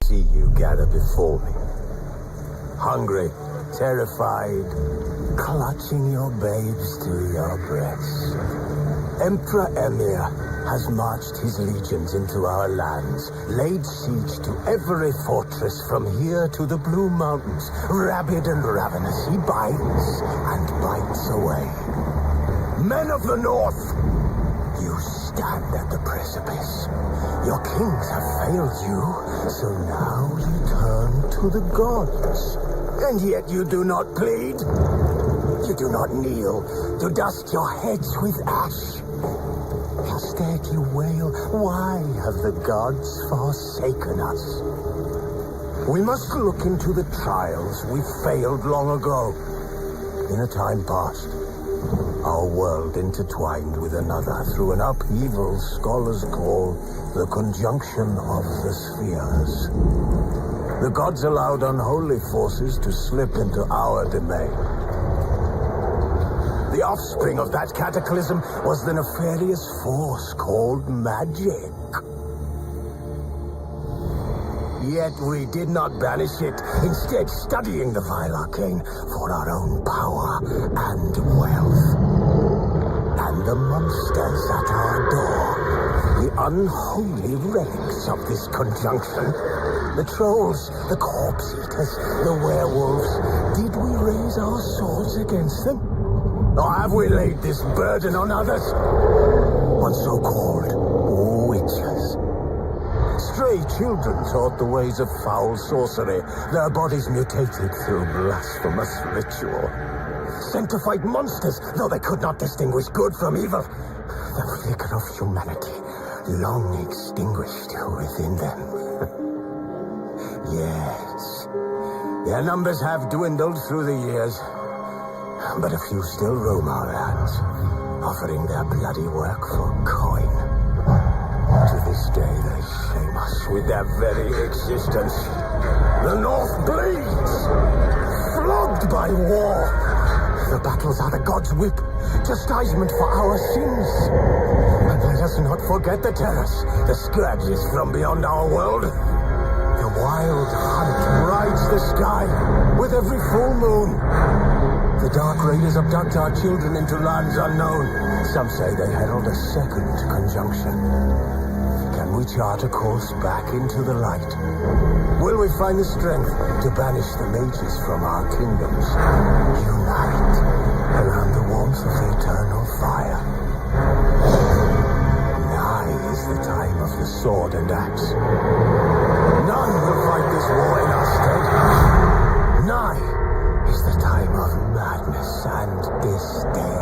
See you gather before me. Hungry, terrified, clutching your babes to your breasts. Emperor Emir has marched his legions into our lands, laid siege to every fortress from here to the Blue Mountains. Rabid and ravenous, he binds and bites away. Men of the North, you stand at the precipice. Your kings have failed you, so now you turn to the gods. And yet you do not plead. You do not kneel to dust your heads with ash. Instead you wail, why have the gods forsaken us? We must look into the trials we failed long ago. In a time past, our world intertwined with another through an upheaval scholars call the conjunction of the spheres. The gods allowed unholy forces to slip into our domain. The offspring of that cataclysm was the nefarious force called magic. Yet we did not banish it, instead studying the vile arcane for our own power and wealth. And the monsters at our door, the unholy relics of this conjunction, the trolls, the corpse eaters, the werewolves, did we raise our swords against them? Or have we laid this burden on others? On so-called witches. Stray children taught the ways of foul sorcery, their bodies mutated through blasphemous ritual. Sent to fight monsters, though they could not distinguish good from evil. The flicker of humanity long extinguished within them. Yes, their numbers have dwindled through the years. But a few still roam our lands, offering their bloody work for coin. To this day, they shame us with their very existence. The North bleeds, flogged by war. The battles are the gods' whip, chastisement for our sins. And let us not forget the terrors, the scourges from beyond our world. The wild hunt rides the sky with every full moon. The Dark Raiders abduct our children into lands unknown. Some say they herald a second conjunction. Can we chart a course back into the light? Will we find the strength to banish the mages from our kingdoms? Unite around the warmth of the eternal fire. Nigh is the time of the sword and axe. None will fight this war in our stead. Nigh is the time of madness and disdain.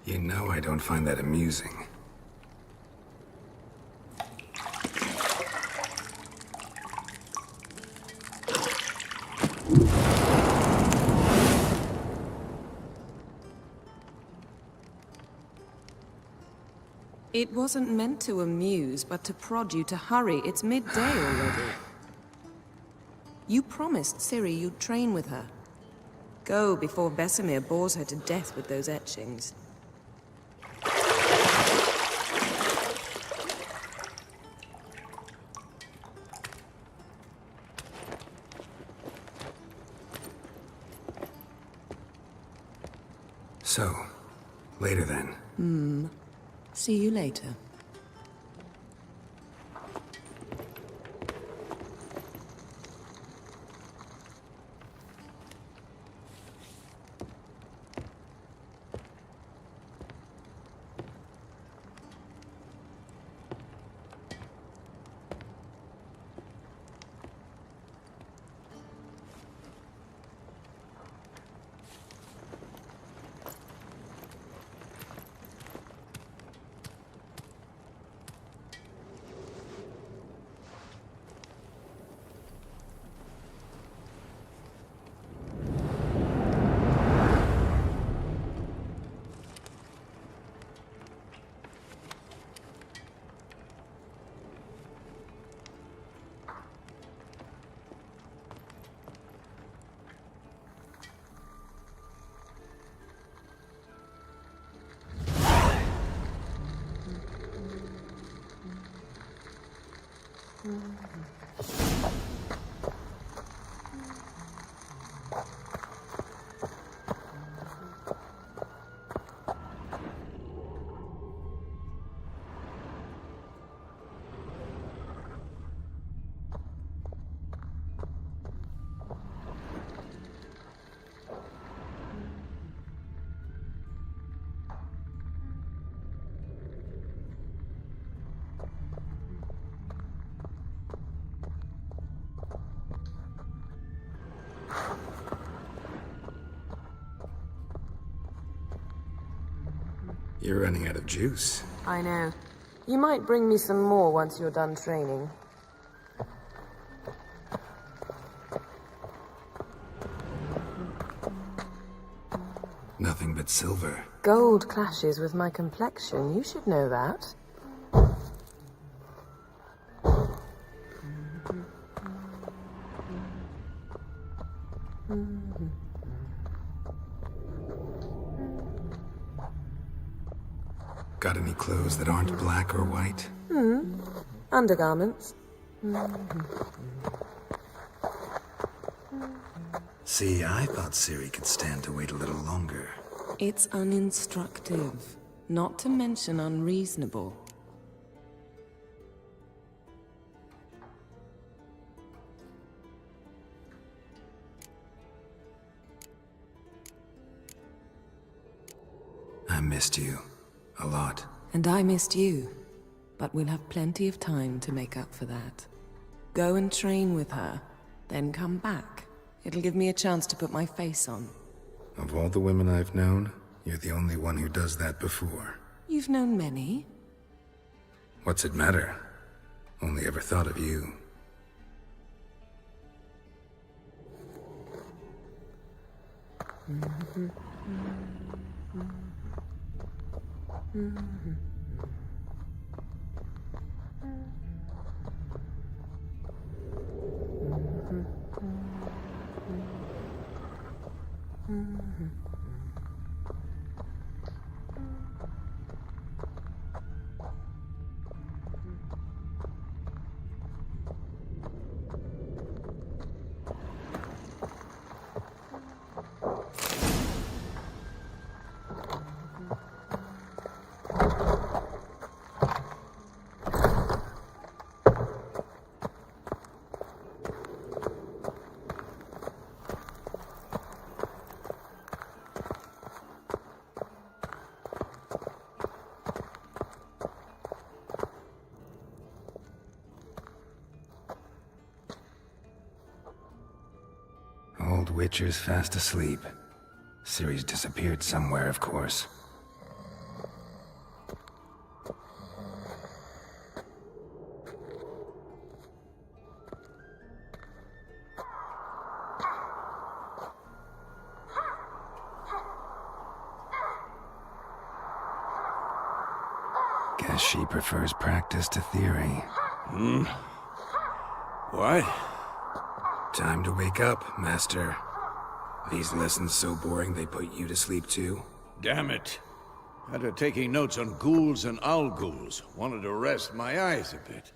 You know I don't find that amusing. It wasn't meant to amuse, but to prod you to hurry. It's midday already. You promised Ciri you'd train with her. Go before Vesemir bores her to death with those etchings. So, later then. See you later. You're running out of juice. I know. You might bring me some more once you're done training. Nothing but silver. Gold clashes with my complexion. You should know that. Got any clothes that aren't black or white? Undergarments. See, I thought Ciri could stand to wait a little longer. It's uninstructive, not to mention unreasonable. I missed you. A lot. And I missed you. But we'll have plenty of time to make up for that. Go and train with her, then come back. It'll give me a chance to put my face on. Of all the women I've known, you're the only one who does that before. You've known many. What's it matter? Only ever thought of you. Old Witcher's fast asleep. Ciri's disappeared somewhere, of course. Guess she prefers practice to theory. What? Time to wake up, Master. These lessons so boring they put you to sleep too? Damn it. After taking notes on ghouls and owl-ghouls, wanted to rest my eyes a bit.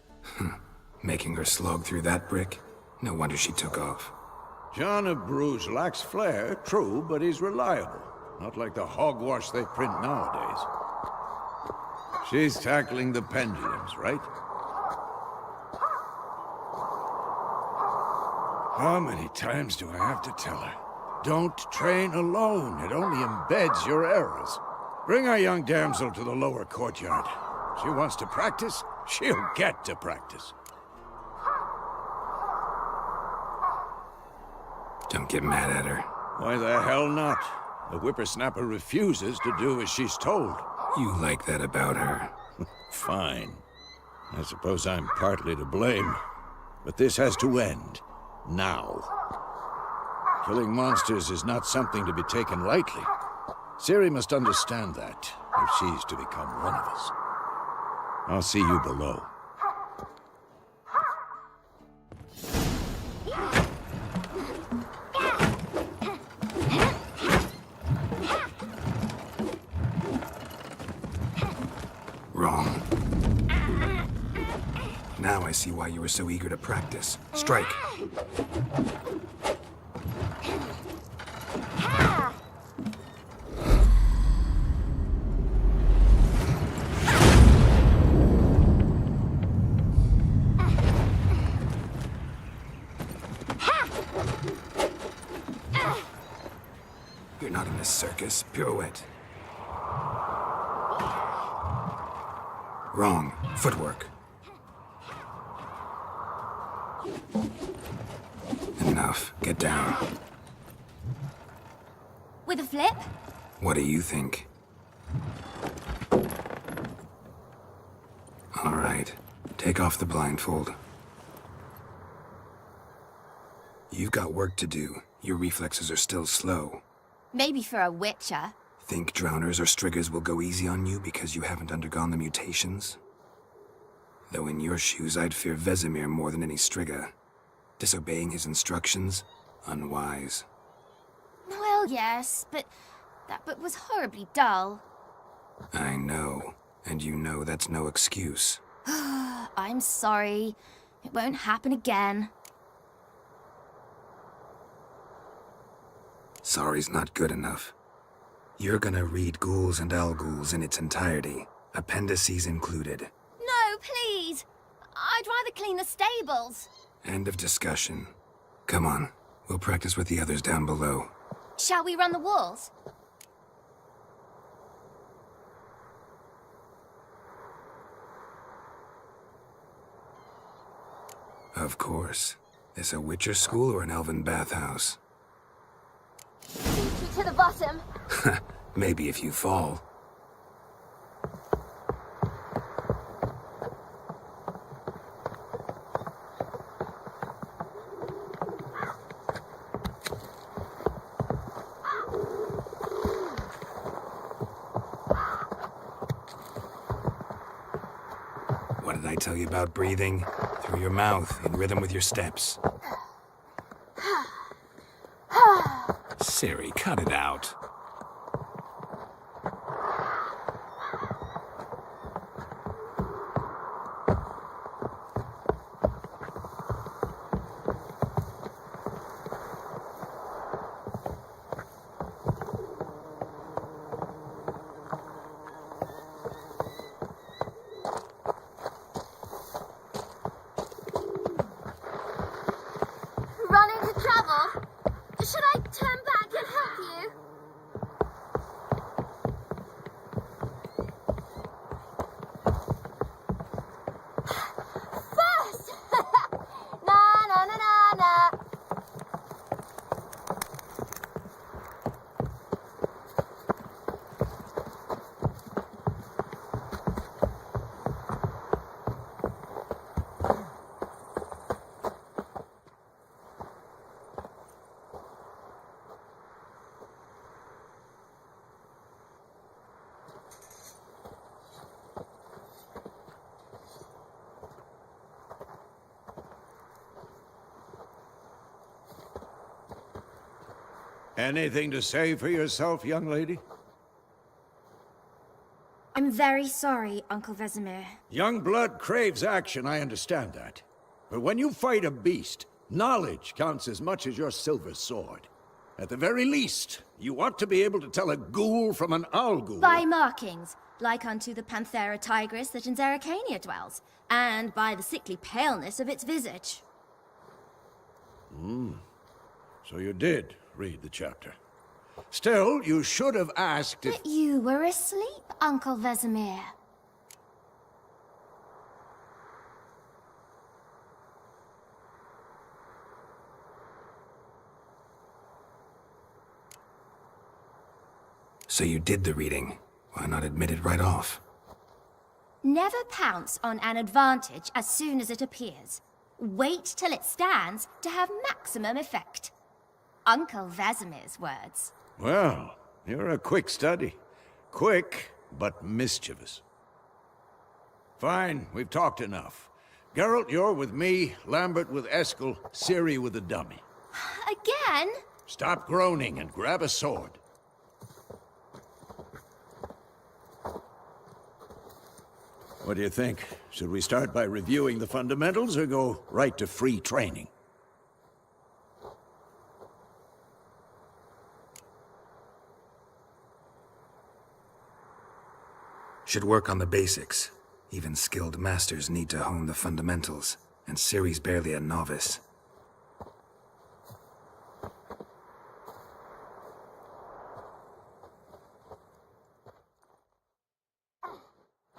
Making her slog through that brick? No wonder she took off. John of Bruges lacks flair, true, but he's reliable. Not like the hogwash they print nowadays. She's tackling the pendulums, right? How many times do I have to tell her? Don't train alone. It only embeds your errors. Bring our young damsel to the lower courtyard. She wants to practice, she'll get to practice. Don't get mad at her. Why the hell not? The whippersnapper refuses to do as she's told. You like that about her. Fine. I suppose I'm partly to blame. But this has to end. Now. Killing monsters is not something to be taken lightly. Ciri must understand that, if she's to become one of us. I'll see you below. Wrong. Now I see why you were so eager to practice. Strike. You're not in a circus. Pirouette. Wrong. Footwork. Enough. Get down. With a flip? What do you think? All right. Take off the blindfold. You've got work to do. Your reflexes are still slow. Maybe for a witcher. Think drowners or striggers will go easy on you because you haven't undergone the mutations? Though in your shoes, I'd fear Vesemir more than any strigger. Disobeying his instructions? Unwise. Well, yes, but that book was horribly dull. I know. And you know that's no excuse. I'm sorry. It won't happen again. Sorry's not good enough. You're gonna read Ghouls and Owl-Ghouls in its entirety, appendices included. No, please! I'd rather clean the stables. End of discussion. Come on, we'll practice with the others down below. Shall we run the walls? Of course. This a Witcher school or an elven bathhouse? Sink you to the bottom. Maybe if you fall. What did I tell you about breathing? Through your mouth, in rhythm with your steps. Ciri, cut it out. Run into trouble? Should I turn back and help you? Anything to say for yourself, young lady? I'm very sorry, Uncle Vesemir. Young blood craves action, I understand that. But when you fight a beast, knowledge counts as much as your silver sword. At the very least, you ought to be able to tell a ghoul from an owl ghoul. By markings, like unto the Panthera tigris that in Zerrikania dwells, and by the sickly paleness of its visage. So you did read the chapter. Still, you should have asked if... But you were asleep, Uncle Vesemir. So you did the reading. Why not admit it right off? Never pounce on an advantage as soon as it appears. Wait till it stands to have maximum effect. Uncle Vesemir's words. Well, you're a quick study. Quick, but mischievous. Fine, we've talked enough. Geralt, you're with me, Lambert with Eskel, Ciri with the dummy. Again? Stop groaning and grab a sword. What do you think? Should we start by reviewing the fundamentals or go right to free training? Should work on the basics. Even skilled masters need to hone the fundamentals, and Ciri's barely a novice.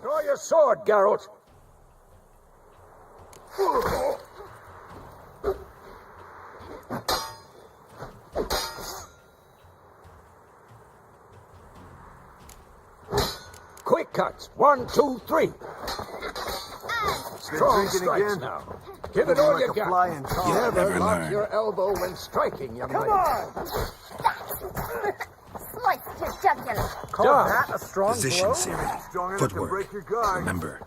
Draw your sword, Geralt. Quick cuts. 1, 2, 3. Strong strikes now. Give it all you got. Never lock learn. your elbow when striking, young lady. Slice your jugular. Call that a strong Position, blow? Ciri. Strong enough to Footwork. break your guard. Remember.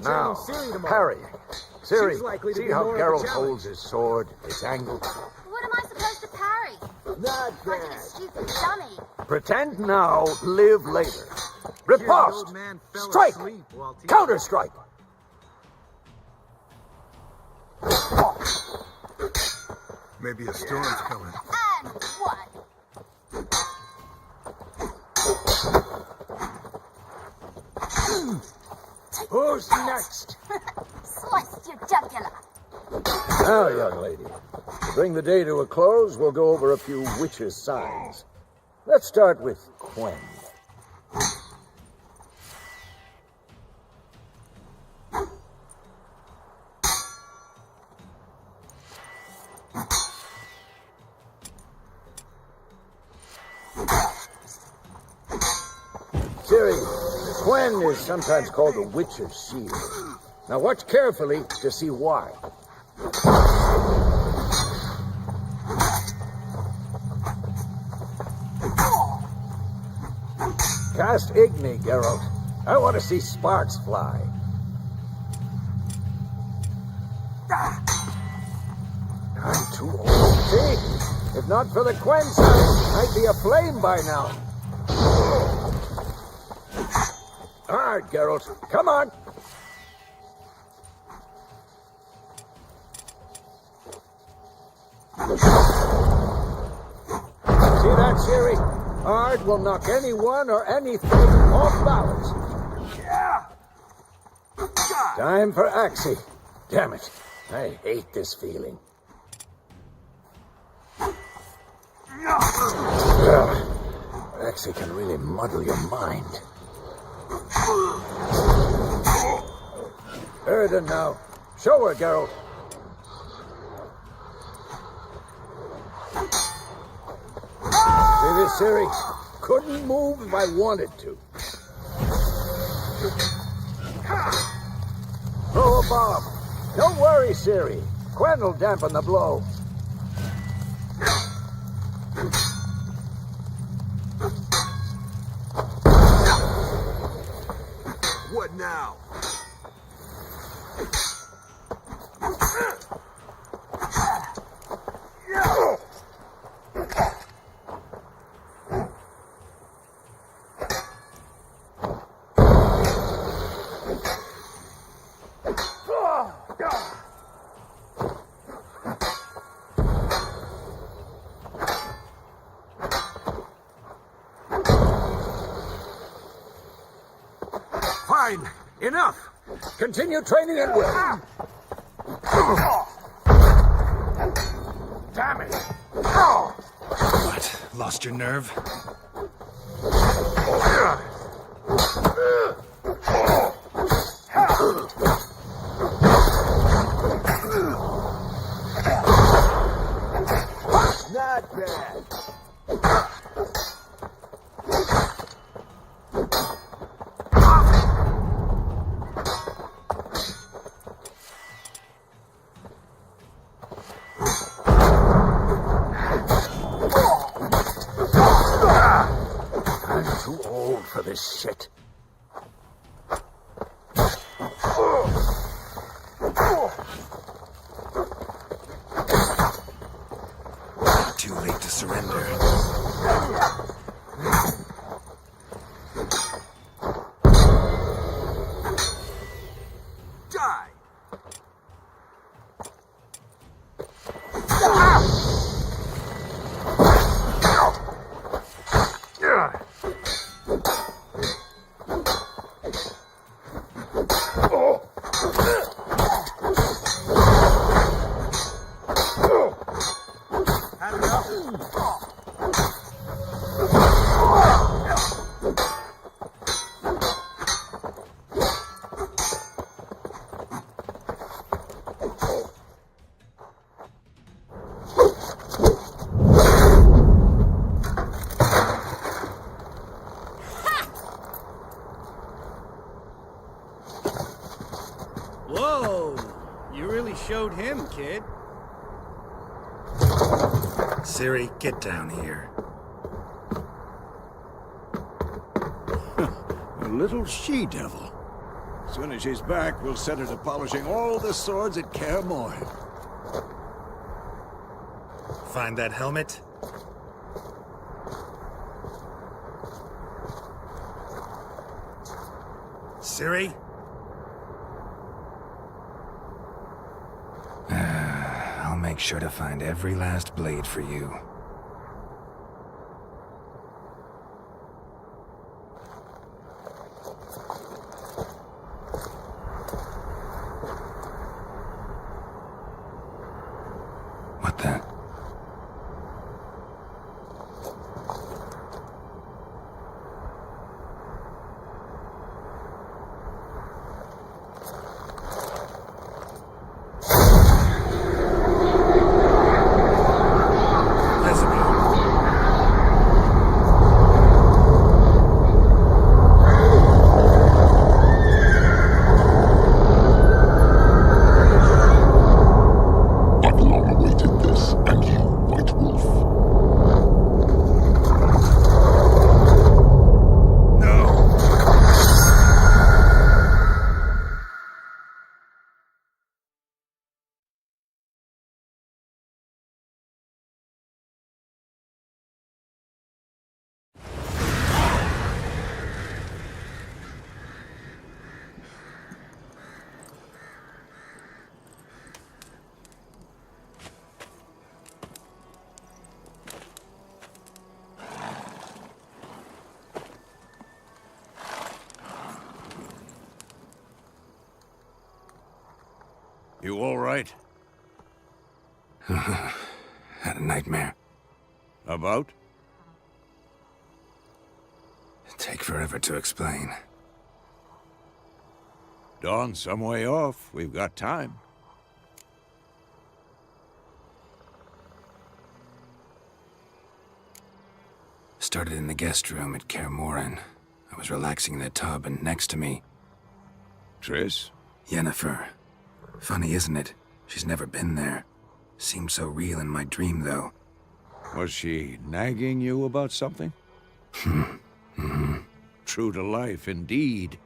Now, parrying. Ciri, see how Geralt holds his sword, its angle? What am I supposed to parry? Not Like a stupid dummy. Pretend now, live later. Riposte! Strike! Counter-strike! Maybe a storm's coming. And what? Who's next? Sliced your jugular. Now, young lady, to bring the day to a close, we'll go over a few witches' signs. Let's start with Quen. Ciri, Quen is sometimes called the Witch's Shield. Now watch carefully to see why. Cast Igni, Geralt. I want to see sparks fly. I'm too old to see. If not for the Quen sign, I'd be aflame by now. Hard, Geralt. Come on. See that, Ciri? Hard will knock anyone or anything off balance. Yeah! Time for Axie. Damn it. I hate this feeling. Ugh. Axie can really muddle your mind. Erden now. Show her, Geralt. See this, Ciri? Couldn't move if I wanted to. Throw a bomb. Don't worry, Ciri. Quen will dampen the blow. What now? Fine. Enough. Continue training at will. Damn it. What? Lost your nerve? Not bad. I'm too old for this shit. Too late to surrender. Die. Had enough? Whoa! You really showed him, kid. Ciri, get down here. A little she-devil. As soon as she's back, we'll set her to polishing all the swords at Kaer Morhen. Find that helmet? Ciri? I'll make sure to find every last blade for you. What the? You all right? Had a nightmare. About? Take forever to explain. Dawn's some way off. We've got time. Started in the guest room at Kaer Morhen. I was relaxing in the tub, and next to me, Triss? Yennefer. Funny, isn't it? She's never been there. Seemed so real in my dream, though. Was she nagging you about something? True to life, indeed.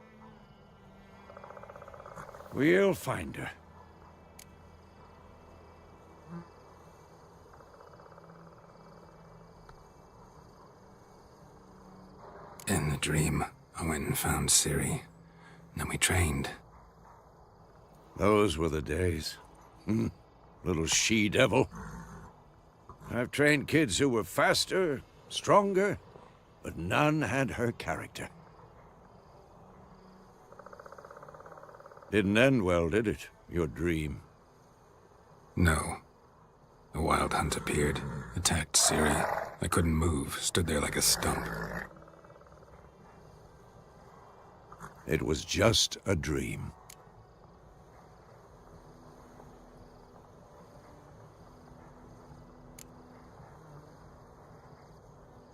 We'll find her. In the dream, I went and found Ciri. Then we trained. Those were the days. Little she-devil. I've trained kids who were faster, stronger, but none had her character. Didn't end well, did it? Your dream? No. A wild hunt appeared, attacked Ciri. I couldn't move, stood there like a stump. It was just a dream.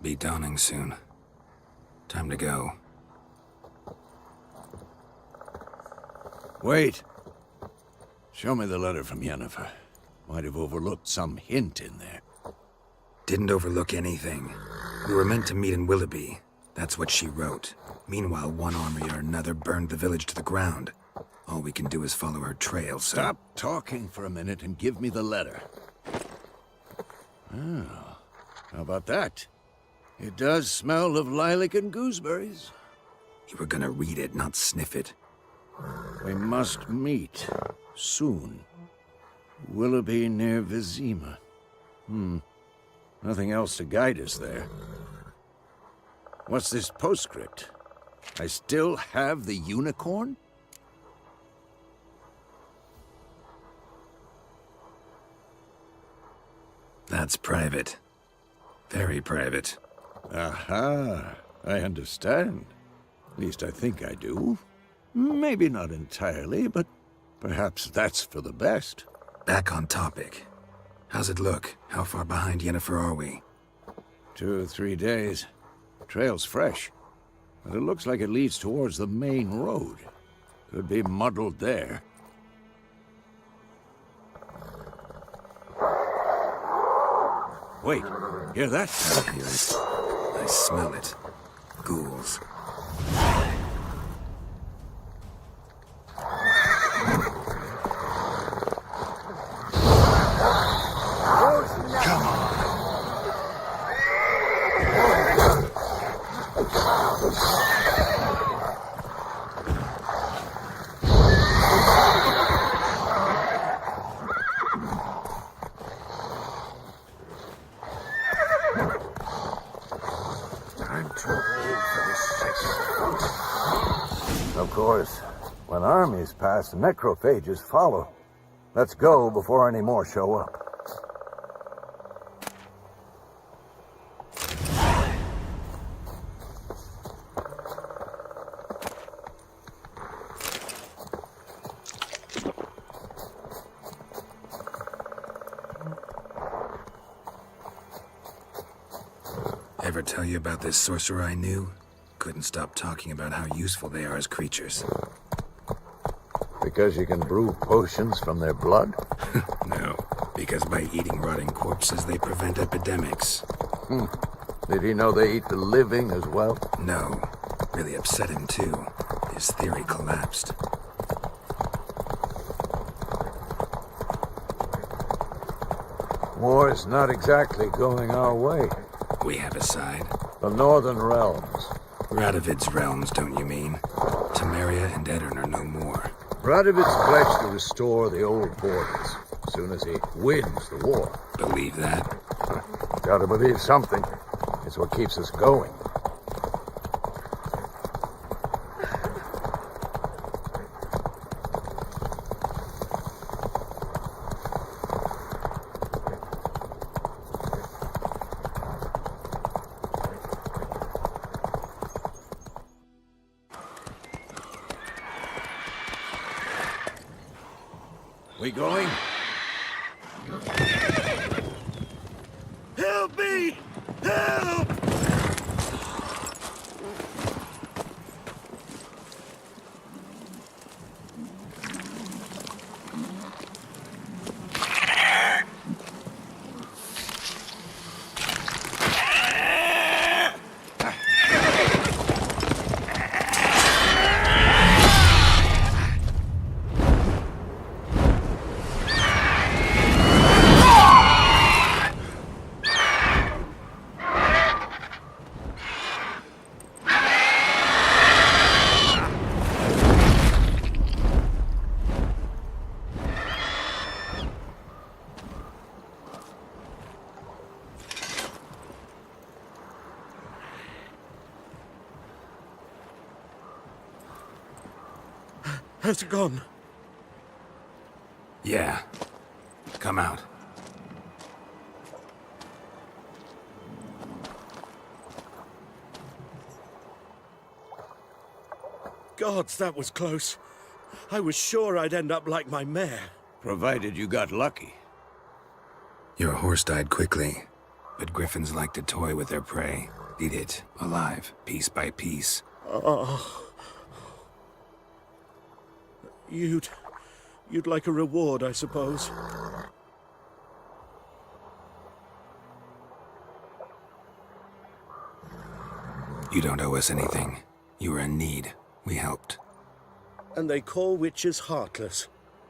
Be dawning soon. Time to go. Wait. Show me the letter from Yennefer. Might have overlooked some hint in there. Didn't overlook anything. We were meant to meet in Willoughby. That's what she wrote. Meanwhile, one army or another burned the village to the ground. All we can do is follow her trail, so... Stop talking for a minute and give me the letter. Oh, how about that? It does smell of lilac and gooseberries. You were gonna read it, not sniff it. We must meet. Soon. Willoughby near Vizima. Nothing else to guide us there. What's this postscript? I still have the unicorn? That's private. Very private. Aha, I understand. At least I think I do. Maybe not entirely, but perhaps that's for the best. Back on topic. How's it look? How far behind Yennefer are we? 2 or 3 days. Trail's fresh, but it looks like it leads towards the main road. Could be muddled there. Wait, hear that? I hear it. I smell it. Ghouls. Of course, when armies pass, necrophages follow. Let's go before any more show up. Ever tell you about this sorcerer I knew? Couldn't stop talking about how useful they are as creatures. Because you can brew potions from their blood? No, because by eating rotting corpses, they prevent epidemics. Did he know they eat the living as well? No, really upset him too. His theory collapsed. War's not exactly going our way. We have a side. The Northern Realms. Radovid's realms, don't you mean? Temeria and Edirn are no more. Radovid's pledged to restore the old borders as soon as he wins the war. Believe that? Gotta believe something. It's what keeps us going. We going? Help me! Help! Has it gone? Yeah. Come out. Gods, that was close. I was sure I'd end up like my mare. Provided you got lucky. Your horse died quickly, but griffins like to toy with their prey. Eat it, alive, piece by piece. Oh. You'd like a reward, I suppose. You don't owe us anything. You were in need. We helped. And they call witches heartless.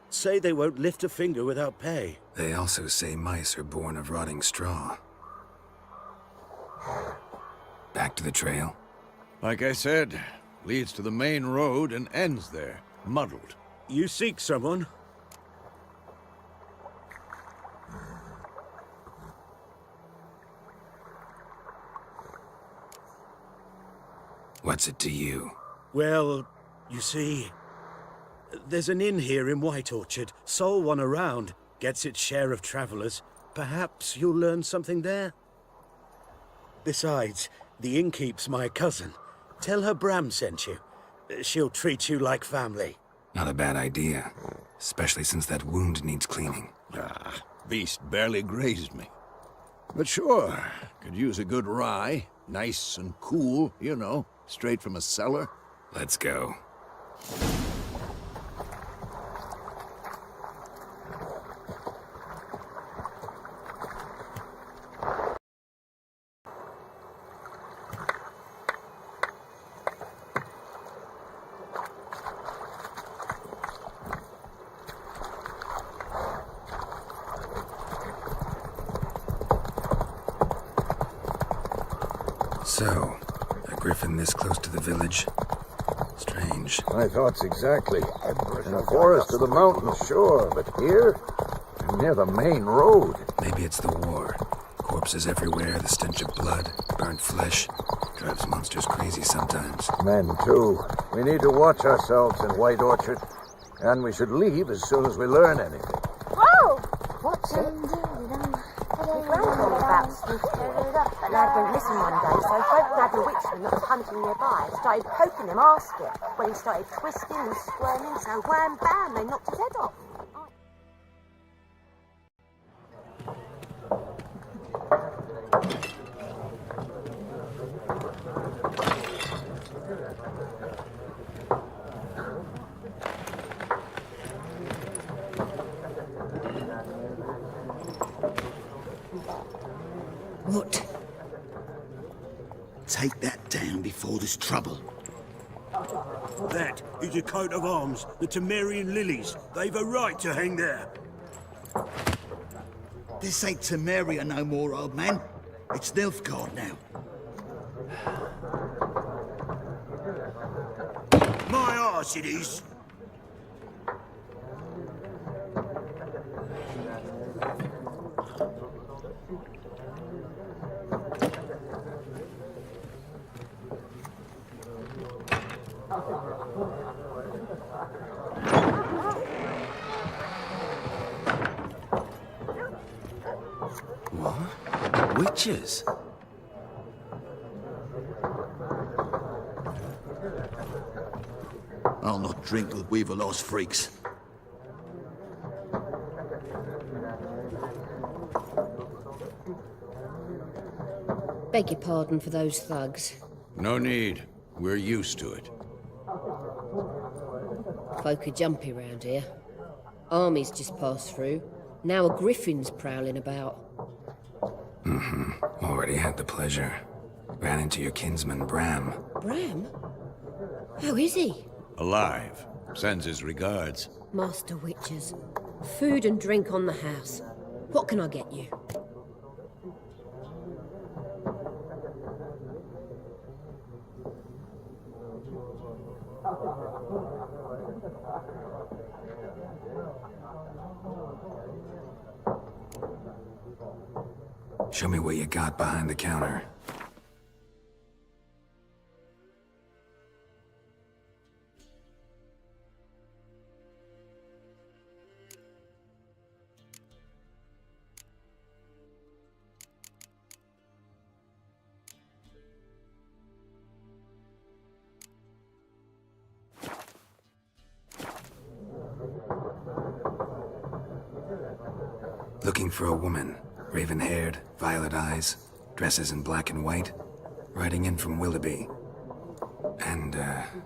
Say they won't lift a finger without pay. They also say mice are born of rotting straw. Back to the trail? Like I said, leads to the main road and ends there, muddled. You seek someone? What's it to you? Well, you see, there's an inn here in White Orchard. Sole one around. Gets its share of travelers. Perhaps you'll learn something there? Besides, the innkeep's my cousin. Tell her Bram sent you. She'll treat you like family. Not a bad idea. Especially since that wound needs cleaning. Beast barely grazed me. But sure, could use a good rye. Nice and cool, you know, straight from a cellar. Let's go. So, a griffin this close to the village? Strange. My thoughts exactly. In the forest or the mountains, sure, but here? Near the main road. Maybe it's the war. Corpses everywhere, the stench of blood, burnt flesh. Drives monsters crazy sometimes. Men, too. We need to watch ourselves in White Orchard. And we should leave as soon as we learn anything. Whoa! What's it? He grumbled about Steve. But Lad wouldn't listen one day, so folk grabbed a witchman that was hunting nearby and started poking him asking. When he started twisting and squirming, so wham bam, they knocked his head off. What? Take that down before there's trouble. That is a coat of arms, the Temerian lilies. They've a right to hang there. This ain't Temeria no more, old man. It's Nilfgaard now. My arse it is. What? Witches? I'll not drink with Weaver-Lost freaks. Beg your pardon for those thugs. No need. We're used to it. Folk are jumpy round here. Armies just passed through. Now a griffin's prowling about. Already had the pleasure. Ran into your kinsman, Bram. Bram? How is he? Alive. Sends his regards. Master Witches. Food and drink on the house. What can I get you? Show me what you got behind the counter. Looking for a woman. Raven-haired, violet eyes, dresses in black and white. Riding in from Willoughby. And,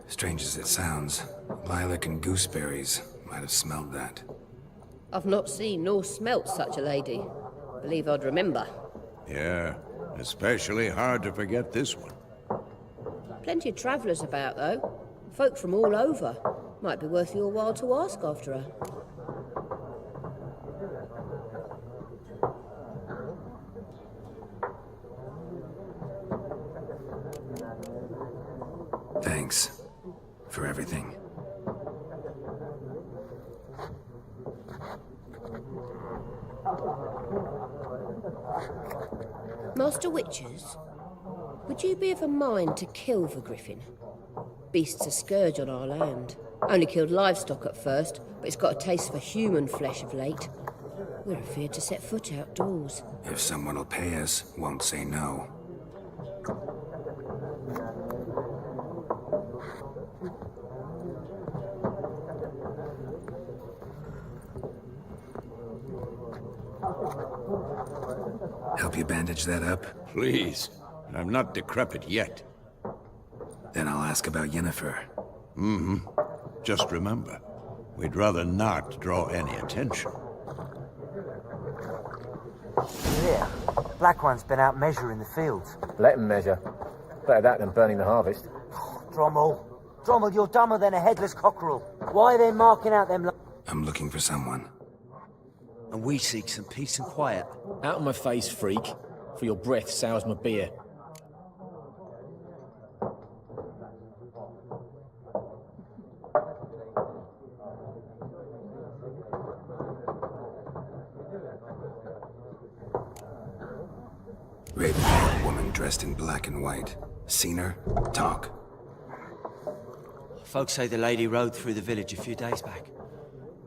strange as it sounds, Lilac and Gooseberries might have smelled that. I've not seen nor smelt such a lady. Believe I'd remember. Yeah, especially hard to forget this one. Plenty of travellers about, though. Folk from all over. Might be worth your while to ask after her. Thanks for everything. Master Witchers, would you be of a mind to kill the griffin? Beast's a scourge on our land. Only killed livestock at first, but it's got a taste for human flesh of late. We're afeard to set foot outdoors. If someone will pay us, won't say no. Help you bandage that up? Please. I'm not decrepit yet. Then I'll ask about Yennefer. Mm-hmm. Just remember, we'd rather not draw any attention. Yeah, Black One's been out measuring the fields. Let him measure. Better that than burning the harvest. Drommel, you're dumber than a headless cockerel. Why are they marking out them... I'm looking for someone. And we seek some peace and quiet. Out of my face, freak. For your breath sours my beer. Raven-haired woman dressed in black and white. Seen her? Talk. Folks say the lady rode through the village a few days back.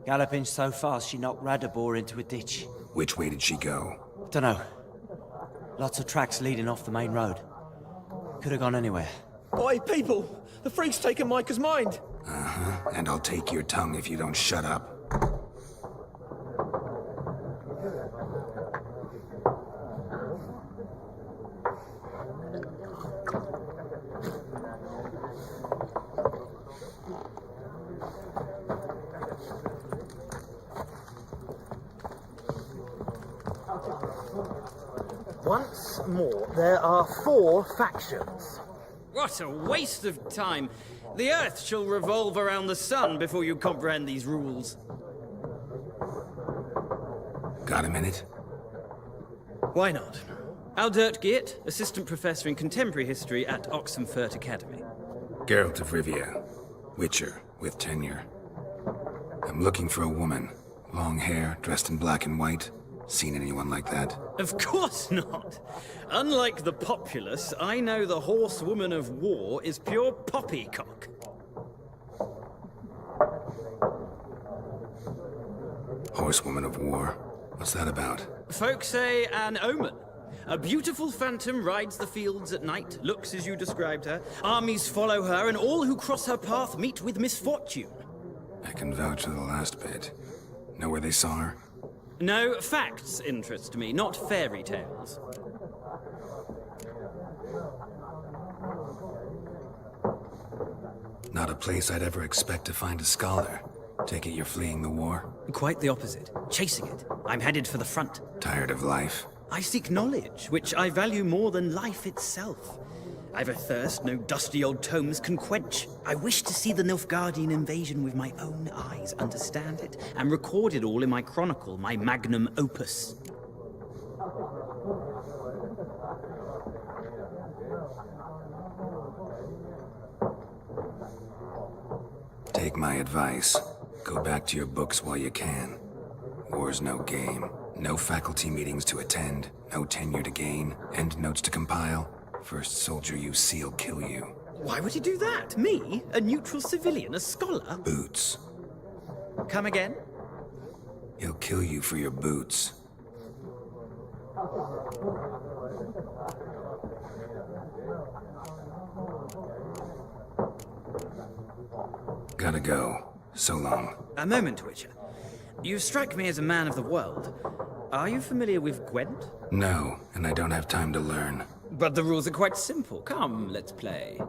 Galloping so fast she knocked Radabor into a ditch. Which way did she go? Dunno. Lots of tracks leading off the main road. Could have gone anywhere. Oi, people! The freak's taken Micah's mind! Uh-huh. And I'll take your tongue if you don't shut up. Once more, there are 4 factions. What a waste of time! The Earth shall revolve around the sun before you comprehend these rules. Got a minute? Why not? Aldert Geert, Assistant Professor in Contemporary History at Oxenfurt Academy. Geralt of Rivia. Witcher, with tenure. I'm looking for a woman. Long hair, dressed in black and white. Seen anyone like that? Of course not! Unlike the populace, I know the horsewoman of war is pure poppycock. Horsewoman of war? What's that about? Folk say an omen. A beautiful phantom rides the fields at night, looks as you described her. Armies follow her, and all who cross her path meet with misfortune. I can vouch for the last bit. Know where they saw her? No, facts interest me, not fairy tales. Not a place I'd ever expect to find a scholar. Take it you're fleeing the war? Quite the opposite. Chasing it. I'm headed for the front. Tired of life? I seek knowledge, which I value more than life itself. I've a thirst no dusty old tomes can quench. I wish to see the Nilfgaardian invasion with my own eyes, understand it, and record it all in my chronicle, my magnum opus. Take my advice. Go back to your books while you can. War's no game. No faculty meetings to attend. No tenure to gain. End notes to compile. First soldier you see'll kill you. Why would he do that? Me? A neutral civilian? A scholar? Boots. Come again? He'll kill you for your boots. Gotta go. So long. A moment, Witcher. You strike me as a man of the world. Are you familiar with Gwent? No, and I don't have time to learn. But the rules are quite simple. Come, let's play.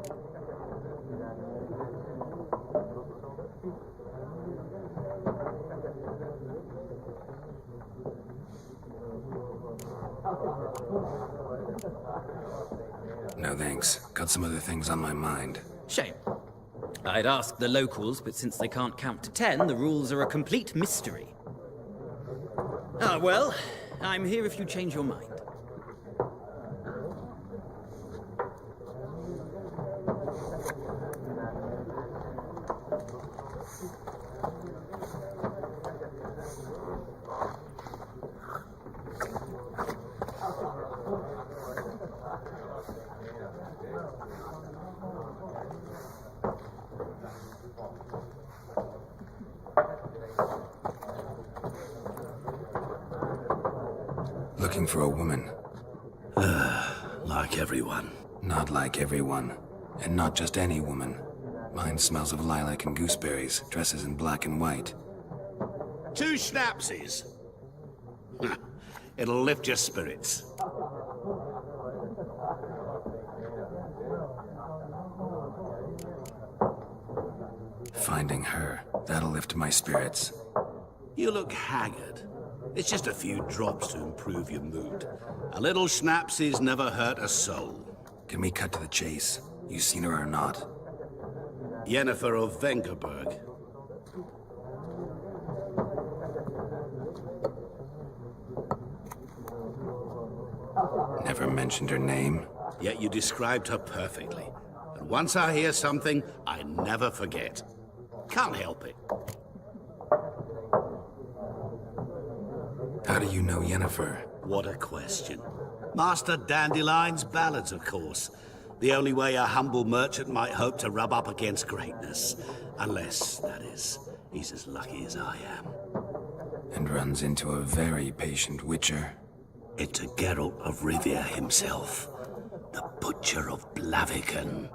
No thanks. Got some other things on my mind. Shame. I'd ask the locals, but since they can't count to 10, the rules are a complete mystery. Ah, well, I'm here if you change your mind. Looking for a woman. Like everyone. Not like everyone. And not just any woman. Mine smells of lilac and gooseberries, dresses in black and white. 2 schnapsies. It'll lift your spirits. Finding her, that'll lift my spirits. You look haggard. It's just a few drops to improve your mood. A little schnapsies never hurt a soul. Can we cut to the chase? You seen her or not? Yennefer of Vengerberg. Never mentioned her name. Yet you described her perfectly. And once I hear something, I never forget. Can't help it. How do you know Yennefer? What a question. Master Dandelion's ballads, of course. The only way a humble merchant might hope to rub up against greatness. Unless, that is, he's as lucky as I am. And runs into a very patient witcher. Into Geralt of Rivia himself. The Butcher of Blaviken.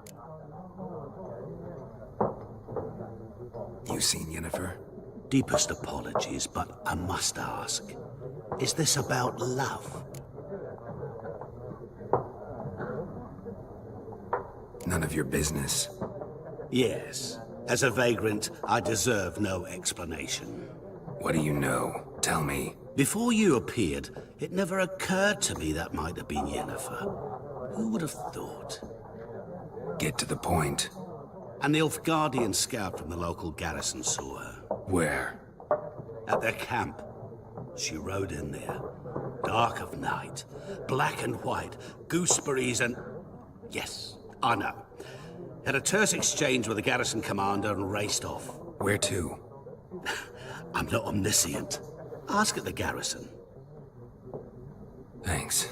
You seen Yennefer? Deepest apologies, but I must ask. Is this about love? None of your business. Yes. As a vagrant, I deserve no explanation. What do you know? Tell me. Before you appeared, it never occurred to me that might have been Yennefer. Who would have thought? Get to the point. An Nilfgaardian scout from the local garrison saw her. Where? At their camp. She rode in there. Dark of night. Black and white. Gooseberries and... Yes, I know. Had a terse exchange with the garrison commander and raced off. Where to? I'm not omniscient. Ask at the garrison. Thanks.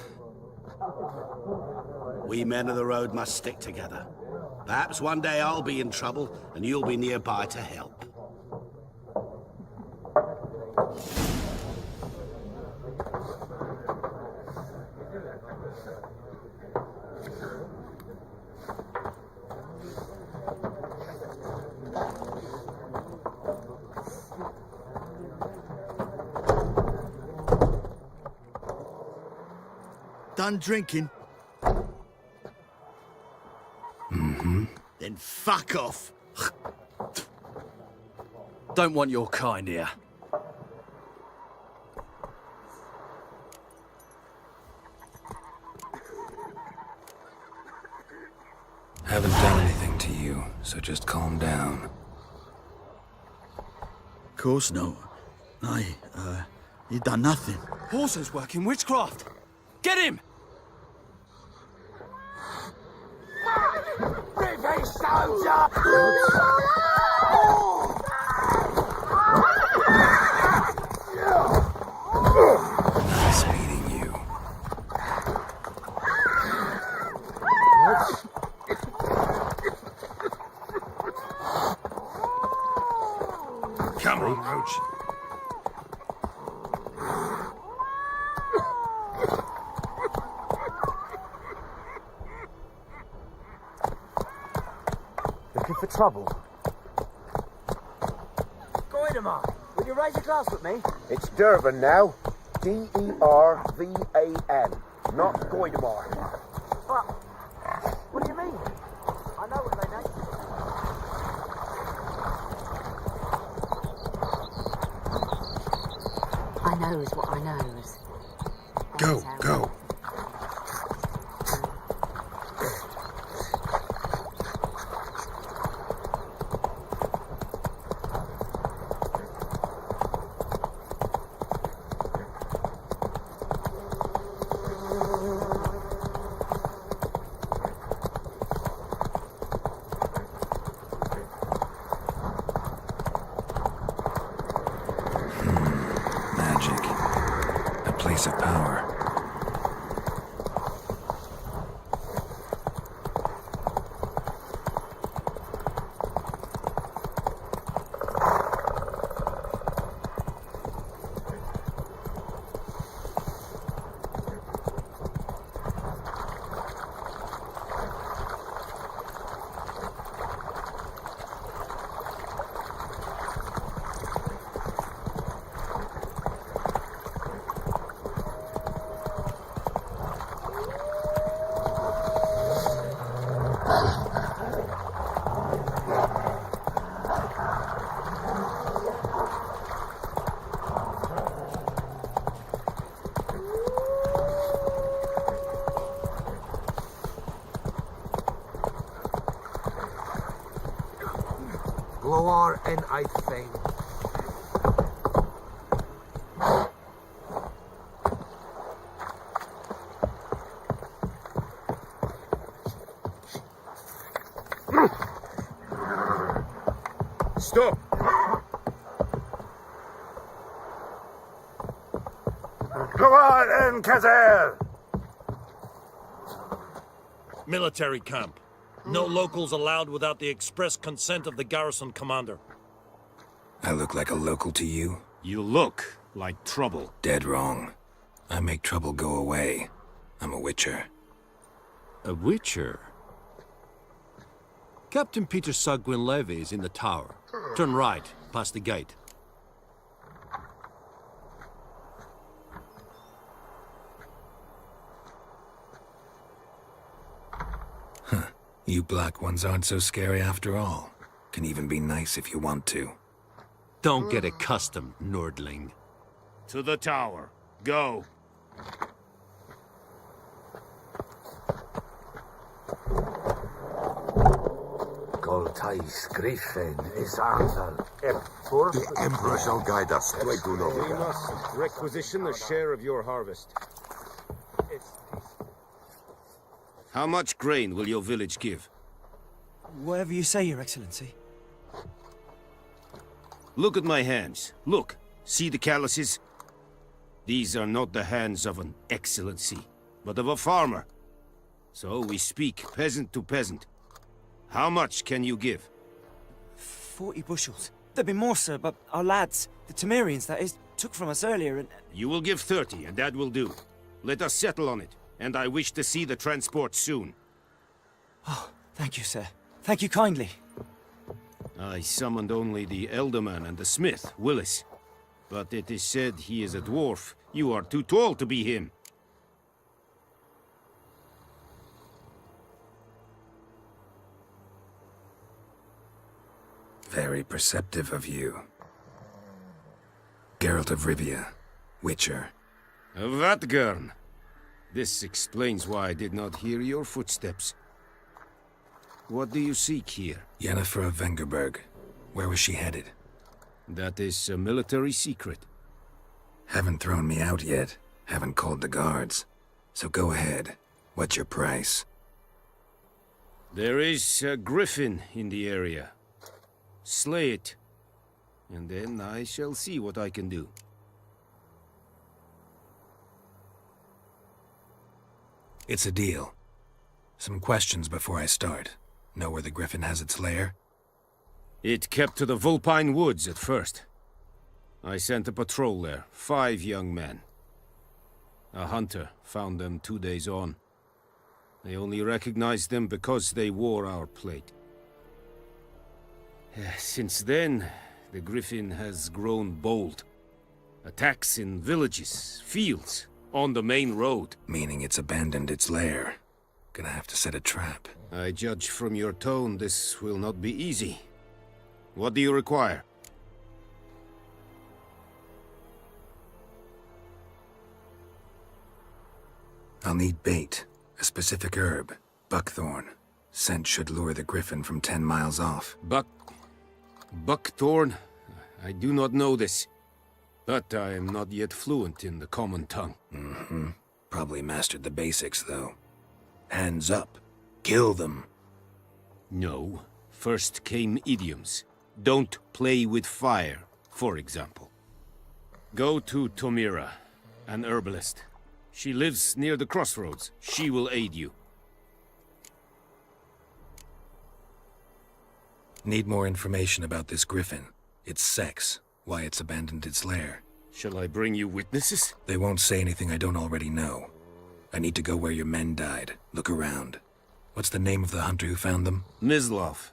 We men of the road must stick together. Perhaps one day I'll be in trouble and you'll be nearby to help. Done drinking? Mm-hmm. Then fuck off. Don't want your kind here. Haven't done anything to you, so just calm down. Of course not. You done nothing. Horses working witchcraft. Get him! British soldier! Nice meeting you. Come on, Roach. Looking for trouble? Goidemar, we Will you raise a glass with me? It's Dervan now. D-E-R-V-A-N. Not Goidemar. What do you mean? I know what they mean. I knows what I knows. Go, go. Place of power. Gloar en uitfijn. Stop! Gloar en Kazer! Military camp. No locals allowed without the express consent of the garrison commander. I look like a local to you? You look like trouble. Dead wrong. I make trouble go away. I'm a witcher. A witcher? Captain Peter Sagwin Levy is in the tower. Turn right, past the gate. Huh. You black ones aren't so scary after all. Can even be nice if you want to. Don't get accustomed, Nordling. To the tower. Go. Goltais Griffin is Ansel. The Emperor shall guide us. We must requisition a share of your harvest. How much grain will your village give? Whatever you say, Your Excellency. Look at my hands. Look. See the calluses? These are not the hands of an excellency, but of a farmer. So we speak peasant to peasant. How much can you give? 40 bushels. There'd be more, sir, but our lads, the Temerians, that is, took from us earlier and... You will give 30, and that will do. Let us settle on it, and I wish to see the transport soon. Oh, thank you, sir. Thank you kindly. I summoned only the Elderman and the smith, Willis. But it is said he is a dwarf. You are too tall to be him. Very perceptive of you. Geralt of Rivia, Witcher. Vatgern. This explains why I did not hear your footsteps. What do you seek here? Yennefer of Vengerberg. Where was she headed? That is a military secret. Haven't thrown me out yet. Haven't called the guards. So go ahead. What's your price? There is a griffin in the area. Slay it. And then I shall see what I can do. It's a deal. Some questions before I start. Know where the griffin has its lair? It kept to the Vulpine Woods at first. I sent a patrol there, 5 young men. A hunter found them 2 days on. They only recognized them because they wore our plate. Since then, The griffin has grown bold. Attacks in villages, fields, on the main road. Meaning it's abandoned its lair. Gonna have to set a trap. I judge from your tone this will not be easy. What do you require? I'll need bait. A specific herb. Buckthorn. Scent should lure the griffin from 10 miles off. Buckthorn? I do not know this. But I am not yet fluent in the common tongue. Mm-hmm. Probably mastered the basics, though. Hands up. Kill them. No. First came idioms. Don't play with fire, for example. Go to Temeria, an herbalist. She lives near the crossroads. She will aid you. Need more information about this griffin. Its sex. Why it's abandoned its lair. Shall I bring you witnesses? They won't say anything I don't already know. I need to go where your men died. Look around. What's the name of the hunter who found them? Mislav.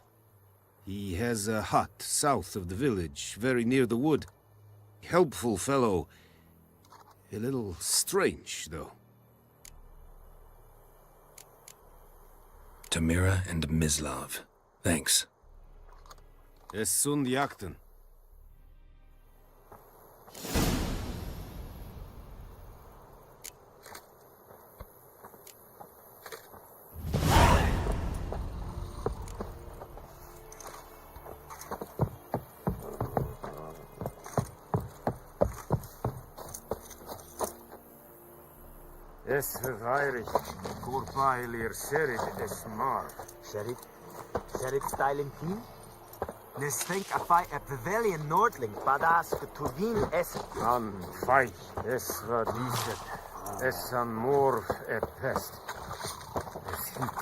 He has a hut south of the village, very near the wood. Helpful fellow. A little strange, though. Temeria and Mislav. Thanks. Es sunt jakten. Es Irish. Kurpailir Serid Esmar. Sherid? Sherid styling team? Nes think a fight a pavilion Nordling, badass for Tuvin es. An fight. Es radicet. Es an morv e pest. Es hit.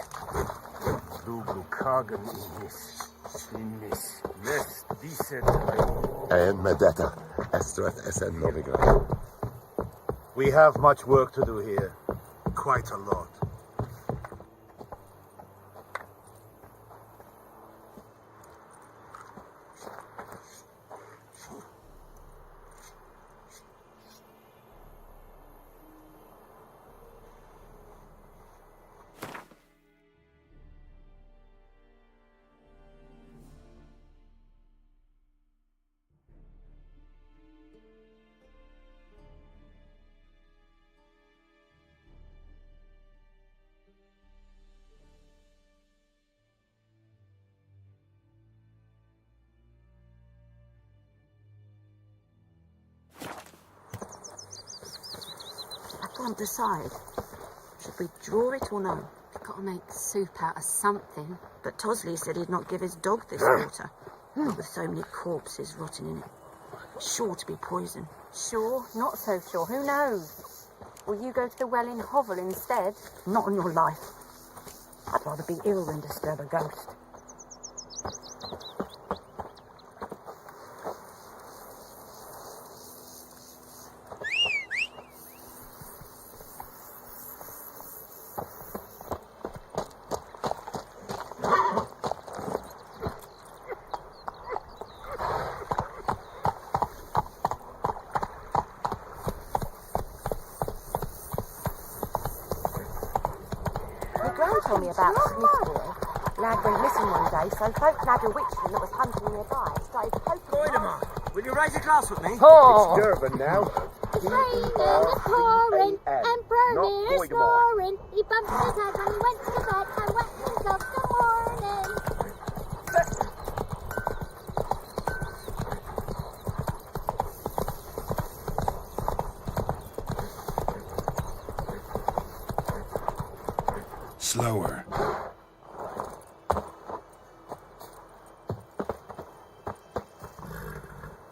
Dugu kagen in this. Nes dicet. And Medetta. Estret Esen Novigrad. We have much work to do here. Quite a lot. Can't decide. Should we draw it or no? We've got to make soup out of something. But Tosley said he'd not give his dog this water. Not with so many corpses rotting in it. Sure to be poison. Sure, not so sure. Who knows? Will you go to the well in Hovel instead? Not on your life. I'd rather be ill than disturb a ghost. Told me about Smith's boy. Lad went missing one day, so folk nabbed a witchman that was hunting nearby. Started poking him. Will you raise a glass with me? Oh. It's Durban now. It's raining, it's pouring, and Bernier's snoring. He bumped his head when he went to bed and wet himself till morning. Slower.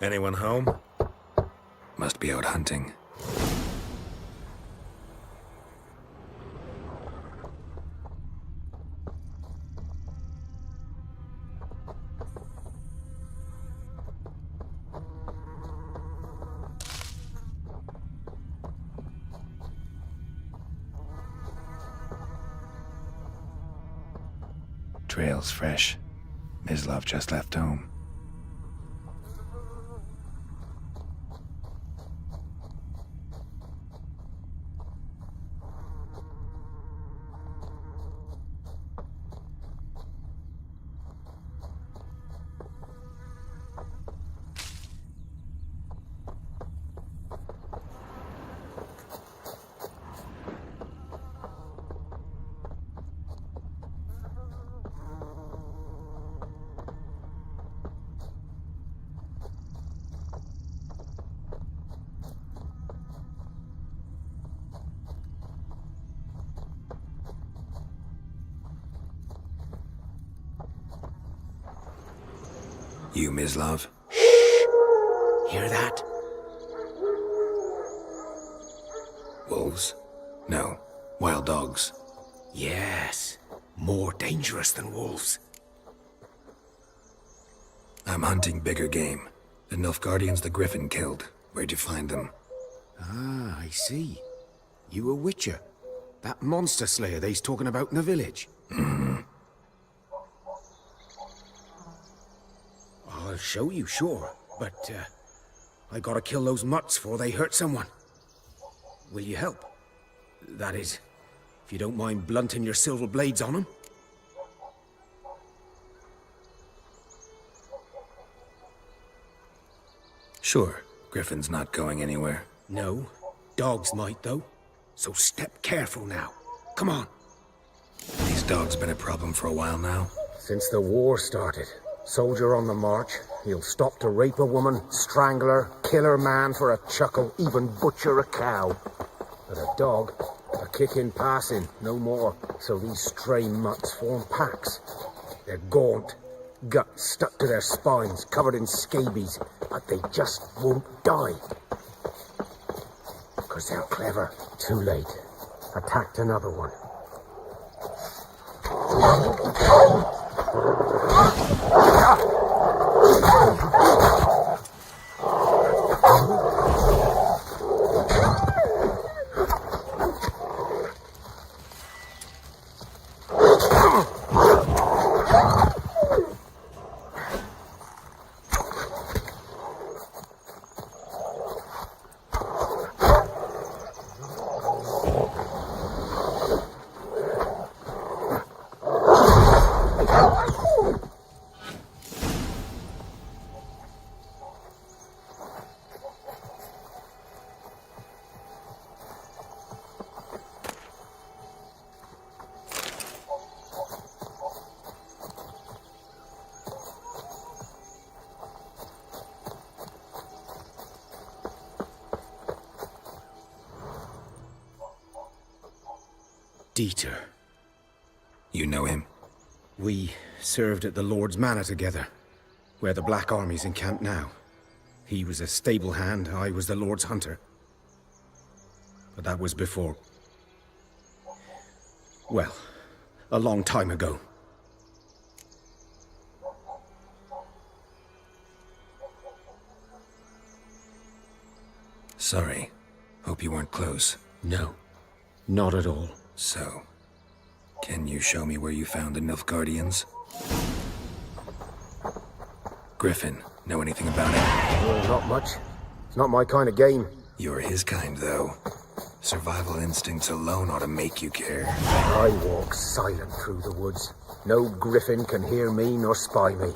Anyone home? Must be out hunting. Trail's fresh. Mislav just left home. You, Mislav? Hear that? Wolves? No. Wild dogs. Yes. More dangerous than wolves. I'm hunting bigger game. The Nilfgaardians the Griffin killed. Where'd you find them? Ah, I see. You a witcher. That monster slayer they's talking about in the village. I'll show you, sure. But, I gotta kill those mutts before they hurt someone. Will you help? That is, if you don't mind blunting your silver blades on them. Sure. Griffin's not going anywhere. No. Dogs might, though. So step careful now. Come on. These dogs been a problem for a while now? Since the war started. Soldier on the march. He'll stop to rape a woman, strangle her, kill her man for a chuckle, even butcher a cow. But a dog, a kick in passing, no more. So these stray mutts form packs. They're gaunt, guts stuck to their spines, covered in scabies, but they just won't die. 'Cause they're clever. Too late. Attacked another one. Dieter. You know him? We served at the Lord's Manor together, where the Black Army's encamped now. He was a stable hand, I was the Lord's hunter. But that was before... well, a long time ago. Sorry. Hope you weren't close. No, not at all. So, can you show me where you found the Nilfgaardians? Griffin, know anything about it? Well, not much. It's not my kind of game. You're his kind, though. Survival instincts alone ought to make you care. I walk silent through the woods. No griffin can hear me nor spy me.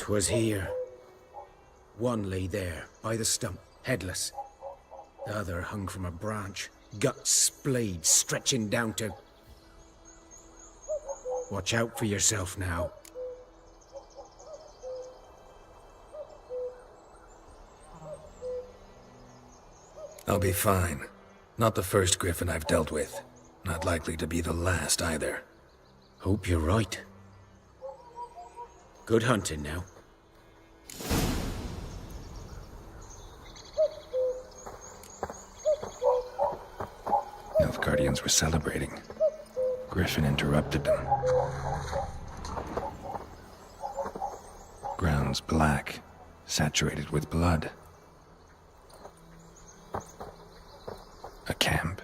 Was here. One lay there, by the stump, headless. The other hung from a branch, guts splayed, stretching down to... Watch out for yourself now. I'll be fine. Not the first Griffin I've dealt with. Not likely to be the last, either. Hope you're right. Good hunting now. Nilfgaardians were celebrating. Griffin interrupted them. Grounds black, saturated with blood. A camp.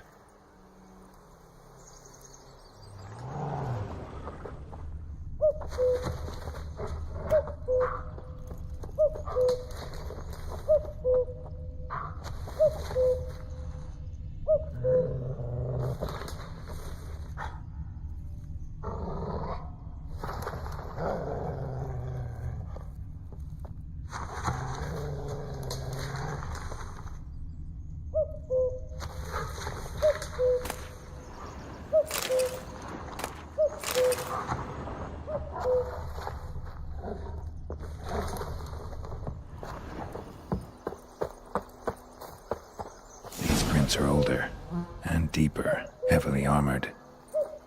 Are older and deeper, heavily armored.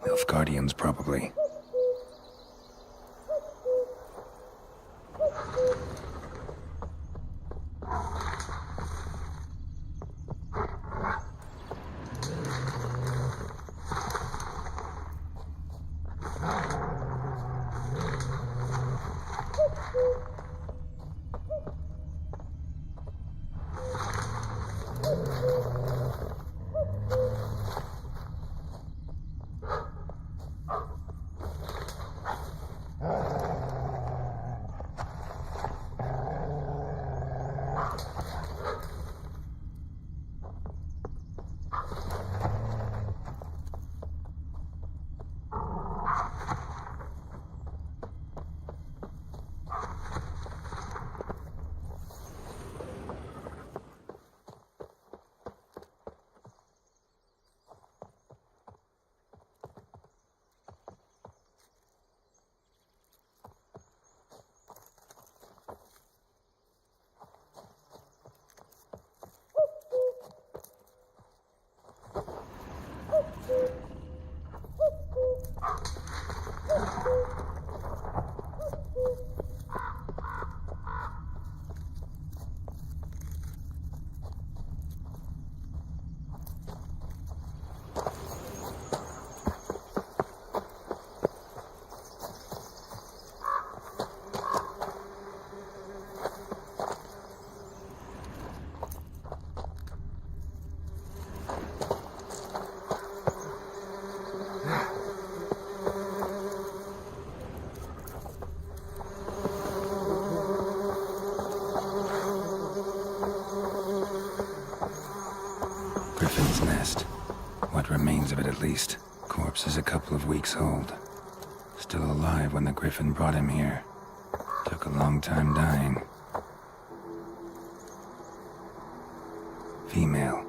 Nilfgaardians, probably. Griffin's nest. What remains of it, at least. Corpse is a couple of weeks old. Still alive when the Griffin brought him here. Took a long time dying. Female.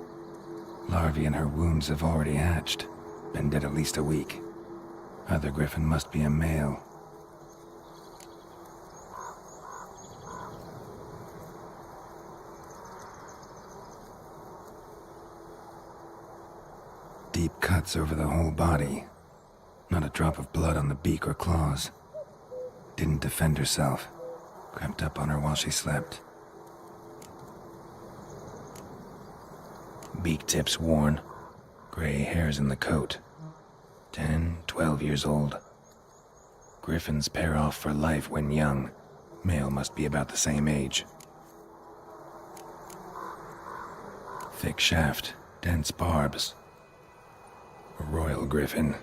Larvae in her wounds have already hatched. Been dead at least a week. Other Griffin must be a male. Deep cuts over the whole body. Not a drop of blood on the beak or claws. Didn't defend herself. Crept up on her while she slept. Beak tips worn. Gray hairs in the coat. 10, 12 years old. Griffins pair off for life when young. Male must be about the same age. Thick shaft, dense barbs. A royal griffin.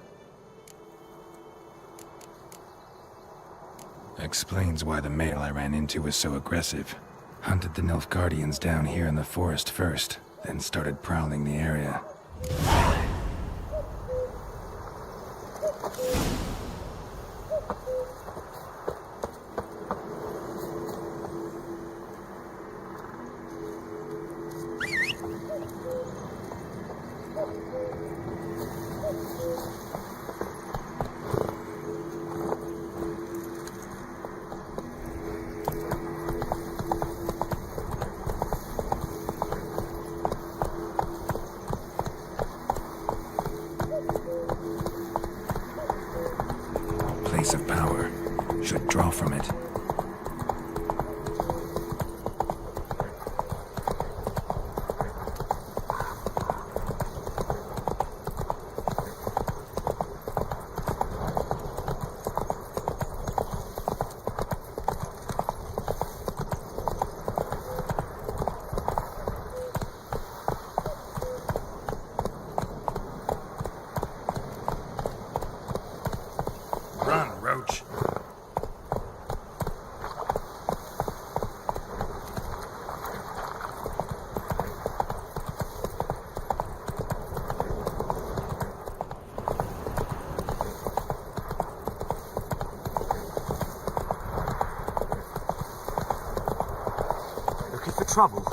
Explains why the male I ran into was so aggressive. Hunted the Nilfgaardians down here in the forest first, then started prowling the area. Of power should draw from it. Run, Roach. Looking for trouble?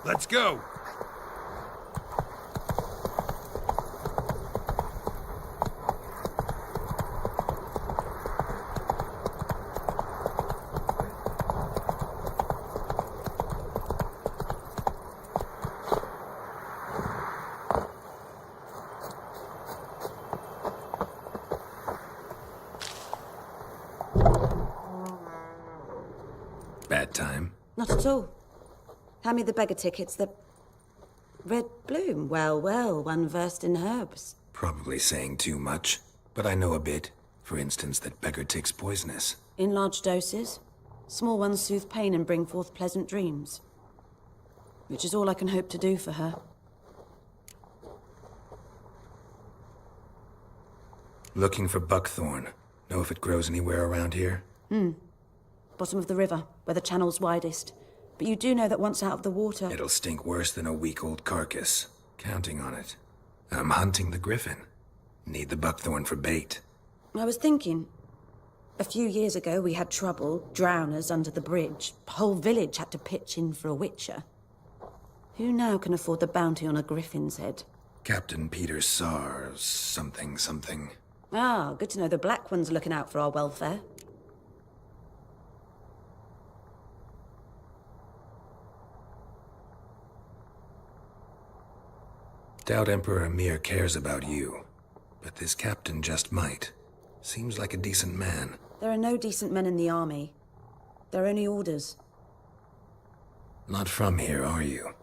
Let's go! Bad time? Not at all. Hand me the beggar tickets, the red bloom. Well, well, one versed in herbs. Probably saying too much, but I know a bit. For instance, that beggar tick's poisonous. In large doses. Small ones soothe pain and bring forth pleasant dreams. Which is all I can hope to do for her. Looking for buckthorn. Know if it grows anywhere around here? Bottom of the river, where the channel's widest. But you do know that once out of the water... It'll stink worse than a week-old carcass. Counting on it. I'm hunting the griffin. Need the buckthorn for bait. I was thinking... A few years ago, we had trouble. Drowners under the bridge. The whole village had to pitch in for a witcher. Who now can afford the bounty on a griffin's head? Captain Peter Sars... something. Ah, good to know the Black One's looking out for our welfare. Doubt Emperor Emir cares about you. But this captain just might. Seems like a decent man. There are no decent men in the army. They're only orders. Not from here, are you?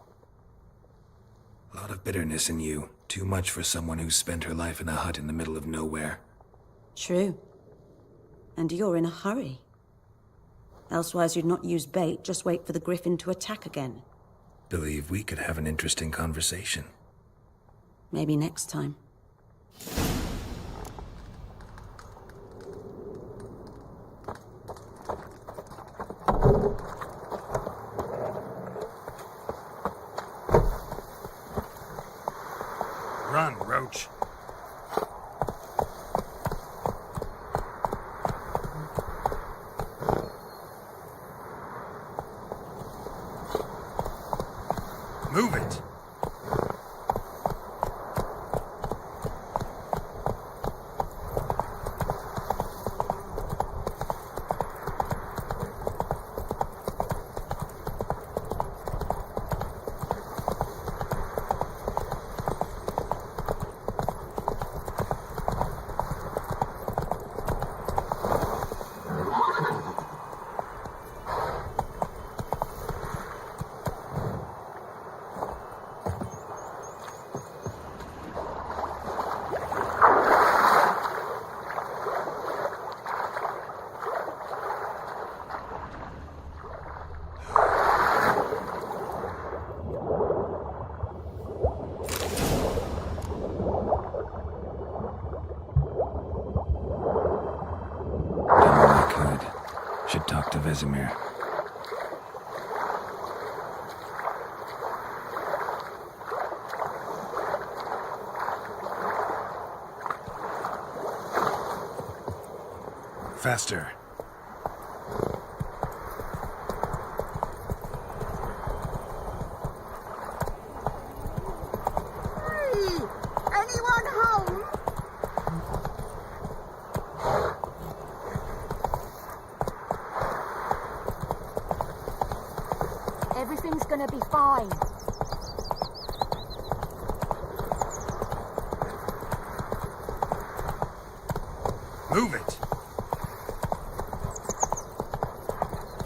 A lot of bitterness in you. Too much for someone who's spent her life in a hut in the middle of nowhere. True. And you're in a hurry. Elsewise you'd not use bait, just wait for the griffin to attack again. Believe we could have an interesting conversation. Maybe next time. Run, Roach. Move it! Should talk to Vesemir. Faster. Hey! Anyone home? Everything's gonna be fine. Move it!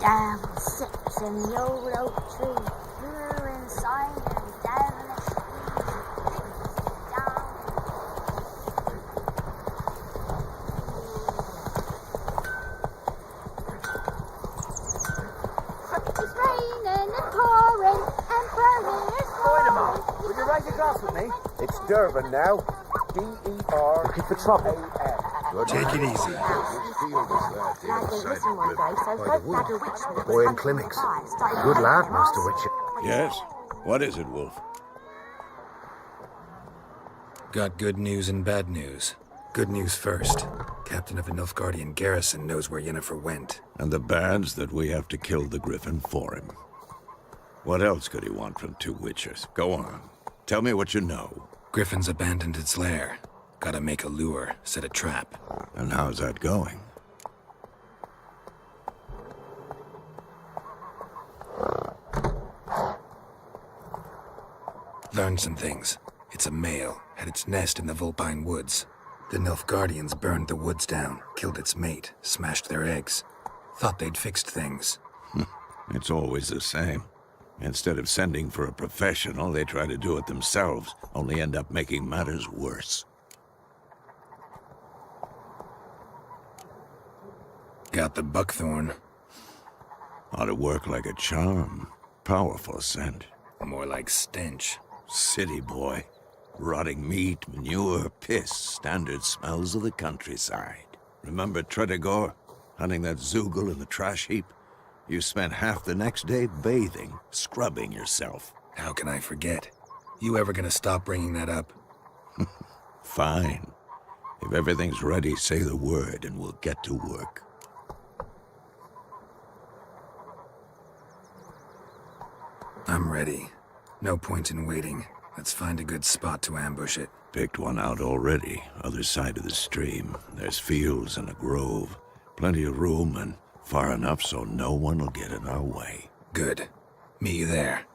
Down sits in the old oak tree, pure inside and devilish down. glass with me? It's Durban now. D-E-R. Looking for trouble. Take it easy. Boy in clinics. Good lad, Master Witcher. Yes? What is it, Wolf? Got good news and bad news. Good news first. Captain of the Nilfgaardian garrison knows where Yennefer went. And the bad's that we have to kill the Griffin for him. What else could he want from two Witchers? Go on. Tell me what you know. Griffin's abandoned its lair. Gotta make a lure, set a trap. And how's that going? Learned some things. It's a male, had its nest in the Vulpine Woods. The Nilfgaardians burned the woods down, killed its mate, smashed their eggs. Thought they'd fixed things. It's always the same. Instead of sending for a professional, they try to do it themselves, only end up making matters worse. Got the buckthorn. Ought to work like a charm. Powerful scent. More like stench. City boy. Rotting meat, manure, piss, standard smells of the countryside. Remember Tredegor? Hunting that Zoogle in the trash heap? You spent half the next day bathing, scrubbing yourself. How can I forget? You ever gonna stop bringing that up? Fine. If everything's ready, say the word and we'll get to work. I'm ready. No point in waiting. Let's find a good spot to ambush it. Picked one out already, other side of the stream. There's fields and a grove. Plenty of room and far enough so no one will get in our way. Good. Meet you there.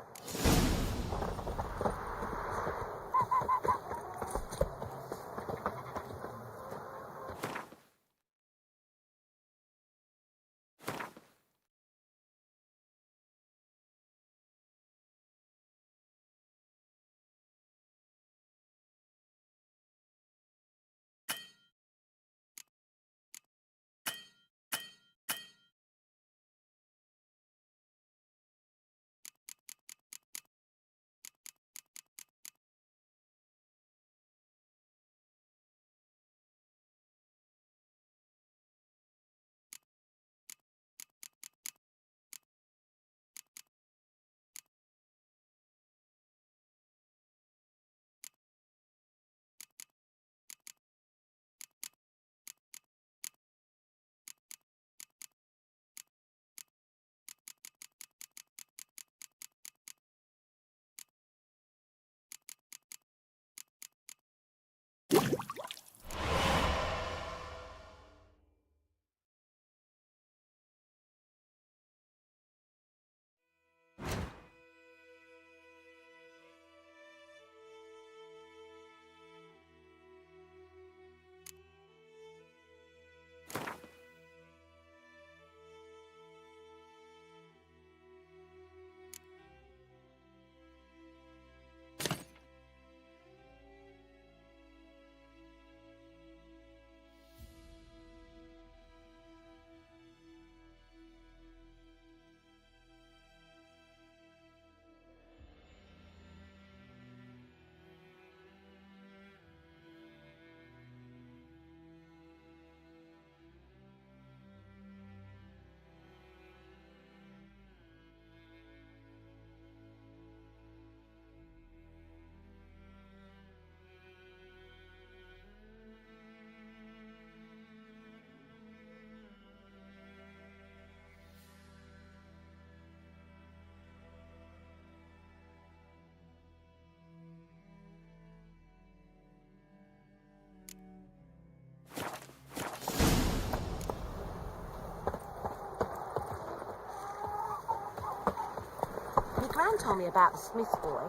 Gran told me about the Smith boy.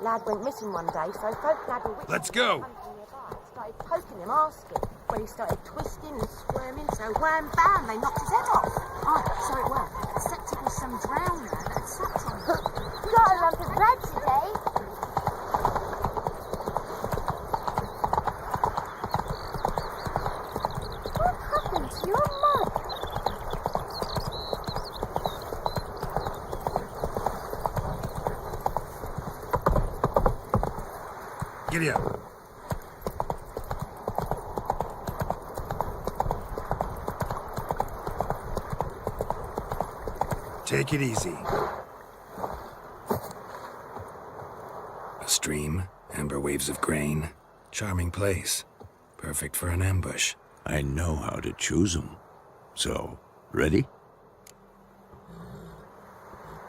Lad went missing one day, so folk had a witch. Let's go. Started poking him, asking. When he started twisting and squirming, so wham bam, they knocked his head off. Oh, so it was. Except it was some drowner that sucked him. Got a lump of bread today. What happened to your mug? Giddy up. Take it easy. A stream, amber waves of grain. Charming place. Perfect for an ambush. I know how to choose them. So, ready?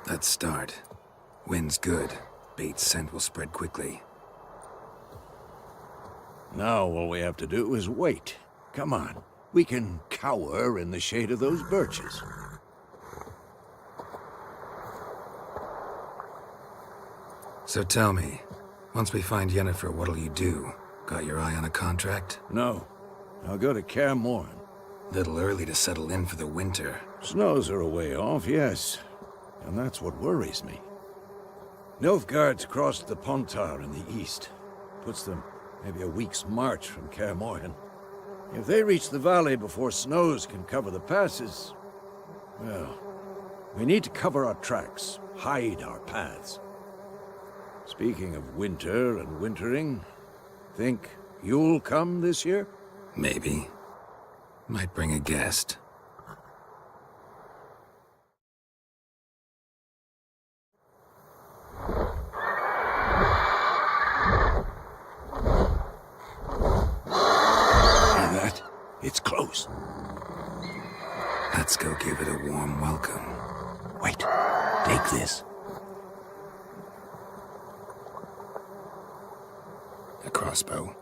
Let's start. Wind's good. Bait's scent will spread quickly. Now all we have to do is wait. Come on. We can cower in the shade of those birches. So tell me, once we find Yennefer, what'll you do? Got your eye on a contract? No. I'll go to Kaer Morhen. Little early to settle in for the winter. Snows are a way off, yes. And that's what worries me. Nilfgaard's crossed the Pontar in the east. Puts them maybe a week's march from Kaer Morhen. If they reach the valley before snows can cover the passes, well, we need to cover our tracks, hide our paths. Speaking of winter and wintering, think you'll come this year? Maybe. Might bring a guest. Hear that? It's close. Let's go give it a warm welcome. Wait, take this. A crossbow.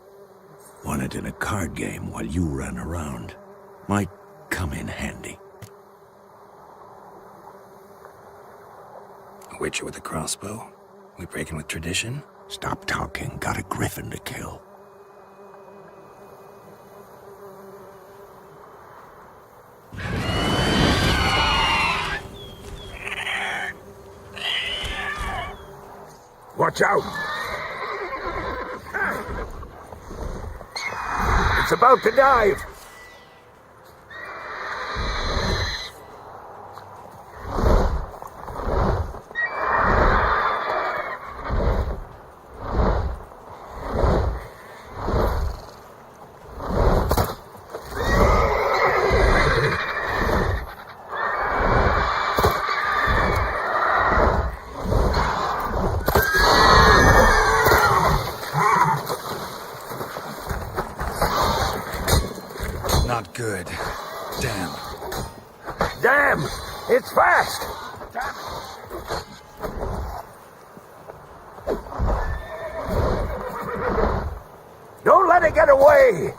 Won it in a card game while you ran around. Might come in handy. A witcher with a crossbow? We breaking with tradition? Stop talking. Got a griffin to kill. Watch out! It's about to dive! Not good. Damn. Damn! It's fast! Don't let it get away!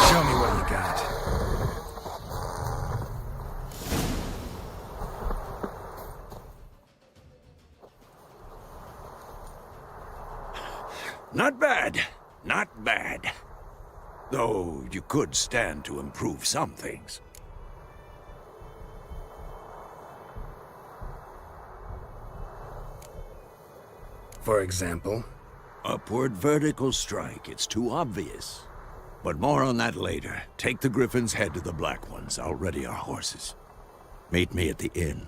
Show me what you got. Not bad. Not bad. Though you could stand to improve some things. For example? Upward vertical strike. It's too obvious. But more on that later. Take the griffin's head to the black ones. I'll ready our horses. Meet me at the inn.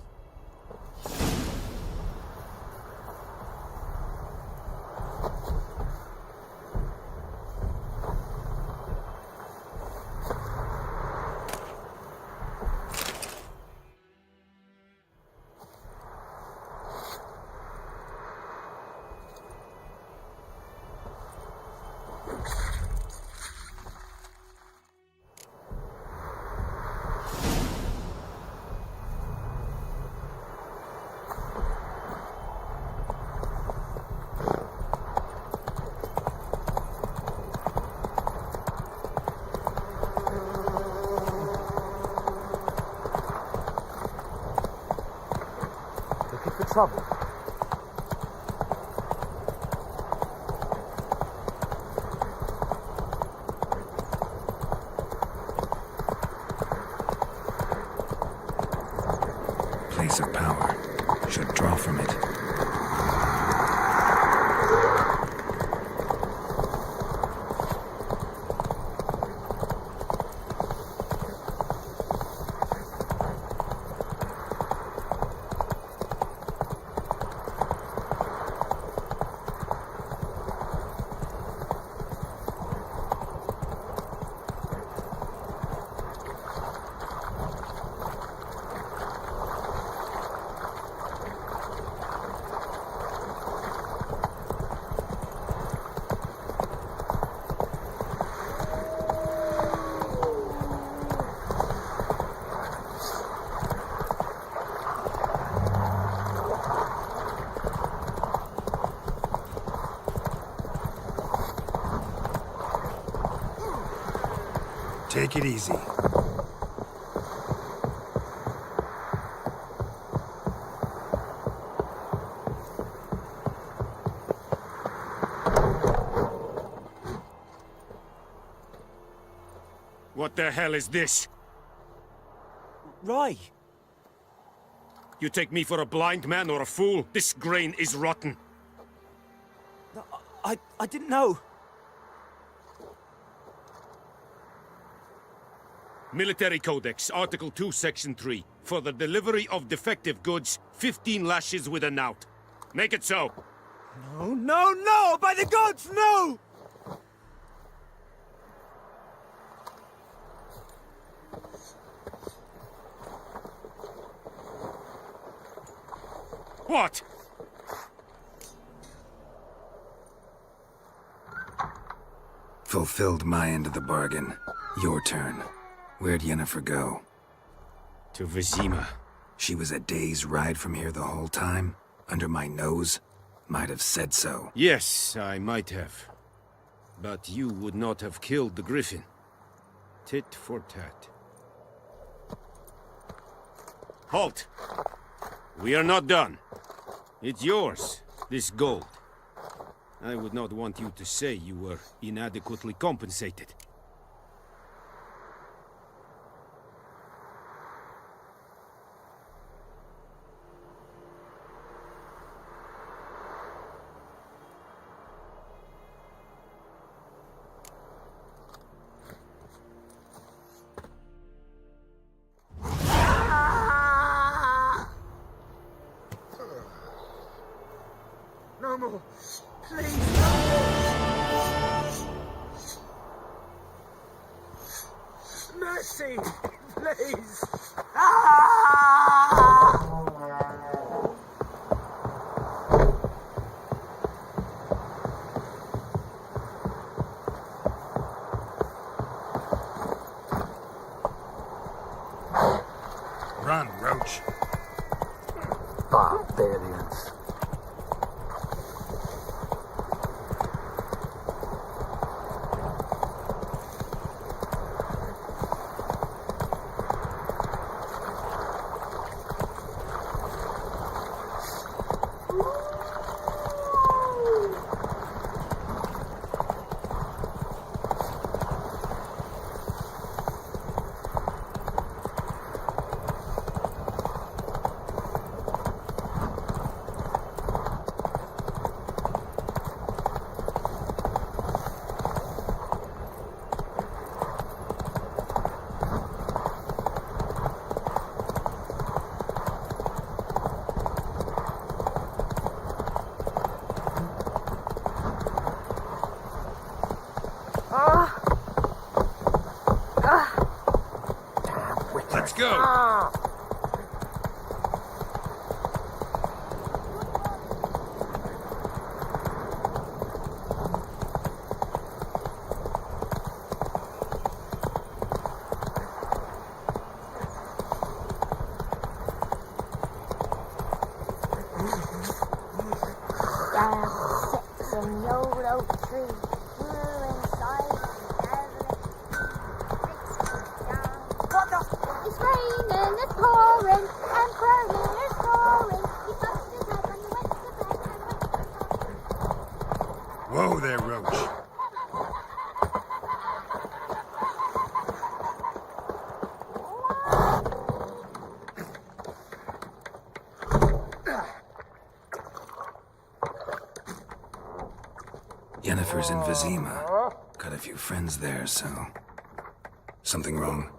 Looking for trouble? Place of power. Should draw from it. Take it easy. What the hell is this? Rye! You take me for a blind man or a fool? This grain is rotten. I didn't know. Military Codex, Article 2, Section 3. For the delivery of defective goods, 15 lashes with a knout. Make it so. No, no, no! By the gods, no! What? Fulfilled my end of the bargain. Your turn. Where'd Yennefer go? To Vizima. She was a day's ride from here the whole time? Under my nose? Might have said so. Yes, I might have. But you would not have killed the griffin. Tit for tat. Halt! We are not done. It's yours, this gold. I would not want you to say you were inadequately compensated. No more. Please. Mercy. Please. Run, Roach. Barbarians. go! In the old oak tree, grew inside It's raining, it's pouring, and Perlin is snoring. He bumped his head when he went to bed and went to Whoa there, Roach. Yennefer's in Vizima. Got a few friends there, so... Something wrong?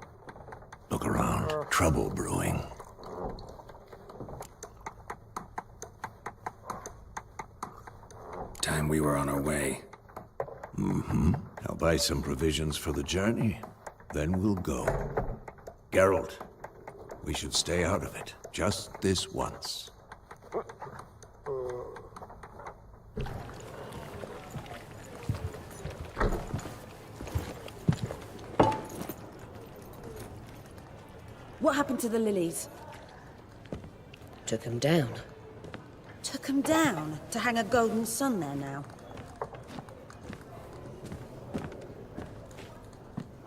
Look around. Trouble brewing. Time we were on our way. Mm-hmm. I'll buy some provisions for the journey. Then we'll go. Geralt, we should stay out of it. Just this once. What happened to the lilies? Took them down. Took them down to hang a golden sun there now.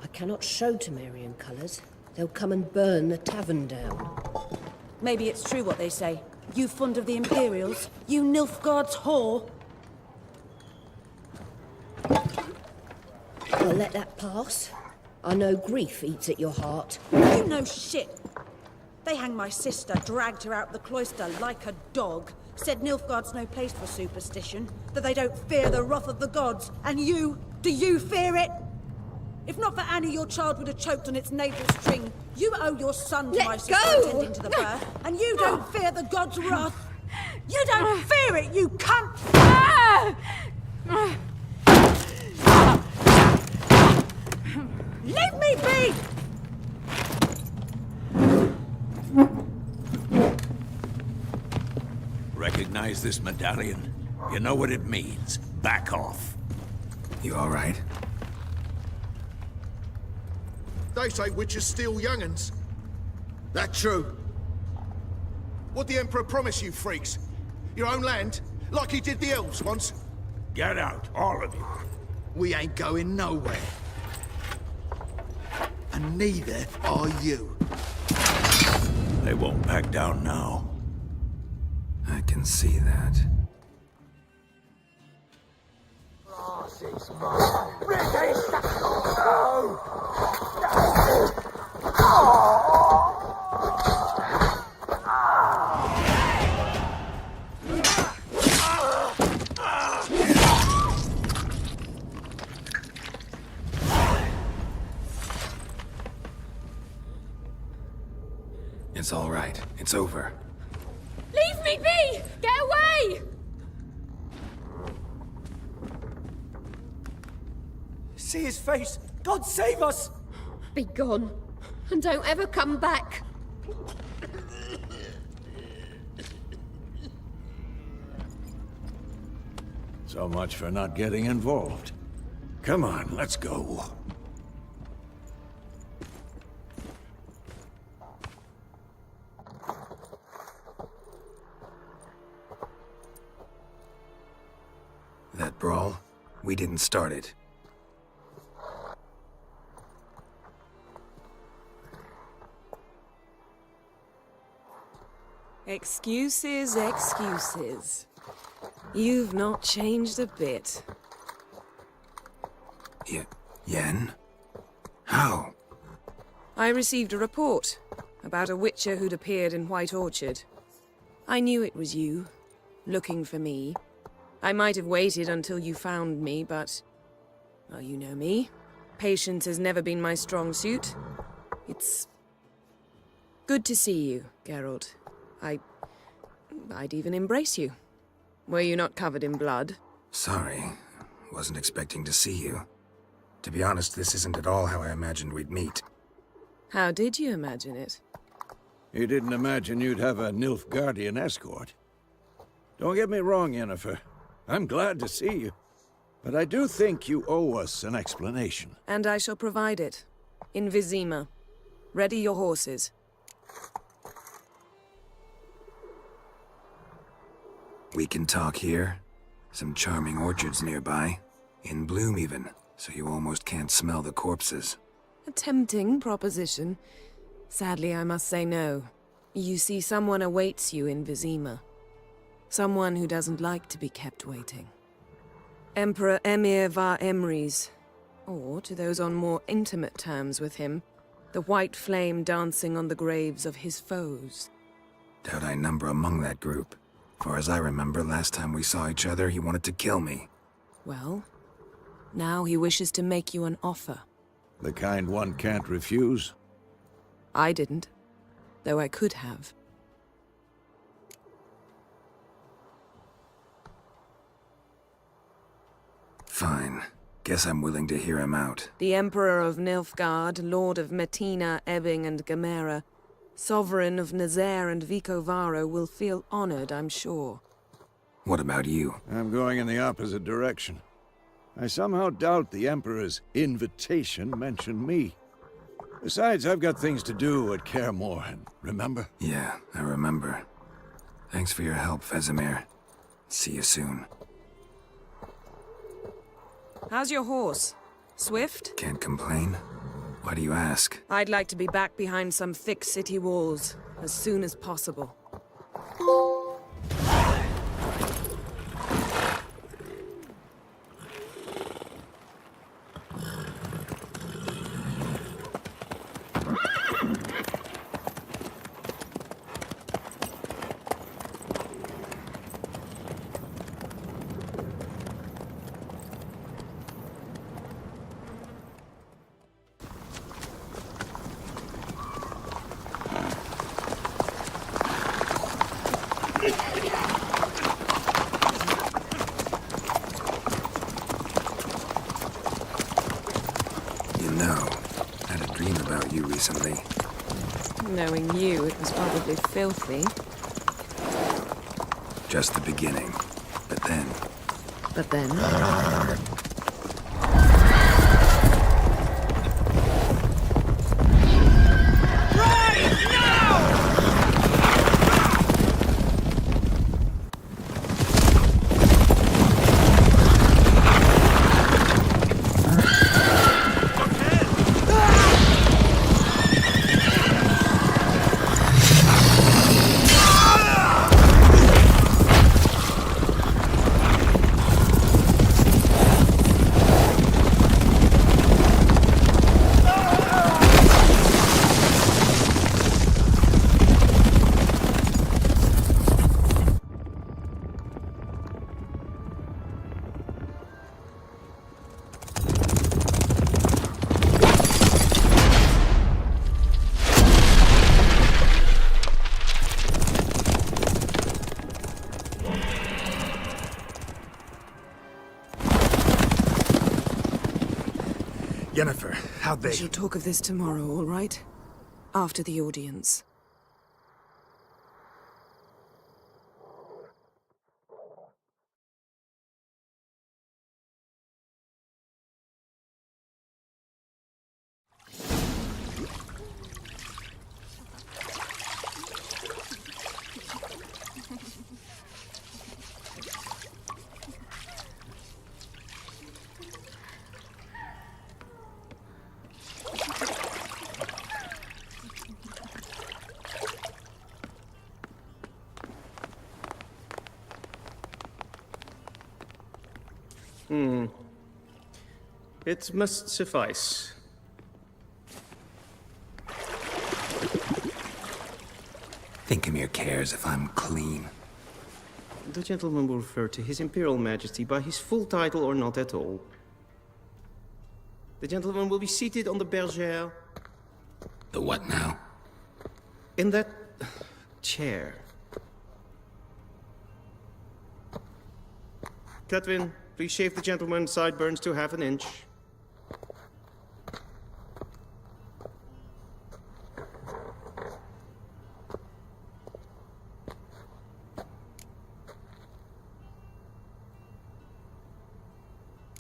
I cannot show Temerian colours. They'll come and burn the tavern down. Maybe it's true what they say. You fond of the Imperials? You Nilfgaard's whore? I'll let that pass. I know grief eats at your heart. You know shit. They hanged my sister, dragged her out the cloister like a dog. Said Nilfgaard's no place for superstition, that they don't fear the wrath of the gods. And you, do you fear it? If not for Annie, your child would have choked on its navel string. You owe your son to my sister attending to the birth, and you don't fear the gods' wrath. You don't fear it, you cunt! Leave me be! Recognize this medallion? You know what it means. Back off. You all right? They say witches steal young'uns. That true? What'd the Emperor promise you, freaks? Your own land? Like he did the elves once? Get out, all of you. We ain't going nowhere. And neither are you. They won't back down now. I can see that. It's all right. It's over. Leave me be! Get away! See his face! God save us! Be gone, and don't ever come back. So much for not getting involved. Come on, let's go. That brawl, we didn't start it. Excuses, excuses. You've not changed a bit. Yen? How? I received a report about a witcher who'd appeared in White Orchard. I knew it was you, looking for me. I might have waited until you found me, but... well, you know me. Patience has never been my strong suit. It's... good to see you, Geralt. I'd even embrace you. Were you not covered in blood? Sorry. Wasn't expecting to see you. To be honest, this isn't at all how I imagined we'd meet. How did you imagine it? You didn't imagine you'd have a Nilfgaardian escort. Don't get me wrong, Yennefer. I'm glad to see you. But I do think you owe us an explanation. And I shall provide it. In Vizima. Ready your horses. We can talk here. Some charming orchards nearby. In bloom even, so you almost can't smell the corpses. A tempting proposition. Sadly, I must say no. You see, someone awaits you in Vizima. Someone who doesn't like to be kept waiting. Emperor Emir var Emrys. Or, to those on more intimate terms with him, the white flame dancing on the graves of his foes. Doubt I number among that group. Far as I remember, last time we saw each other, he wanted to kill me. Well, now he wishes to make you an offer. The kind one can't refuse? I didn't, though I could have. Fine. Guess I'm willing to hear him out. The Emperor of Nilfgaard, Lord of Metina, Ebbing, and Gamera, Sovereign of Nazaire and Vicovaro, will feel honored, I'm sure. What about you? I'm going in the opposite direction. I somehow doubt the Emperor's invitation mentioned me. Besides, I've got things to do at Kaer Morhen, remember? Yeah, I remember. Thanks for your help, Vesemir. See you soon. How's your horse? Swift? Can't complain. Why do you ask? I'd like to be back behind some thick city walls, as soon as possible. Recently. Knowing you, it was probably filthy. Just the beginning. But then... But then? Yennefer, how'd they... We shall talk of this tomorrow, all right? After the audience. It must suffice. Thinkemere cares if I'm clean. The gentleman will refer to His Imperial Majesty by his full title or not at all. The gentleman will be seated on the bergère. The what now? In that chair. Catwin, please shave the gentleman's sideburns to 1/2 inch.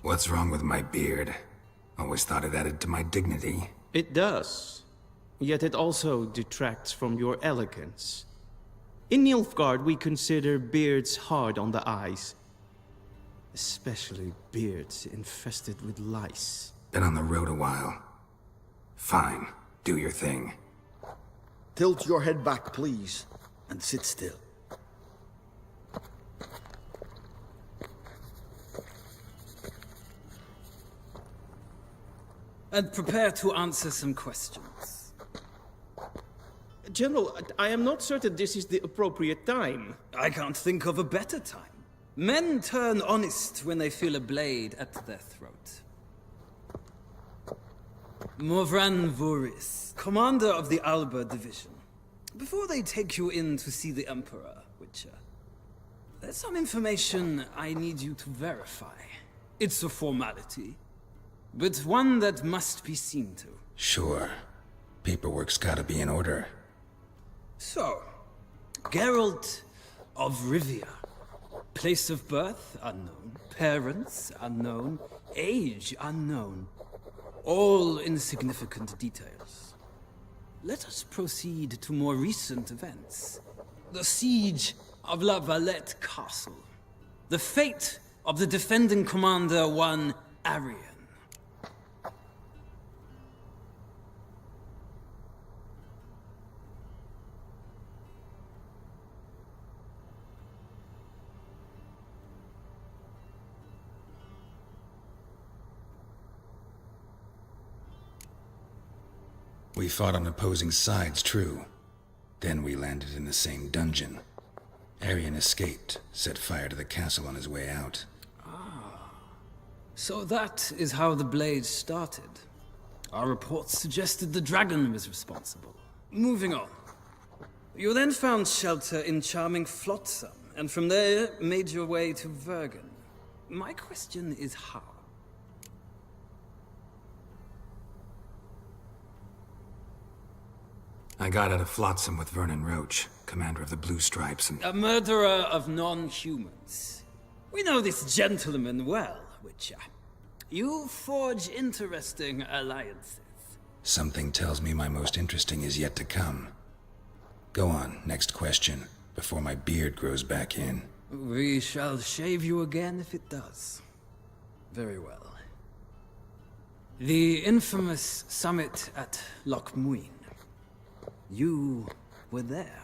What's wrong with my beard? Always thought it added to my dignity. It does. Yet it also detracts from your elegance. In Nilfgaard, we consider beards hard on the eyes. Especially beards infested with lice. Been on the road a while. Fine, do your thing. Tilt your head back, please, and sit still. And prepare to answer some questions. General, I am not certain this is the appropriate time. I can't think of a better time. Men turn honest when they feel a blade at their throat. Morvran Voris, commander of the Alba Division. Before they take you in to see the Emperor, Witcher, there's some information I need you to verify. It's a formality, but one that must be seen to. Sure. Paperwork's gotta be in order. So, Geralt of Rivia. Place of birth, unknown. Parents, unknown. Age, unknown. All insignificant details. Let us proceed to more recent events. The siege of La Valette Castle. The fate of the defending commander, one Arian. We fought on opposing sides, true. Then we landed in the same dungeon. Arian escaped, set fire to the castle on his way out. So that is how the blade started. Our reports suggested the dragon was responsible. Moving on. You then found shelter in charming Flotsam, and from there made your way to Vergen. My question is how? I got out of Flotsam with Vernon Roach, commander of the Blue Stripes, and... A murderer of non-humans. We know this gentleman well, Witcher. You forge interesting alliances. Something tells me my most interesting is yet to come. Go on, next question, before my beard grows back in. We shall shave you again if it does. Very well. The infamous summit at Loch Muin. You were there.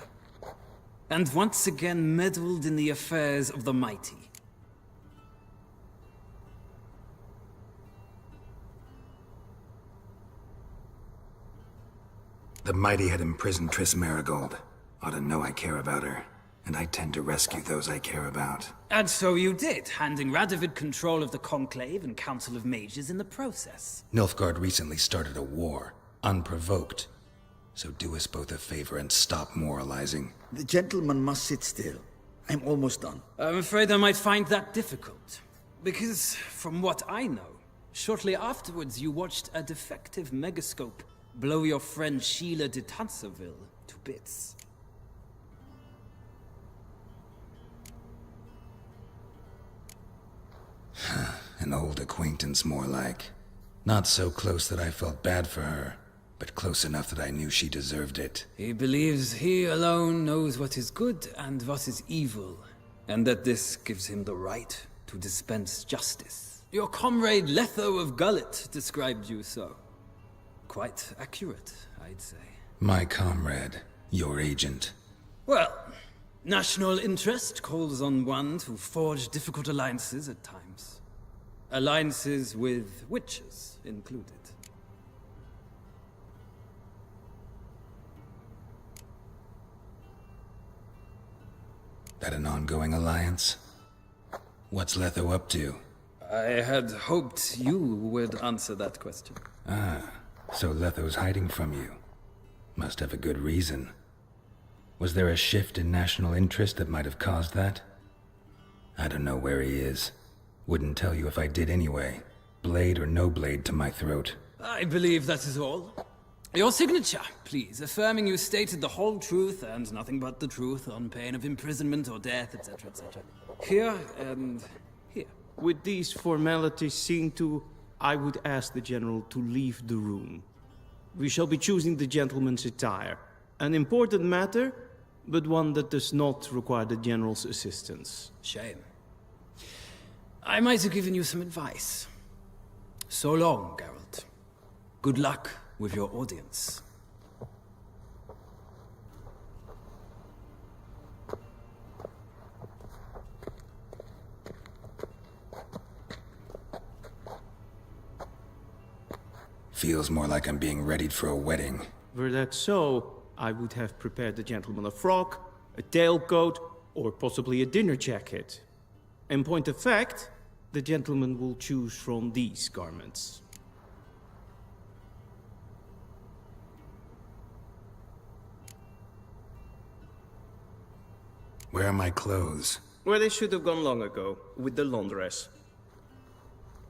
And once again meddled in the affairs of the mighty. The mighty had imprisoned Triss Marigold. Ought to know I care about her. And I tend to rescue those I care about. And so you did, handing Radovid control of the Conclave and Council of Mages in the process. Nilfgaard recently started a war, unprovoked. So do us both a favor and stop moralizing. The gentleman must sit still. I'm almost done. I'm afraid I might find that difficult. Because, from what I know, shortly afterwards you watched a defective megascope blow your friend Sheila de Tanserville to bits. An old acquaintance, more like. Not so close that I felt bad for her, but close enough that I knew she deserved it. He believes he alone knows what is good and what is evil, and that this gives him the right to dispense justice. Your comrade Letho of Gullet described you so. Quite accurate, I'd say. My comrade, your agent. Well, national interest calls on one to forge difficult alliances at times. Alliances with witches included. That an ongoing alliance? What's Letho up to? I had hoped you would answer that question. Ah, so Letho's hiding from you. Must have a good reason. Was there a shift in national interest that might have caused that? I don't know where he is. Wouldn't tell you if I did anyway. Blade or no blade to my throat. I believe that is all. Your signature, please, affirming you stated the whole truth and nothing but the truth on pain of imprisonment or death, etc., etc. Here and here. With these formalities seen to, I would ask the General to leave the room. We shall be choosing the gentleman's attire. An important matter, but one that does not require the General's assistance. Shame. I might have given you some advice. So long, Geralt. Good luck with your audience. Feels more like I'm being readied for a wedding. Were that so, I would have prepared the gentleman a frock, a tailcoat, or possibly a dinner jacket. In point of fact, the gentleman will choose from these garments. Where are my clothes? Where they should have gone long ago, with the laundress.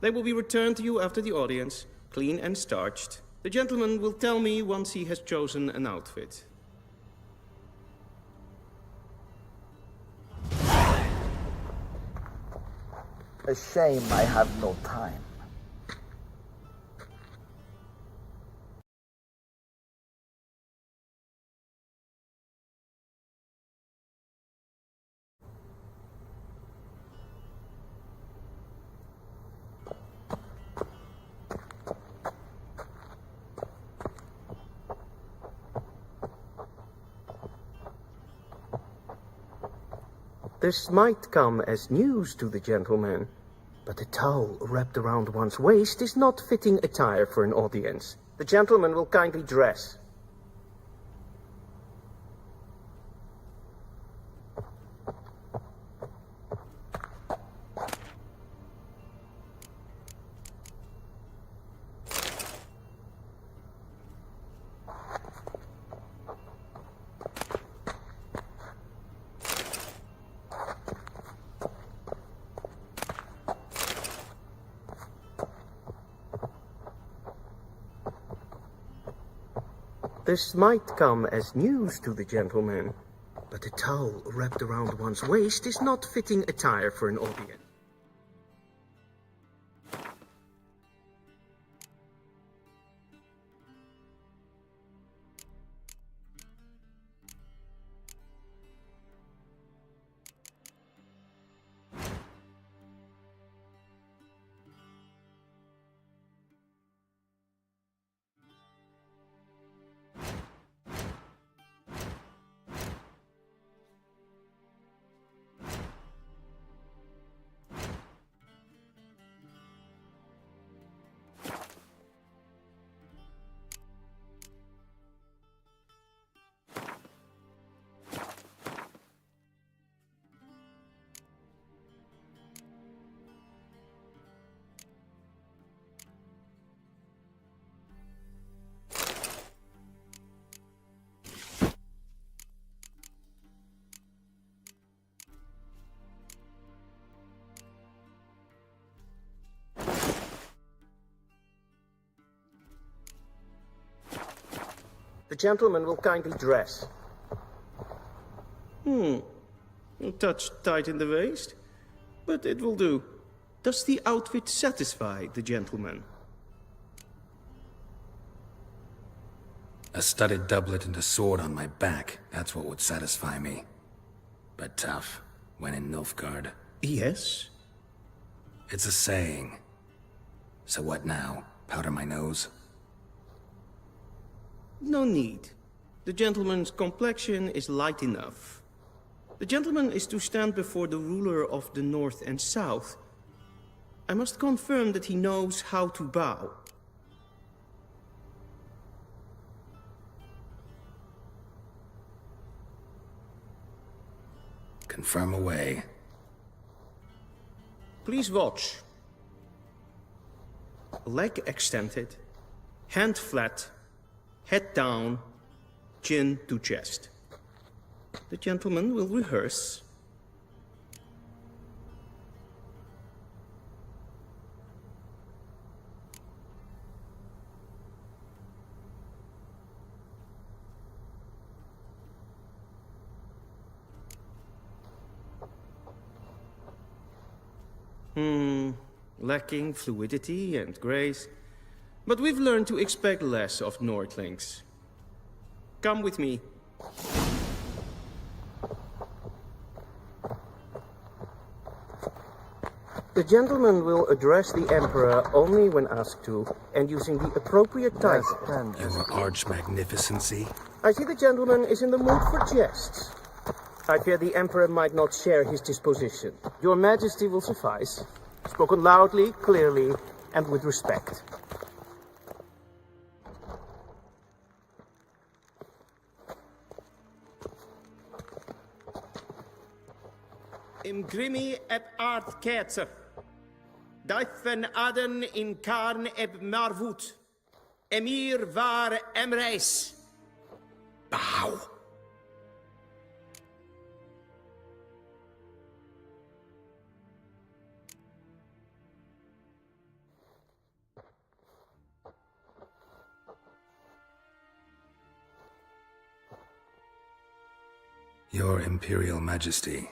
They will be returned to you after the audience, clean and starched. The gentleman will tell me once he has chosen an outfit. A shame I have no time. This might come as news to the gentleman, but a towel wrapped around one's waist is not fitting attire for an audience. The gentleman will kindly dress. This might come as news to the gentleman, but a towel wrapped around one's waist is not fitting attire for an audience. The gentleman will kindly dress. A touch tight in the waist, but it will do. Does the outfit satisfy the gentleman? A studded doublet and a sword on my back, that's what would satisfy me. But tough, when in Nilfgaard. Yes? It's a saying. So what now? Powder my nose? No need. The gentleman's complexion is light enough. The gentleman is to stand before the ruler of the North and South. I must confirm that he knows how to bow. Confirm away. Please watch. Leg extended, hand flat, head down, chin to chest. The gentleman will rehearse. lacking fluidity and grace. But we've learned to expect less of Nordlings. Come with me. The gentleman will address the Emperor only when asked to, and using the appropriate title. Your Arch-Magnificency? I see the gentleman is in the mood for jests. I fear the Emperor might not share his disposition. Your Majesty will suffice. Spoken loudly, clearly, and with respect. Imgrimi eb art ketzer. Daifen aden in karn eb marvut. Emir var emreis. Bow. Your Imperial Majesty.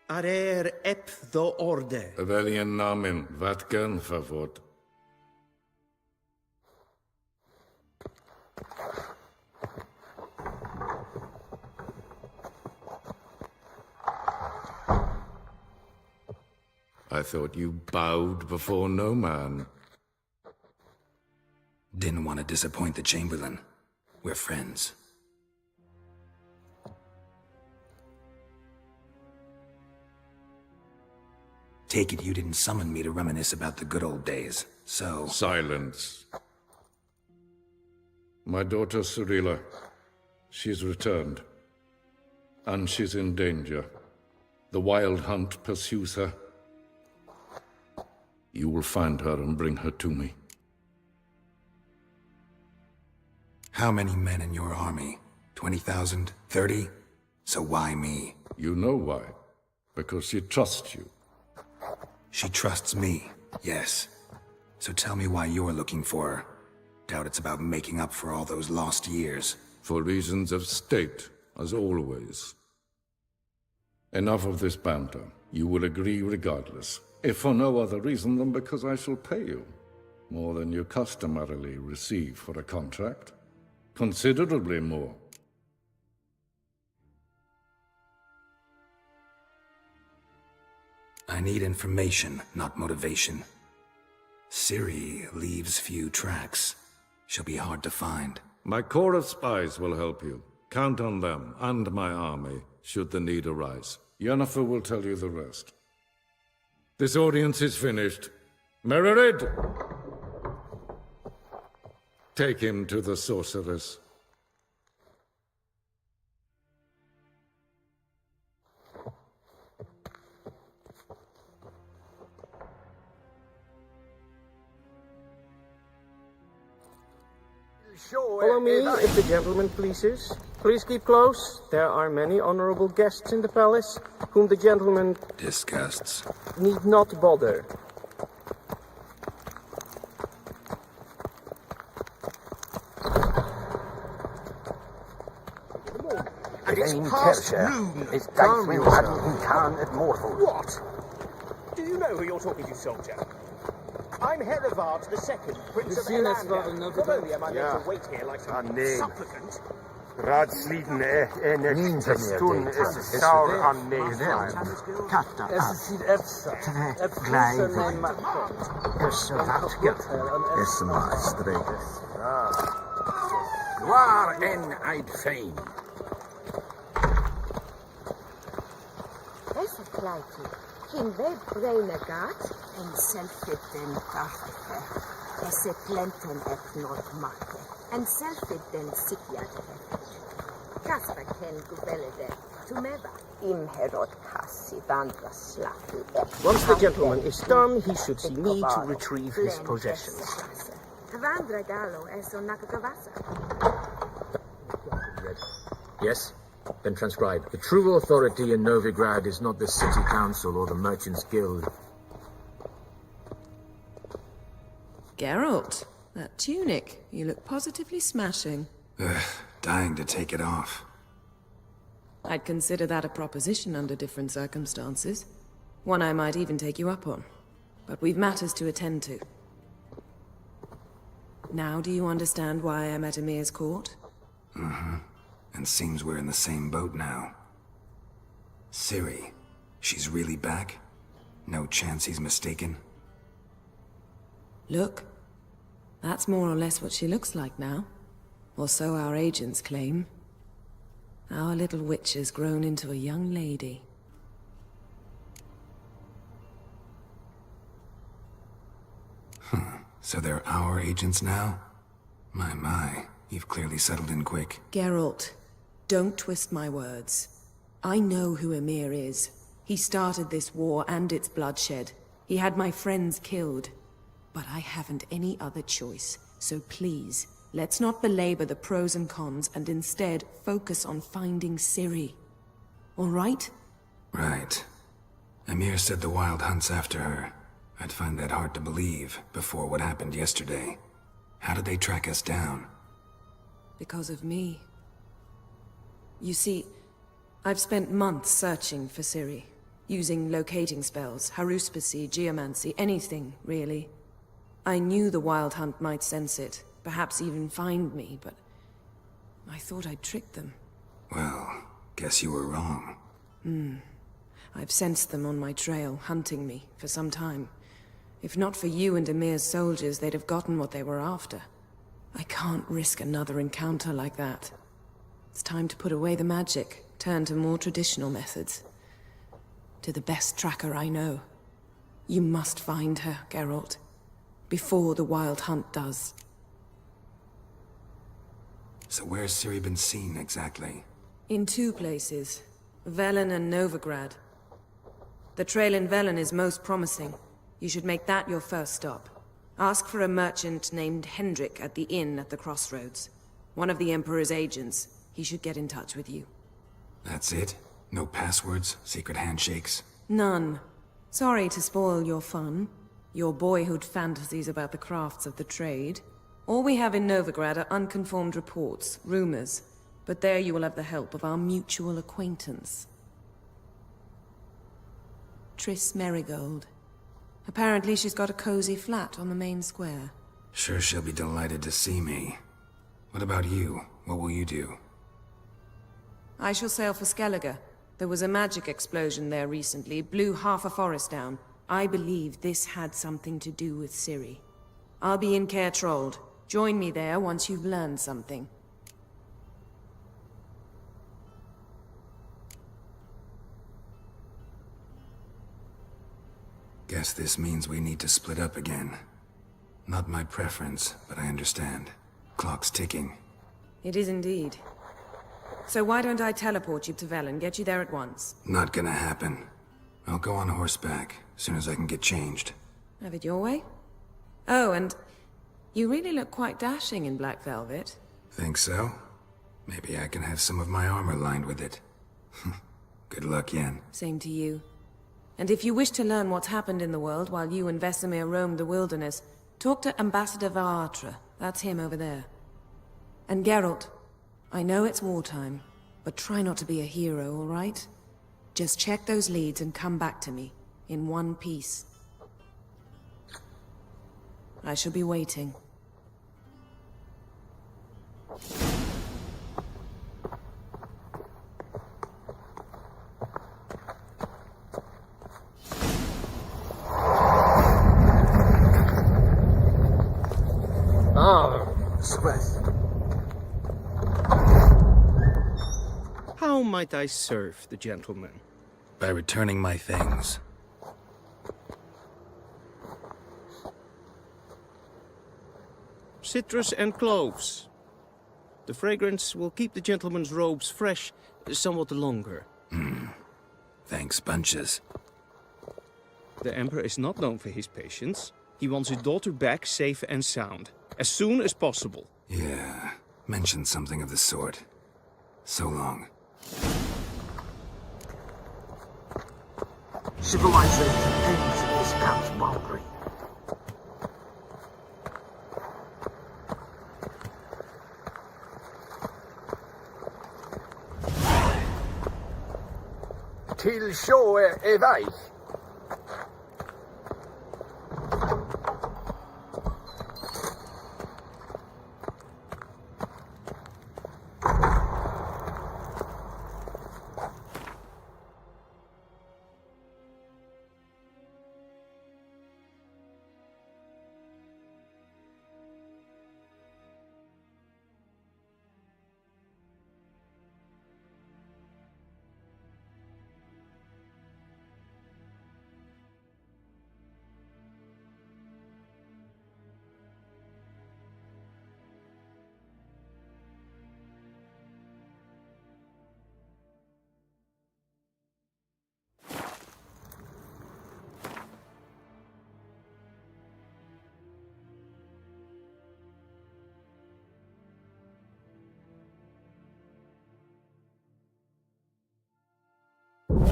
Arer ep the orde. Welchen Namen? Wat gern verwort? I thought you bowed before no man. Didn't want to disappoint the Chamberlain. We're friends. Take it you didn't summon me to reminisce about the good old days, so... Silence. My daughter Cirilla, she's returned. And she's in danger. The Wild Hunt pursues her. You will find her and bring her to me. How many men in your army? 20,000? 30? So why me? You know why. Because she trusts you. She trusts me, yes. So tell me why you're looking for her. Doubt it's about making up for all those lost years. For reasons of state, as always. Enough of this banter. You will agree regardless. If for no other reason than because I shall pay you. More than you customarily receive for a contract. Considerably more. I need information, not motivation. Ciri leaves few tracks. She'll be hard to find. My corps of spies will help you. Count on them, and my army, should the need arise. Yennefer will tell you the rest. This audience is finished. Mererid! Take him to the sorceress. Follow me, if the gentleman pleases. Please keep close. There are many honorable guests in the palace, whom the gentleman... disgusts. ...need not bother. It's past noon. It's Daithwin Hadden Khan at Mortal. What? Do you know who you're talking to, soldier? I'm Herivard II, Prince of Elanda. Not only am I meant to wait here like some supplicant... Raadsleden en festoen is sauer aan neervallen. Katta blijven. Dus wat gaat is maar streken. Waar en uitveen. Deze kleidje. Geen webbrene gaat en zelfde den kaffe. Esse plenten ep not makke. En zelfde den sikjade. Kasper ken gubelede. Tumeva. Imherod kassi vandra slafu. Once the gentleman is done, he should see me to retrieve his possessions. Vandra galo eso nakagavasa. Yes? Then transcribe. The true authority in Novigrad is not the city council or the merchants' guild. Geralt, that tunic. You look positively smashing. Ugh, dying to take it off. I'd consider that a proposition under different circumstances. One I might even take you up on. But we've matters to attend to. Now do you understand why I'm at Emir's court? Mm-hmm. And seems we're in the same boat now. Ciri, she's really back? No chance he's mistaken? Look, that's more or less what she looks like now. Or so our agents claim. Our little witch has grown into a young lady. So they're our agents now? My, you've clearly settled in quick. Geralt, don't twist my words. I know who Emir is. He started this war and its bloodshed. He had my friends killed. But I haven't any other choice. So please, let's not belabor the pros and cons and instead focus on finding Ciri. All right? Right. Emir said the Wild hunt's after her. I'd find that hard to believe before what happened yesterday. How did they track us down? Because of me. You see, I've spent months searching for Ciri. Using locating spells, haruspicy, geomancy, anything, really. I knew the Wild Hunt might sense it, perhaps even find me, but I thought I'd tricked them. Well, guess you were wrong. I've sensed them on my trail, hunting me, for some time. If not for you and Emir's soldiers, they'd have gotten what they were after. I can't risk another encounter like that. It's time to put away the magic, turn to more traditional methods. To the best tracker I know. You must find her, Geralt. Before the Wild Hunt does. So where's Ciri been seen, exactly? In 2 places. Velen and Novigrad. The trail in Velen is most promising. You should make that your first stop. Ask for a merchant named Hendrik at the inn at the crossroads. One of the Emperor's agents. He should get in touch with you. That's it? No passwords? Secret handshakes? None. Sorry to spoil your fun. Your boyhood fantasies about the crafts of the trade. All we have in Novigrad are unconfirmed reports, rumors. But there you will have the help of our mutual acquaintance. Triss Merigold. Apparently she's got a cozy flat on the main square. Sure she'll be delighted to see me. What about you? What will you do? I shall sail for Skellige. There was a magic explosion there recently, blew half a forest down. I believe this had something to do with Ciri. I'll be in Kaer Trolde. Join me there once you've learned something. Guess this means we need to split up again. Not my preference, but I understand. Clock's ticking. It is indeed. So why don't I teleport you to Velen, get you there at once? Not gonna happen. I'll go on horseback, as soon as I can get changed. Have it your way? Oh, and you really look quite dashing in black velvet. Think so? Maybe I can have some of my armor lined with it. Good luck, Yen. Same to you. And if you wish to learn what's happened in the world while you and Vesemir roamed the wilderness, talk to Ambassador Varatra. That's him over there. And Geralt, I know it's wartime, but try not to be a hero, all right? Just check those leads and come back to me, in one piece. I shall be waiting. Sweat. How might I serve the gentleman? By returning my things. Citrus and cloves. The fragrance will keep the gentleman's robes fresh somewhat longer. Thanks, bunches. The Emperor is not known for his patience. He wants his daughter back safe and sound, as soon as possible. Yeah, mentioned something of the sort. So long. Civilization ends in this town's boundary. Till sjå är väg.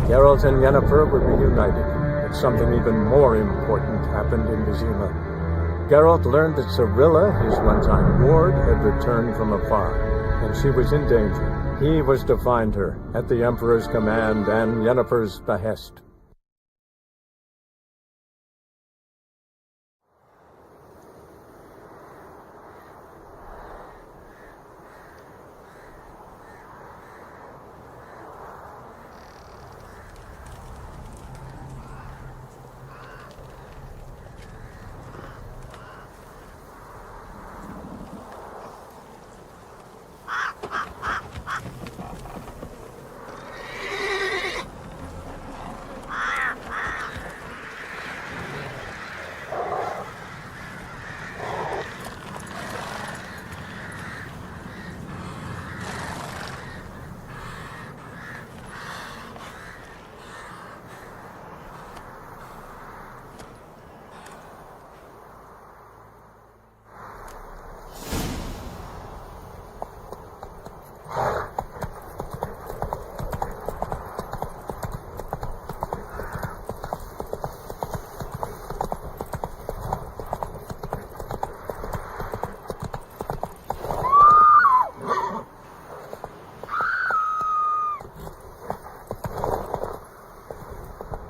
Geralt and Yennefer would be united, but something even more important happened in Vizima. Geralt learned that Cirilla, his one-time ward, had returned from afar, and she was in danger. He was to find her, at the Emperor's command and Yennefer's behest.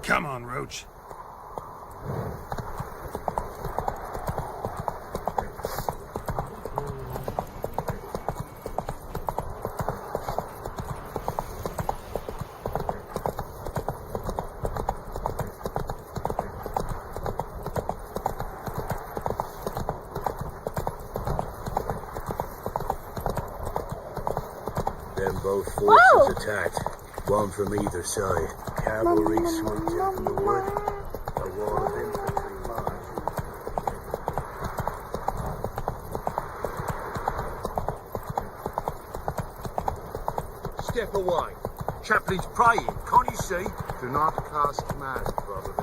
Come on, Roach. Them both forces attacked, one from either side. Cavalry swooped in from the wood. A wall of infantry marched. Step away. Chaplain's praying, can't you see? Do not cast command, brother.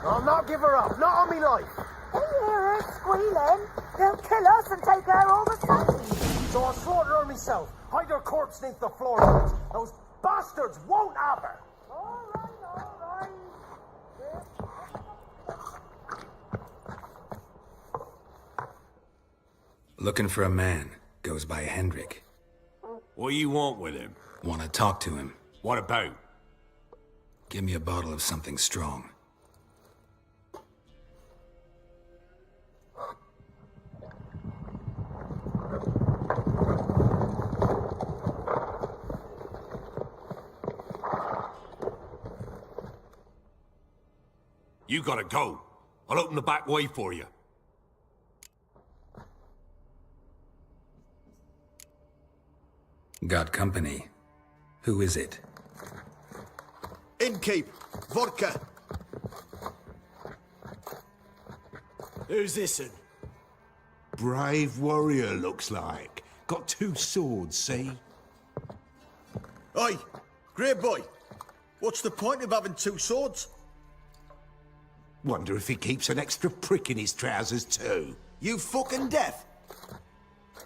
I'll not give her up, not on me life. They hear her squealing. They'll kill us and take her all the same. So I'll slaughter her myself, hide her corpse beneath the floor of it. Those bastards won't have her. Looking for a man. Goes by Hendrik. What do you want with him? Want to talk to him. What about? Give me a bottle of something strong. You gotta go. I'll open the back way for you. Got company. Who is it? Innkeep, vodka. Who's this'n? Brave warrior, looks like. Got 2 swords, see? Oi, grey boy. What's the point of having 2 swords? Wonder if he keeps an extra prick in his trousers, too. You fucking deaf.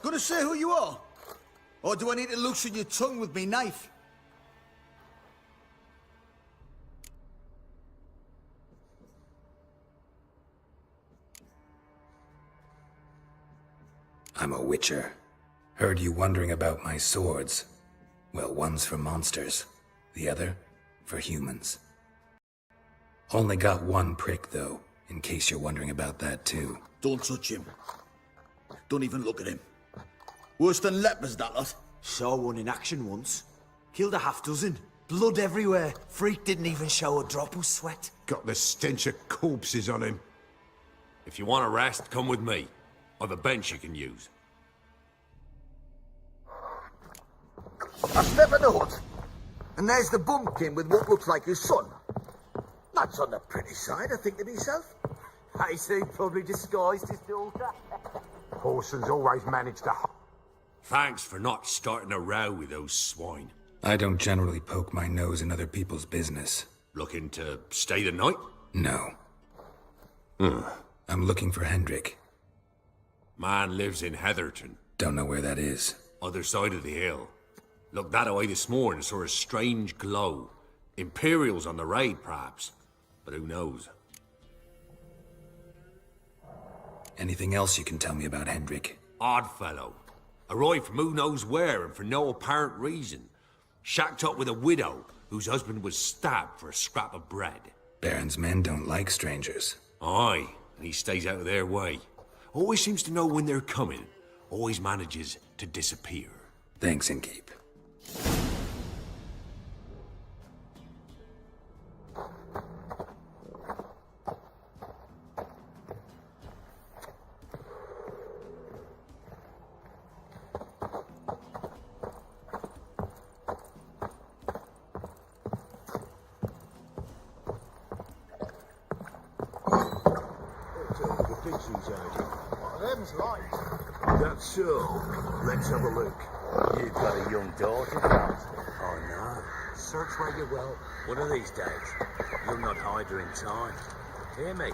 Gonna say who you are? Or do I need to loosen your tongue with me knife? Witcher. Heard you wondering about my swords. Well, one's for monsters, the other for humans. Only got one prick, though, in case you're wondering about that, too. Don't touch him. Don't even look at him. Worse than lepers, that lot. Saw one in action once. Killed a half dozen. Blood everywhere. Freak didn't even show a drop of sweat. Got the stench of corpses on him. If you want a rest, come with me. I've a bench you can use. I step in the hut, and there's the bumpkin with what looks like his son. That's on the pretty side, I think to myself. I see, probably disguised his daughter. Parsons always managed to... Thanks for not starting a row with those swine. I don't generally poke my nose in other people's business. Looking to stay the night? No. I'm looking for Hendrik. Man lives in Heatherton. Don't know where that is. Other side of the hill. Looked that away this morning, saw a strange glow. Imperials on the raid, perhaps. But who knows? Anything else you can tell me about Hendrik? Odd fellow. Arrived from who knows where and for no apparent reason. Shacked up with a widow whose husband was stabbed for a scrap of bread. Baron's men don't like strangers. Aye, and he stays out of their way. Always seems to know when they're coming. Always manages to disappear. Thanks, Innkeep. That's so. Let's have a look. You've got a young daughter, Geralt. Oh no. Search where you will. One of these days, you'll not hide her in time. Hear me?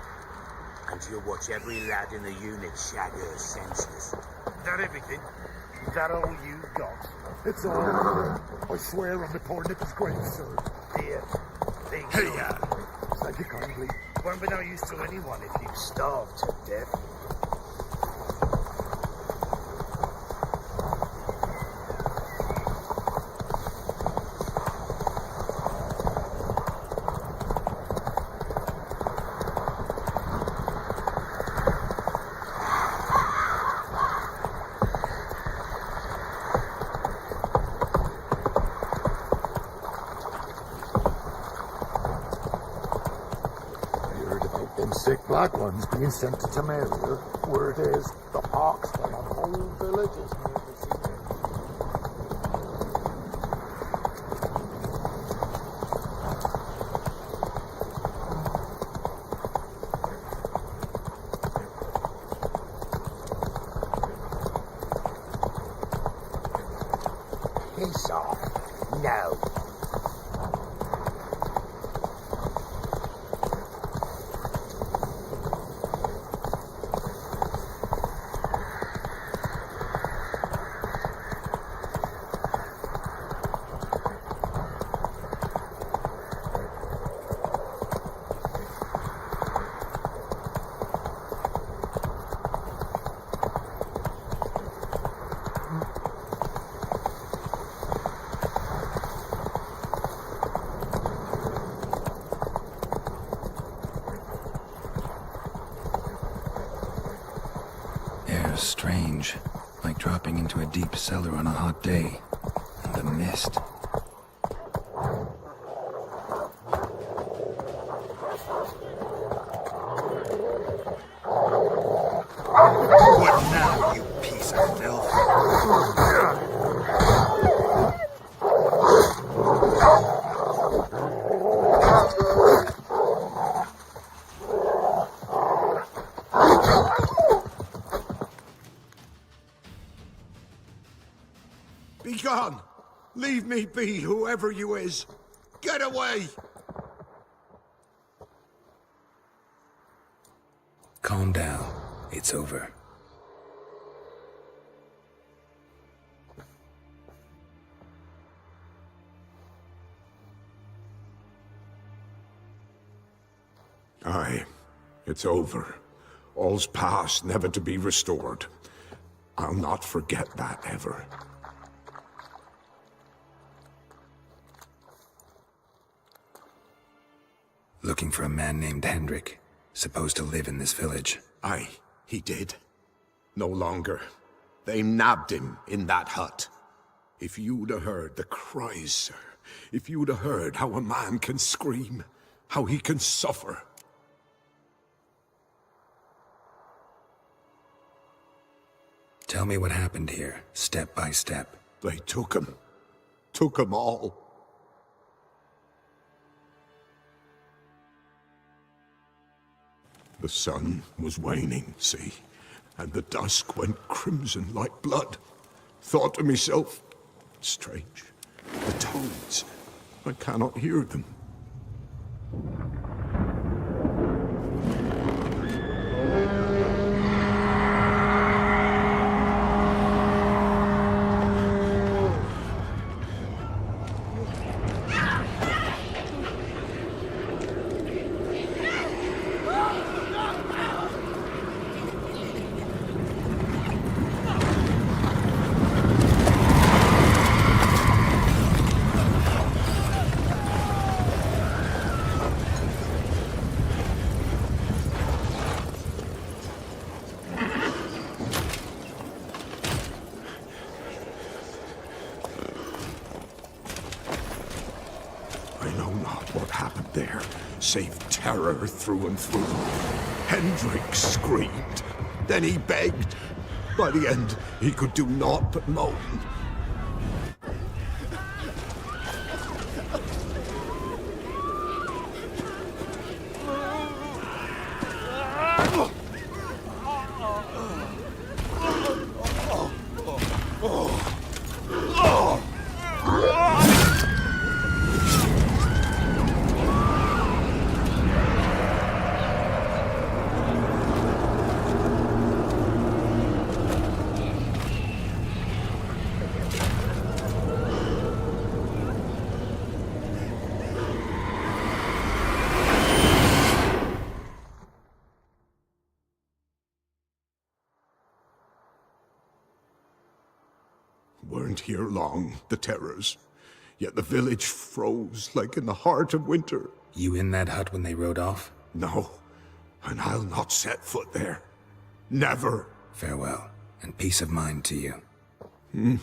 And you'll watch every lad in the unit shag her senseless. That everything? Is that all you've got? It's all. I swear on the poor nipper's grave, sir. Here. Hey, thank you kindly. Won't be no use to anyone if you Starved to death. Sick black ones being sent to Temeria. Word is, the pox went on whole villages near the sea. Piss off. No. Strange, like dropping into a deep cellar on a hot day. And the mist. What now, you piece of filth? Be gone! Leave me be, whoever you is! Get away! Calm down. It's over. Aye, it's over. All's past, never to be restored. I'll not forget that ever. Looking for a man named Hendrik, supposed to live in this village. Aye, he did. No longer. They nabbed him in that hut. If you'd have heard the cries, sir. If you'd have heard how a man can scream, how he can suffer. Tell me what happened here, step by step. They took him. Took him all. The sun was waning, see? And the dusk went crimson like blood. Thought to myself, strange. The toads. I cannot hear them. Save terror through and through. Hendrik screamed. Then he begged. By the end, he could do naught but moan. Weren't here long, the terrors. Yet the village froze like in the heart of winter. You in that hut when they rode off? No, and I'll not set foot there. Never. Farewell, and peace of mind to you.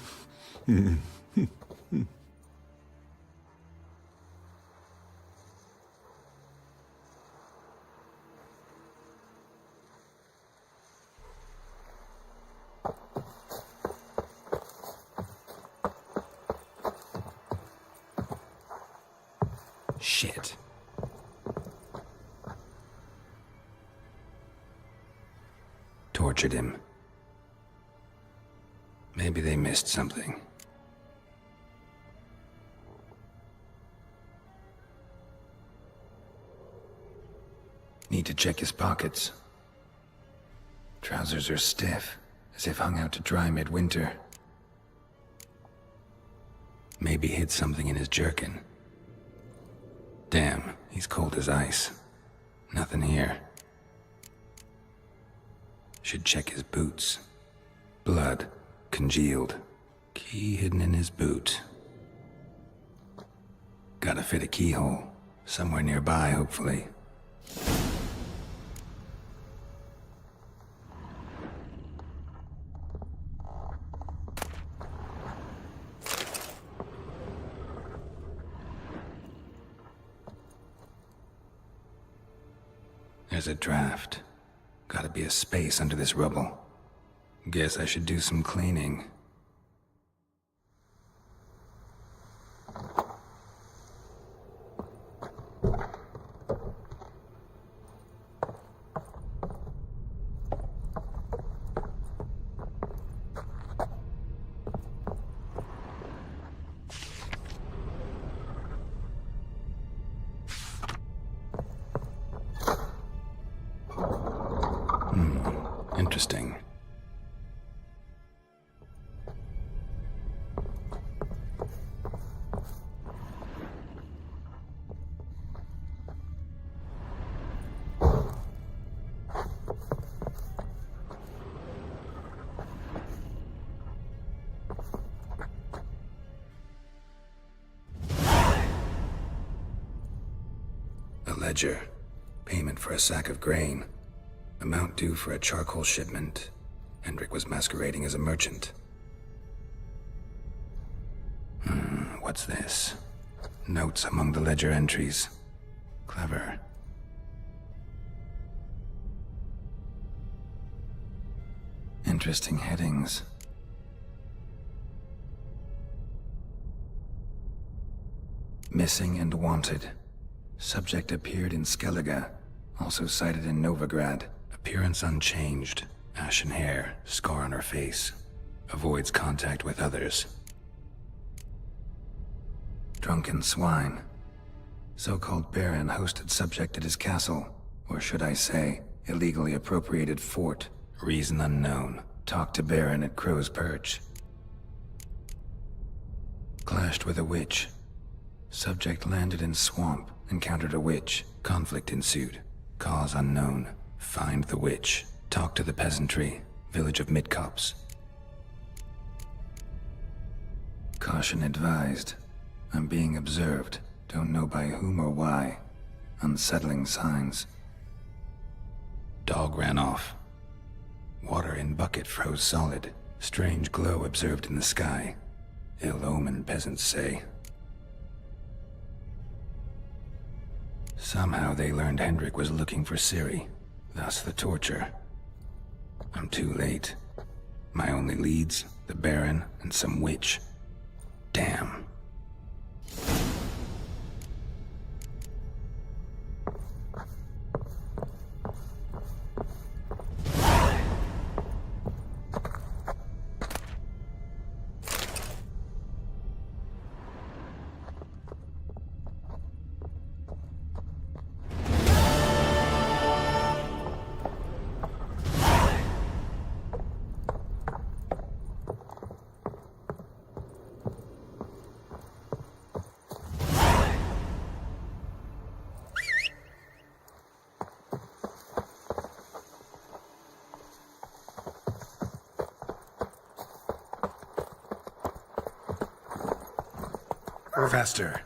Shit. Tortured him. Maybe they missed something. Need to check his pockets. Trousers are stiff, as if hung out to dry midwinter. Maybe hid something in his jerkin. Damn, he's cold as ice. Nothing here. Should check his boots. Blood, congealed. Key hidden in his boot. Gotta fit a keyhole. Somewhere nearby, hopefully. There's a draft. Gotta be a space under this rubble. Guess I should do some cleaning. Interesting. ledger. Payment for a sack of grain. Amount due for a charcoal shipment. Hendrik was masquerading as a merchant. What's this? Notes among the ledger entries. Clever. Interesting headings. Missing and wanted. Subject appeared in Skellige. Also sighted in Novigrad. Appearance unchanged. Ashen hair. Scar on her face. Avoids contact with others. Drunken swine. So-called Baron hosted subject at his castle. Or should I say, illegally appropriated fort. Reason unknown. Talked to Baron at Crow's Perch. Clashed with a witch. Subject landed in swamp. Encountered a witch. Conflict ensued. Cause unknown. Find the witch. Talk to the peasantry. Village of Midcopse. Caution advised. I'm being observed. Don't know by whom or why. Unsettling signs. Dog ran off. Water in bucket froze solid. Strange glow observed in the sky. Ill omen, peasants say. Somehow they learned Hendrik was looking for Ciri. Thus the torture. I'm too late. My only leads, the Baron and some witch. Damn. Faster.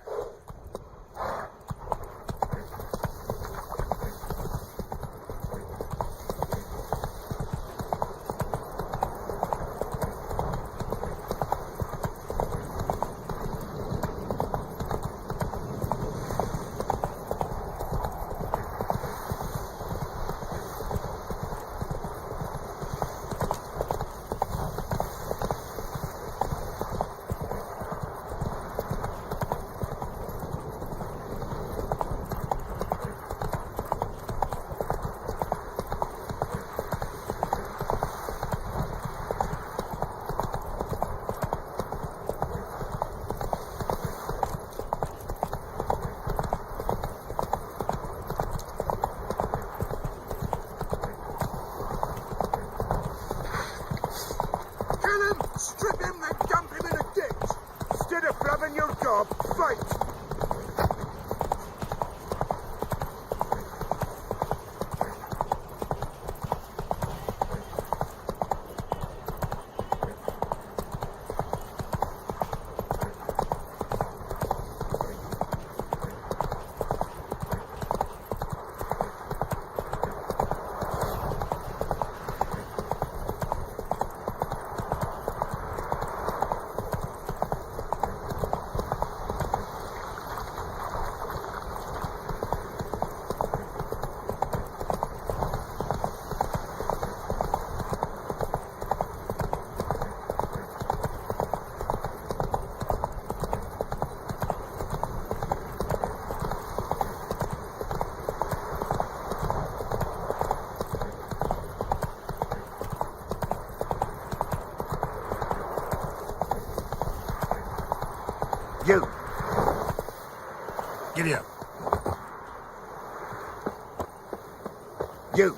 You! Giddy up. You!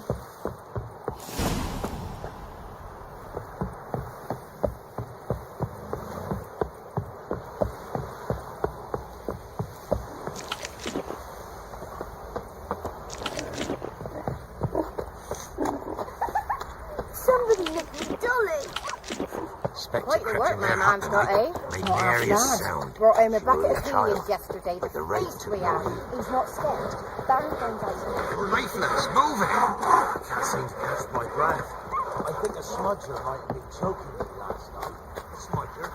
Somebody nicked me dolly. Spectre Quite the crept work in my their hut man's got, tonight. eh? Not half bad. Brought home a bucket of pillions yesterday. The feast we had. He's not scared. Baron Gonzalez. Leaflets, move it! I can't seem to catch my breath. I think a smudger might have been choking me last night. A smudger?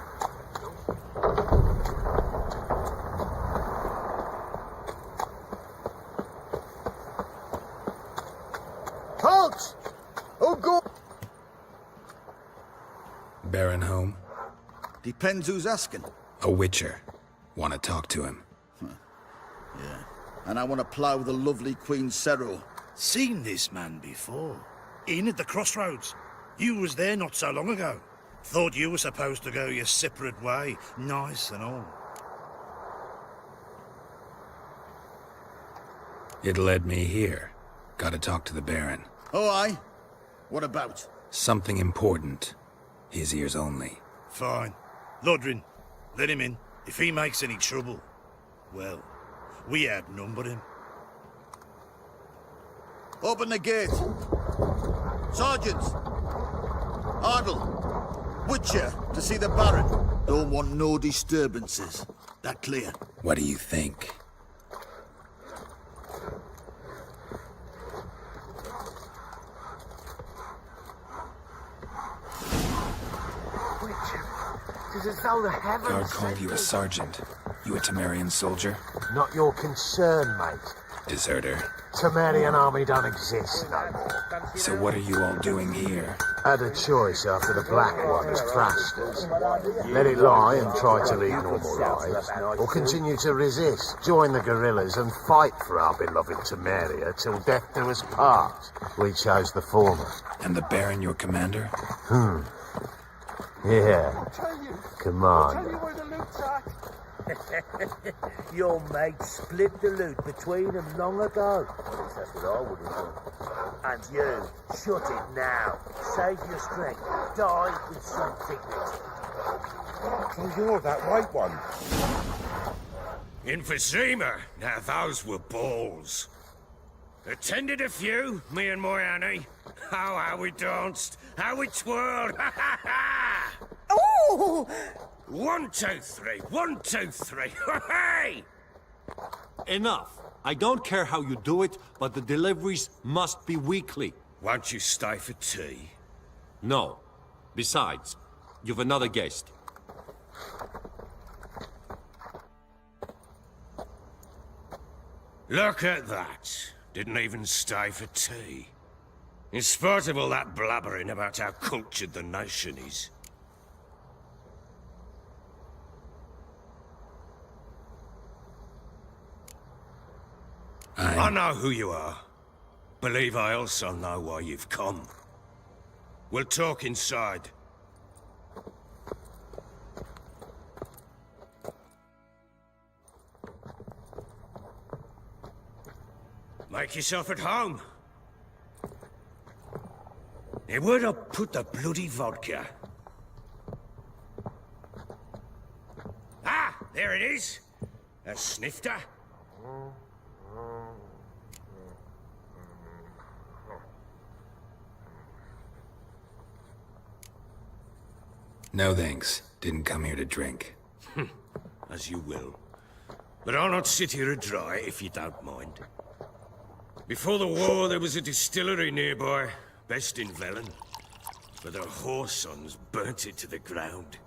Halt! Oh, go! Baron home? Depends who's asking. A witcher. Want to talk to him. Yeah. And I want to plough the lovely Queen Cyril. Seen this man before. In at the crossroads. You was there not so long ago. Thought you were supposed to go your separate way. Nice and all. It led me here. Gotta talk to the Baron. Oh, aye? What about? Something important. His ears only. Fine. Lodrin, let him in. If he makes any trouble, well, we outnumber him. Open the gate. Sergeants! Ardle! Witcher, to see the Baron. Don't want no disturbances. That clear? What do you think? It is as though the heavens... Guard called you a sergeant. You a Temerian soldier? Not your concern, mate. Deserter. Temerian army don't exist no more. So what are you all doing here? Had a choice after the Black Ones thrashed us. Let it lie and try to lead normal lives, or continue to resist, join the guerrillas and fight for our beloved Temeria till death do us part. We chose the former. And the Baron your commander? Yeah. Commander. Your mate split the loot between them long ago. At least that's what I would have done. And you, shut it now. Save your strength. Die with some dignity. So you're that white one. Emphysema. Now those were balls. Attended a few, me and my Annie. Oh, how we danced, how we twirled. Ha ha ha! Ooh! 1, 2, 3. 1, 2, 3. Hey! Enough. I don't care how you do it, but the deliveries must be weekly. Won't you stay for tea? No. Besides, you've another guest. Look at that. Didn't even stay for tea. In spite of all that blabbering about how cultured the nation is. I know who you are. Believe I also know why you've come. We'll talk inside. Make yourself at home. Now, where'd I put the bloody vodka? Ah, there it is. A snifter. No thanks. Didn't come here to drink. As you will. But I'll not sit here and dry if you don't mind. Before the war, there was a distillery nearby, best in Velen. But their whoresons burnt it to the ground.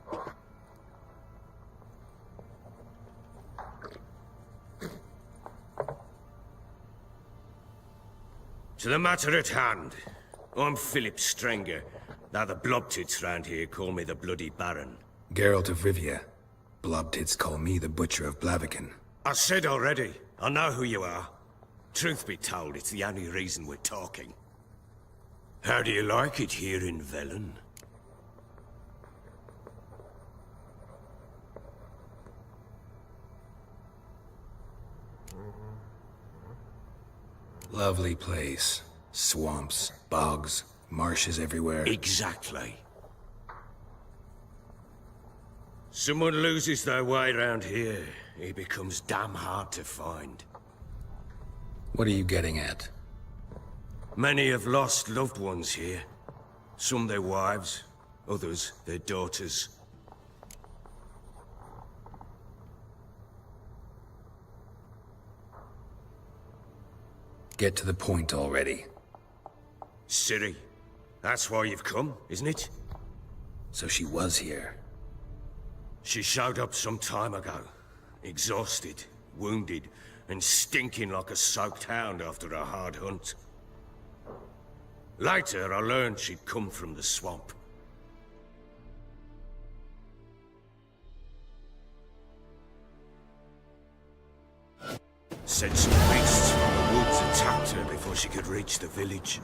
To the matter at hand. I'm Philip Strenger. Now the blobtits round here call me the Bloody Baron. Geralt of Rivia. Blobtits call me the Butcher of Blaviken. I said already, I know who you are. Truth be told, it's the only reason we're talking. How do you like it here in Velen? Lovely place. Swamps, bogs, marshes everywhere. Exactly. Someone loses their way round here, he becomes damn hard to find. What are you getting at? Many have lost loved ones here. Some their wives, others their daughters. Get to the point already. Ciri, that's why you've come, isn't it? So she was here. She showed up some time ago. Exhausted, wounded, and stinking like a soaked hound after a hard hunt. Later, I learned she'd come from the swamp. Said some beasts from the woods attacked her before she could reach the village.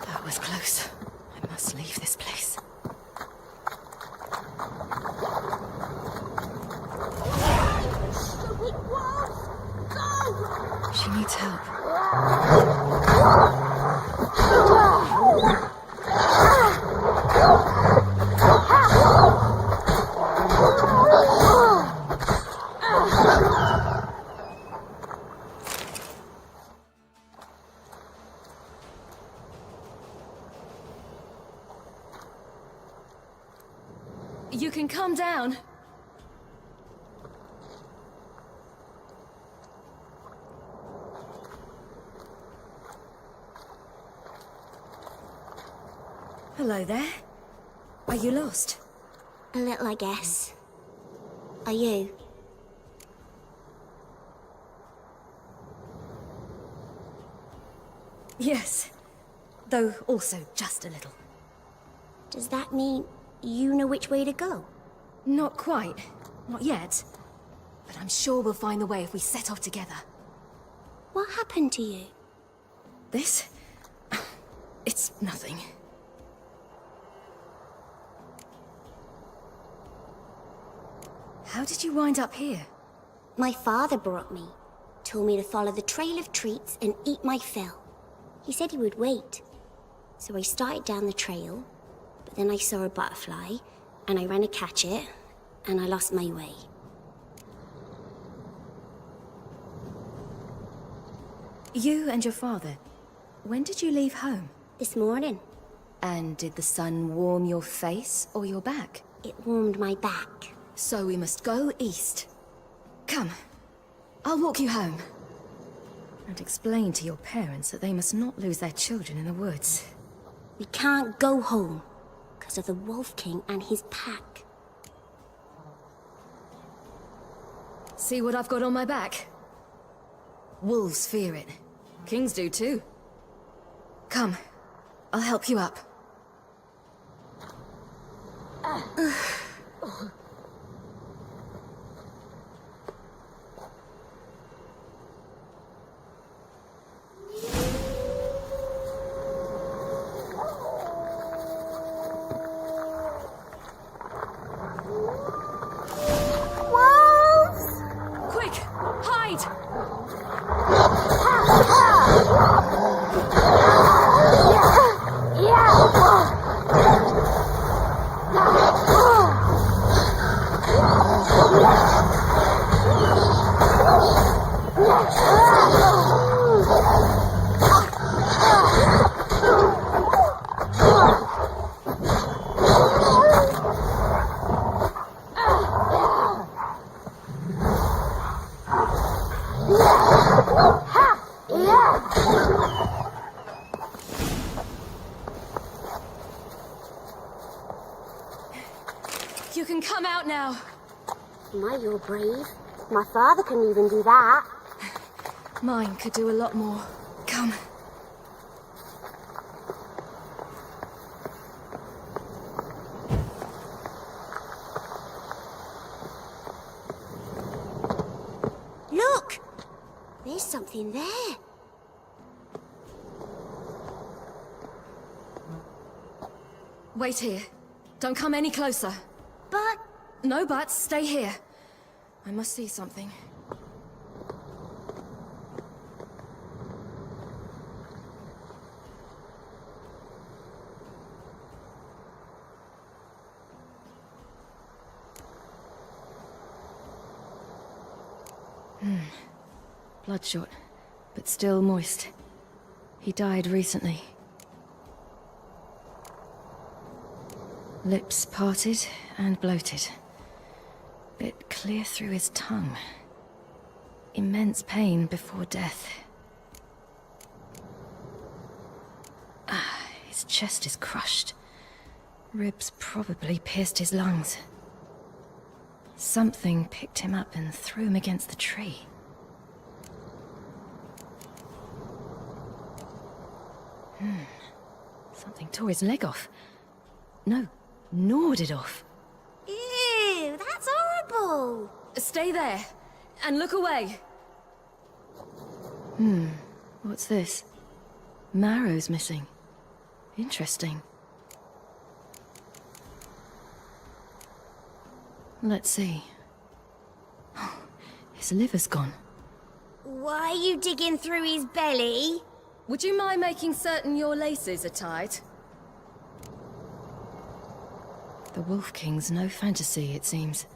That was close. I must leave this place. Stupid wolf! Go! She needs help. You can calm down. Hello there. Are you lost? A little, I guess. Are you? Yes. Though also just a little. Does that mean you know which way to go? Not quite. Not yet. But I'm sure we'll find the way if we set off together. What happened to you? This? It's nothing. How did you wind up here? My father brought me. Told me to follow the trail of treats and eat my fill. He said he would wait. So I started down the trail, but then I saw a butterfly, and I ran to catch it, and I lost my way. You and your father, when did you leave home? This morning. And did the sun warm your face or your back? It warmed my back. So we must go east. Come, I'll walk you home. And explain to your parents that they must not lose their children in the woods. We can't go home, because of the Wolf King and his pack. See what I've got on my back? Wolves fear it. Kings do too. Come, I'll help you up. Quick, hide! You can come out now. My, you're brave. My father can even do that. Mine could do a lot more. Come. Look! There's something there. Wait here. Don't come any closer. But... No buts. Stay here. I must see something. Bloodshot, but still moist. He died recently. Lips parted and bloated. Bit clear through his tongue. Immense pain before death. His chest is crushed. Ribs probably pierced his lungs. Something picked him up and threw him against the tree. Something tore his leg off. No, gnawed it off. Ew, that's horrible! Stay there, and look away. What's this? Marrow's missing. Interesting. Let's see. His liver's gone. Why are you digging through his belly? Would you mind making certain your laces are tied? The Wolf King's no fantasy, it seems.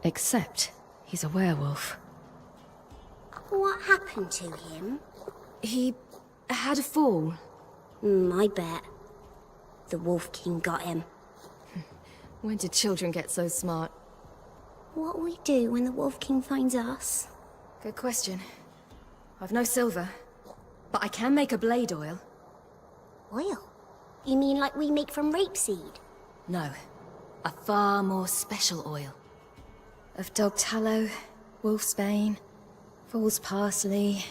Except he's a werewolf. What happened to him? He had a fall. I bet. The Wolf King got him. When did children get so smart? What'll we do when the Wolf King finds us? Good question. I've no silver, but I can make a blade oil. Oil? You mean like we make from rapeseed? No, a far more special oil. Of dog tallow, wolf's bane, fool's parsley,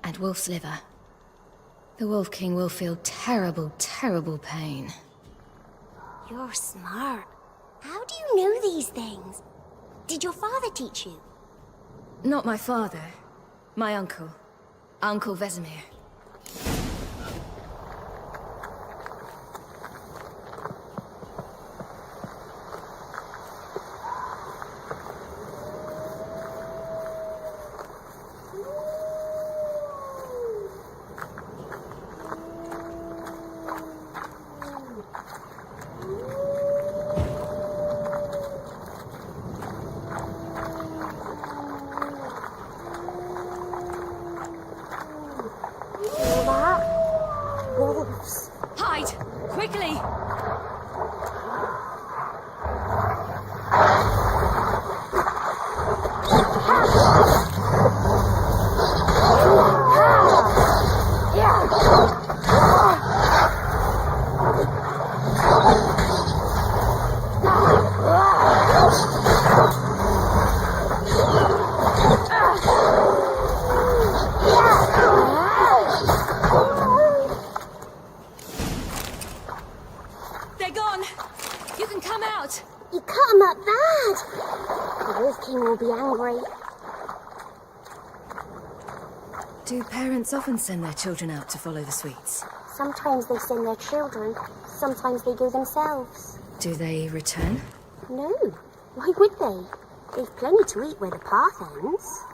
and wolf's liver. The Wolf King will feel terrible, terrible pain. You're smart. How do you know these things? Did your father teach you? Not my father. My uncle. Uncle Vesemir. Hide! Quickly! They're gone! You can come out! You cut him up bad! The Wolf King will be angry. Do parents often send their children out to follow the sweets? Sometimes they send their children, sometimes they go themselves. Do they return? No, why would they? They've plenty to eat where the path ends.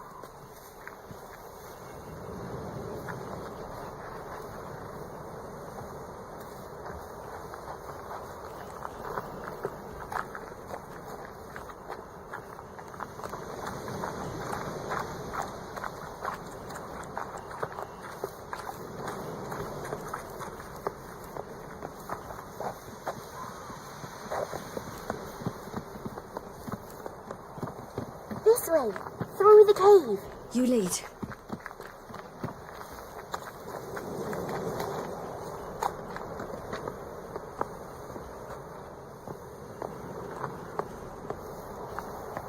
This way, through the cave. You lead.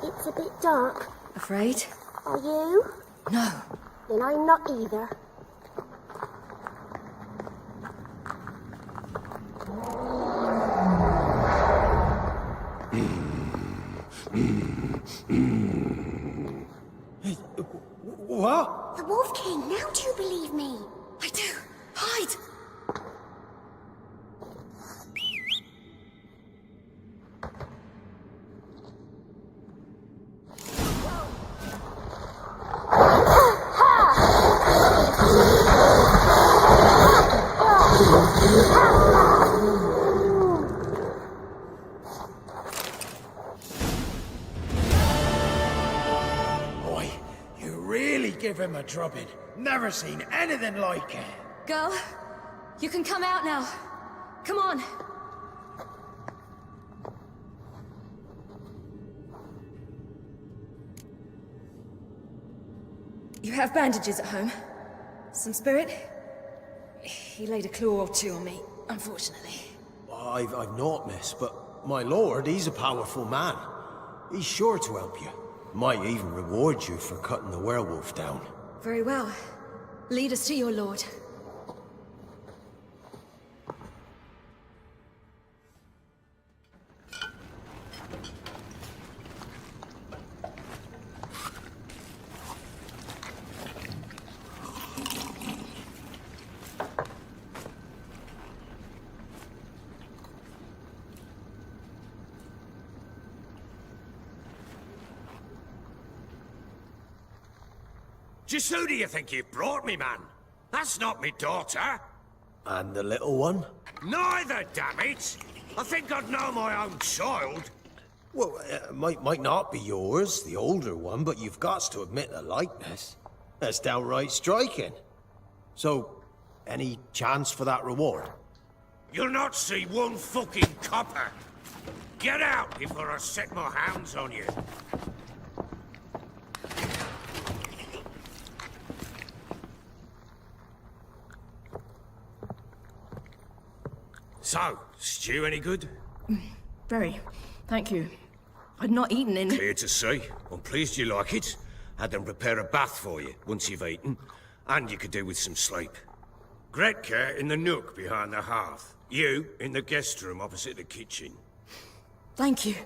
It's a bit dark. Afraid? Are you? No. Then I'm not either. What? The Wolf King, now do you believe me? I do. Hide! Boy, give him a drubbing. Never seen anything like it. Girl, you can come out now. Come on. You have bandages at home? Some spirit? He laid a claw or two on me, unfortunately. I've not, miss, but my lord, he's a powerful man. He's sure to help you. Might even reward you for cutting the werewolf down. Very well. Lead us to your lord. Just who do you think you brought me, man? That's not me daughter. And the little one? Neither, damn it! I think I'd know my own child. Well, might not be yours, the older one, but you've got to admit the likeness. That's downright striking. So, any chance for that reward? You'll not see one fucking copper. Get out before I set my hounds on you. So, stew any good? Very. Thank you. I'd not eaten in... Clear to see. I'm pleased you like it. Had them prepare a bath for you once you've eaten. And you could do with some sleep. Gretka in the nook behind the hearth. You in the guest room opposite the kitchen. Thank you.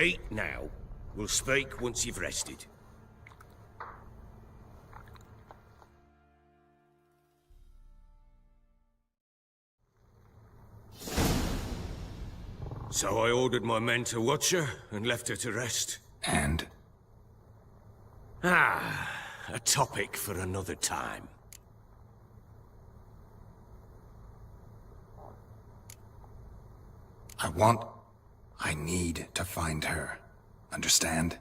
Eat now. We'll speak once you've rested. So I ordered my men to watch her and left her to rest. And? A topic for another time. I need to find her. Understand?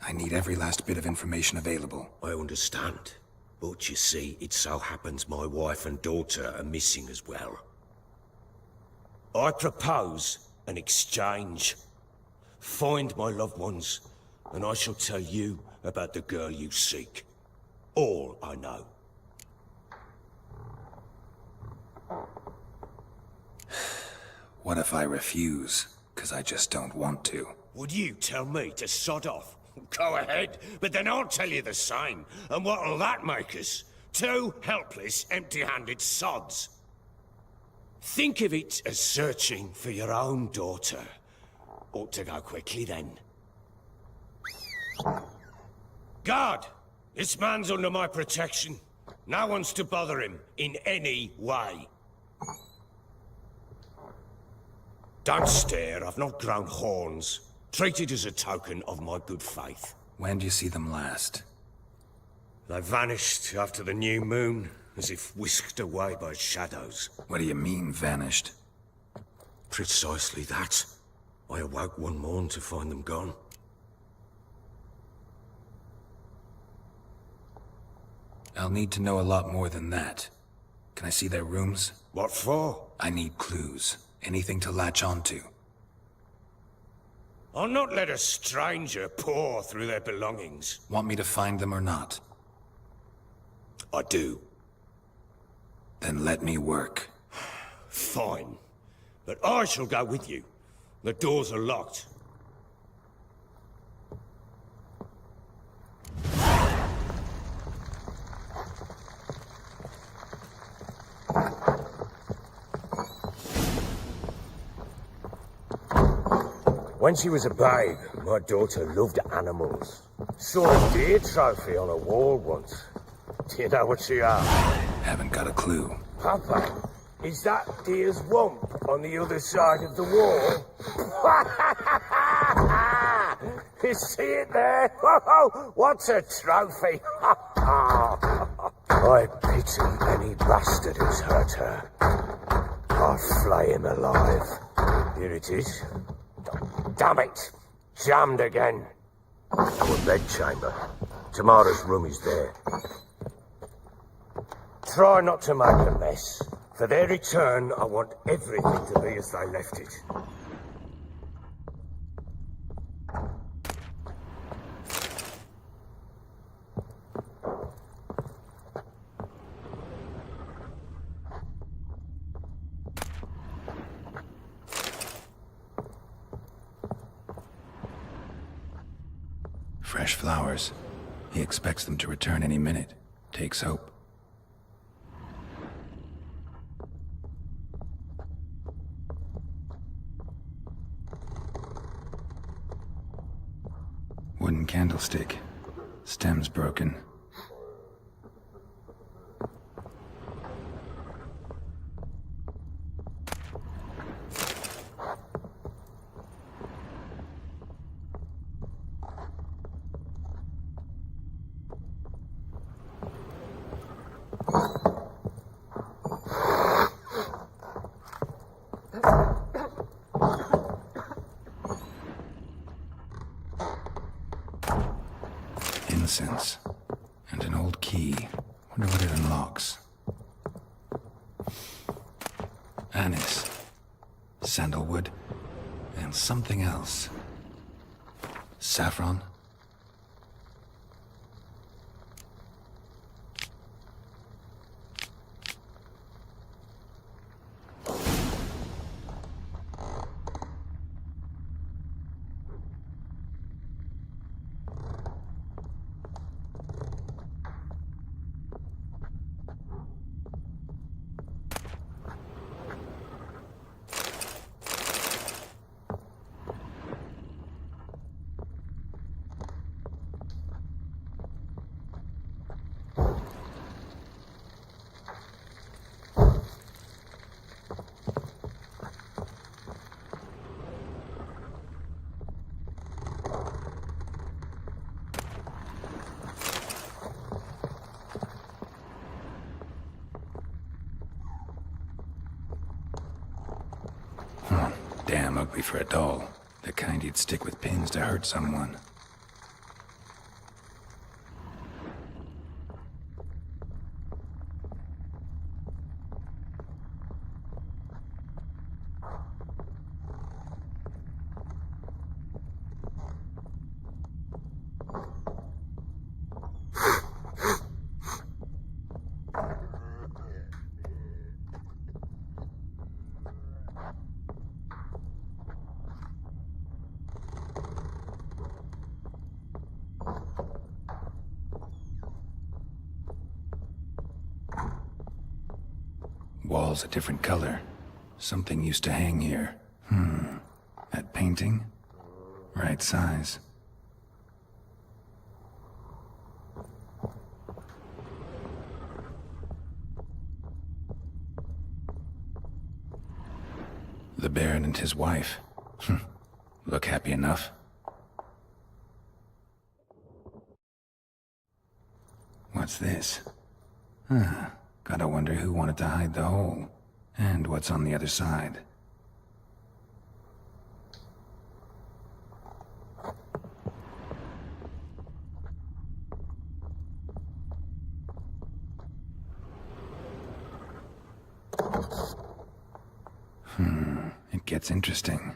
I need every last bit of information available. I understand. But you see, it so happens my wife and daughter are missing as well. I propose an exchange. Find my loved ones, and I shall tell you about the girl you seek. All I know. What if I refuse? 'Cause I just don't want to. Would you tell me to sod off? Go ahead, but then I'll tell you the same. And what'll that make us? Two helpless, empty-handed sods. Think of it as searching for your own daughter. Ought to go quickly, then. Guard! This man's under my protection. No one's to bother him in any way. Don't stare, I've not grown horns. Treat it as a token of my good faith. When do you see them last? They vanished after the new moon, as if whisked away by shadows. What do you mean, vanished? Precisely that. I awoke one morn to find them gone. I'll need to know a lot more than that. Can I see their rooms? What for? I need clues. Anything to latch onto. I'll not let a stranger pore through their belongings. Want me to find them or not? I do. Then let me work. Fine. But I shall go with you. The doors are locked. When she was a babe, my daughter loved animals. Saw a deer trophy on a wall once. Do you know what she asked? Haven't got a clue. Papa, is that deer's wump on the other side of the wall? You see it there? What's a trophy? I pity any bastard who's hurt her. I'll flay him alive. Here it is. Damn it! Jammed again. Our bedchamber. Tamara's room is there. Try not to make a mess. For their return, I want everything to be as they left it. Fresh flowers. He expects them to return any minute. Takes hope. Wooden candlestick. Stem's broken. Incense. And an old key. Wonder what it unlocks. Anise. Sandalwood. And something else. Saffron? Damn ugly for a doll. The kind you'd stick with pins to hurt someone. Walls a different color. Something used to hang here. That painting? Right size. The Baron and his wife. Look happy enough. What's this? Gotta wonder who wanted to hide the hole, and what's on the other side. It gets interesting.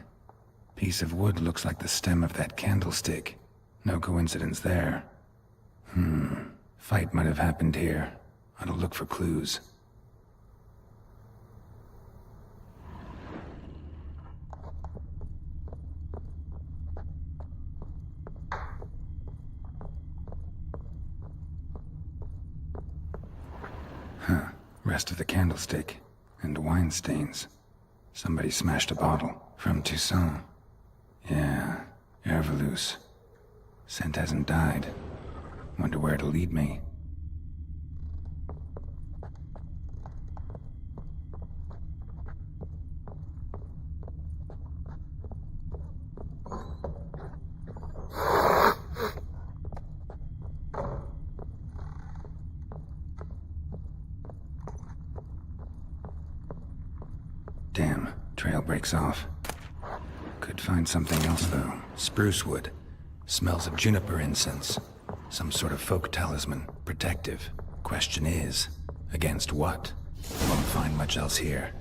Piece of wood looks like the stem of that candlestick. No coincidence there. Fight might have happened here. I'll look for clues. Rest of the candlestick. And wine stains. Somebody smashed a bottle. From Toussaint. Yeah, Herveloos. Scent hasn't died. Wonder where it'll lead me. Damn, trail breaks off. Could find something else though. Spruce wood. Smells of juniper incense. Some sort of folk talisman, protective. Question is, against what? Won't find much else here.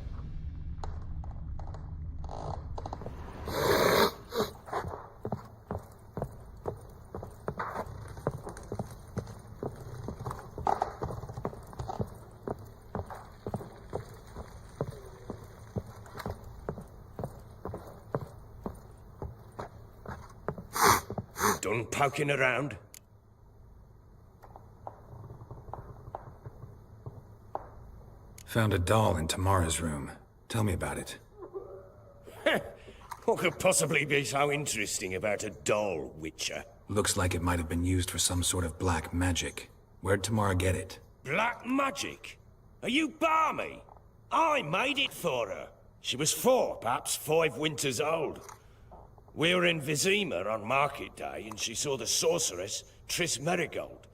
Done poking around? Found a doll in Tamara's room. Tell me about it. What could possibly be so interesting about a doll, Witcher? Looks like it might have been used for some sort of black magic. Where'd Tamara get it? Black magic? Are you balmy? I made it for her. She was 4, perhaps 5 winters old. We were in Vizima on market day, and she saw the sorceress, Triss Merigold.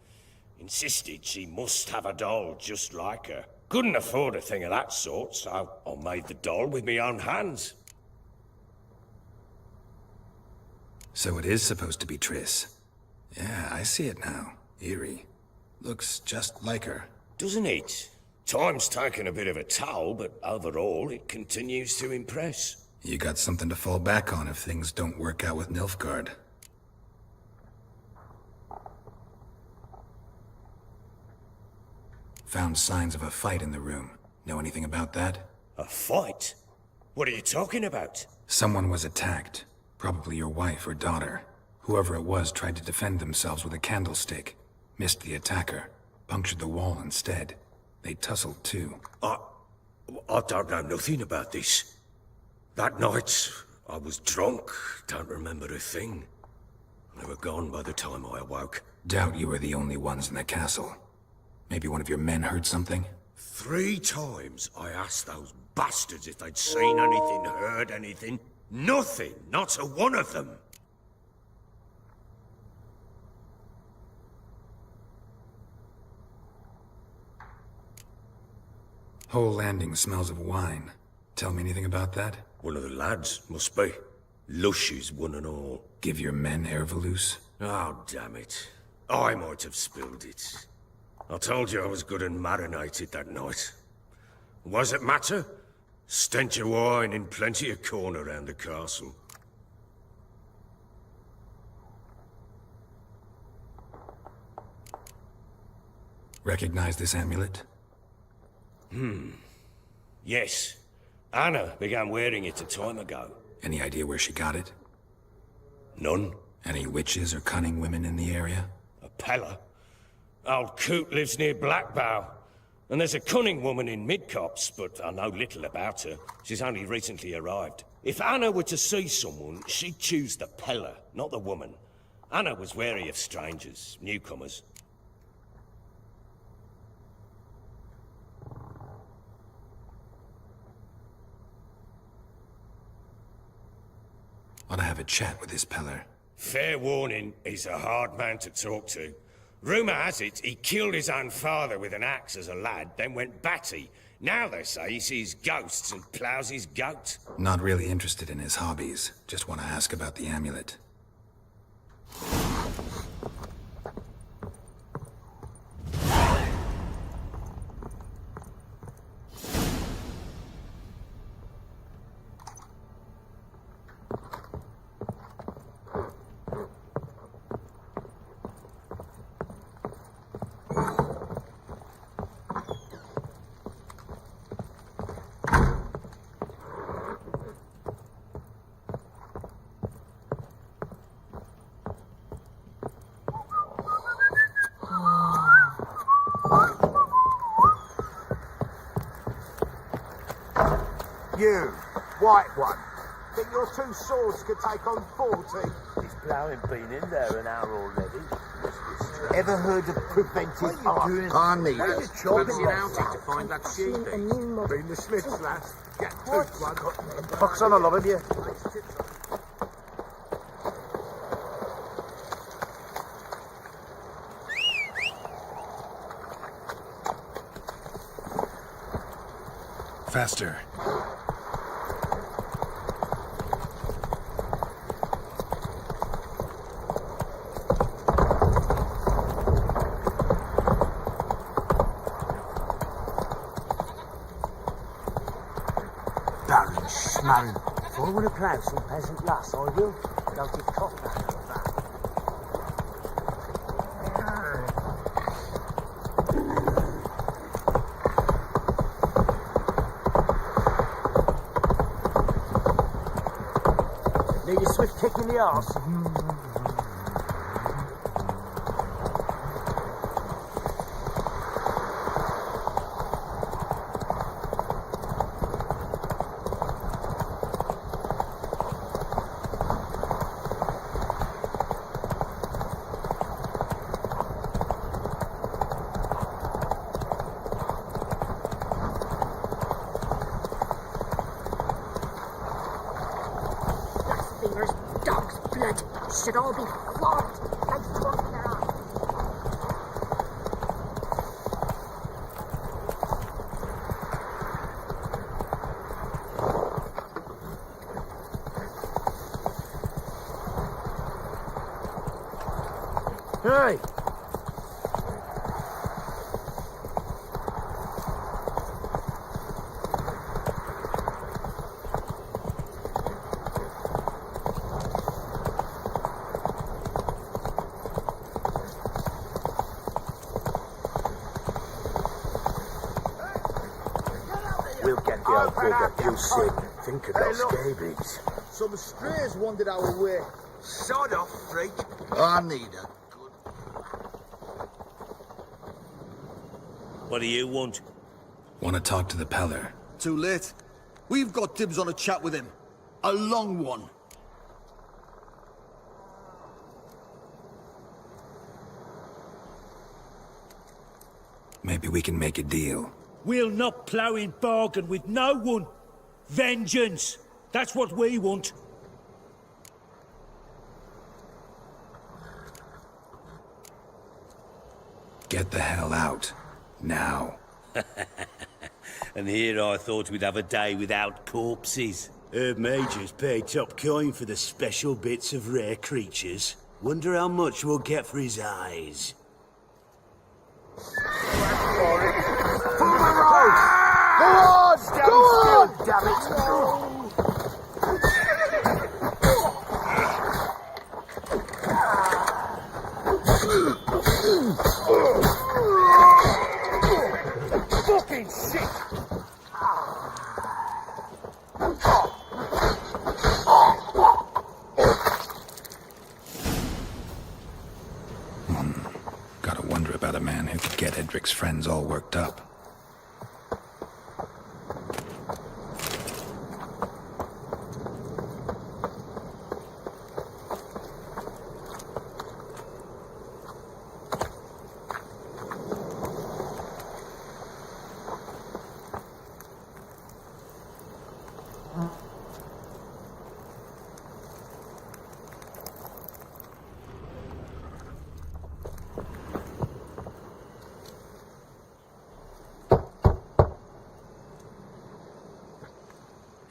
Insisted she must have a doll just like her. Couldn't afford a thing of that sort, so I made the doll with my own hands. So it is supposed to be Triss. Yeah, I see it now. Eerie. Looks just like her. Doesn't it? Time's taken a bit of a toll, but overall, it continues to impress. You got something to fall back on if things don't work out with Nilfgaard. Found signs of a fight in the room. Know anything about that? A fight? What are you talking about? Someone was attacked. Probably your wife or daughter. Whoever it was tried to defend themselves with a candlestick. Missed the attacker. Punctured the wall instead. They tussled too. I don't know nothing about this. That night, I was drunk. Don't remember a thing. They were gone by the time I awoke. Doubt you were the only ones in the castle. Maybe one of your men heard something? 3 times I asked those bastards if they'd seen anything, heard anything. Nothing, not a one of them. Whole landing smells of wine. Tell me anything about that? One of the lads, must be. Lushes, one and all. Give your men Ervalus? Oh, damn it. I might have spilled it. I told you I was good and marinated that night. Was it matter? Stench of wine in plenty of corn around the castle. Recognize this amulet? Yes. Anna began wearing it a time ago. Any idea where she got it? None. Any witches or cunning women in the area? A Pella. Old Coot lives near Blackbow. And there's a cunning woman in Midcopse, but I know little about her. She's only recently arrived. If Anna were to see someone, she'd choose the Pella, not the woman. Anna was wary of strangers, newcomers. Ought to have a chat with this Peller. Fair warning, he's a hard man to talk to. Rumour has it he killed his own father with an axe as a lad, then went batty. Now they say he sees ghosts and ploughs his goat. Not really interested in his hobbies. Just want to ask about the amulet. You, white one, think your 2 swords could take on 40? This ploughing been in there an hour already. Ever heard of preventive art? Pardon me. What are you chopping out to find that sheep? Been the smith's lass. Get 2 one. Fox on, I love you. Faster. Marron. If I were a plousy peasant lass, I will. Go to Cotland of that. Need a swift kick in the arse. Blasphemers, dog's blood, should all be flogged like torn from their eyes. Hey! We'll get the old bugger, you see. Think of those scabies. Some strays wandered our way. Sod off, freak. I need a good... What do you want? Want to talk to the Peller? Too late. We've got dibs on a chat with him. A long one. Maybe we can make a deal. We'll not plough in bargain with no one. Vengeance. That's what we want. Get the hell out. Now. And here I thought we'd have a day without corpses. Herb Major's paid top coin for the special bits of rare creatures. Wonder how much we'll get for his eyes. Pull the road! Go on! Stand still, damn it! Fucking shit! Gotta wonder about a man who could get Edric's friends all worked up.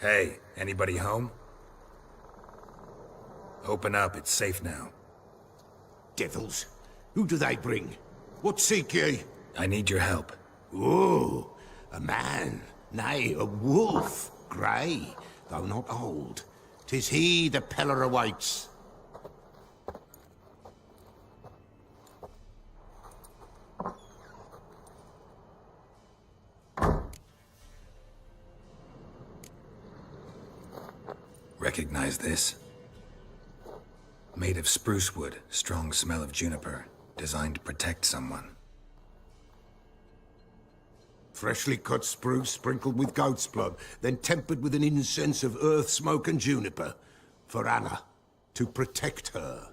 Hey, anybody home? Open up, it's safe now. Devils, who do they bring? What seek ye? I need your help. Oh, a man, nay, a wolf, grey, though not old. 'Tis he the Peller awaits. Recognize this? Made of spruce wood, strong smell of juniper, designed to protect someone. Freshly cut spruce sprinkled with goat's blood, then tempered with an incense of earth, smoke and juniper. For Anna, to protect her.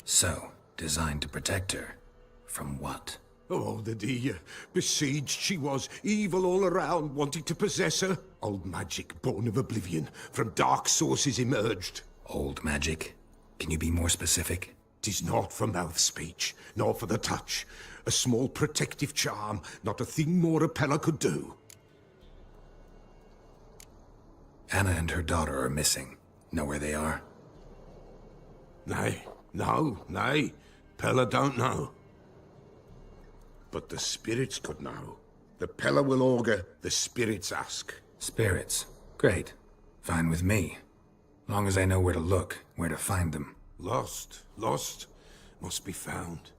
So, designed to protect her. From what? Oh, the dear. Besieged she was, evil all around, wanting to possess her. Old magic, born of oblivion, from dark sources emerged. Old magic? Can you be more specific? 'Tis not for mouth speech, nor for the touch. A small protective charm, not a thing more a Peller could do. Anna and her daughter are missing. Know where they are? Nay, nay. Peller don't know. But the spirits could know. The Pella will augur, the spirits ask. Spirits. Great. Fine with me. Long as I know where to look, where to find them. Lost, must be found.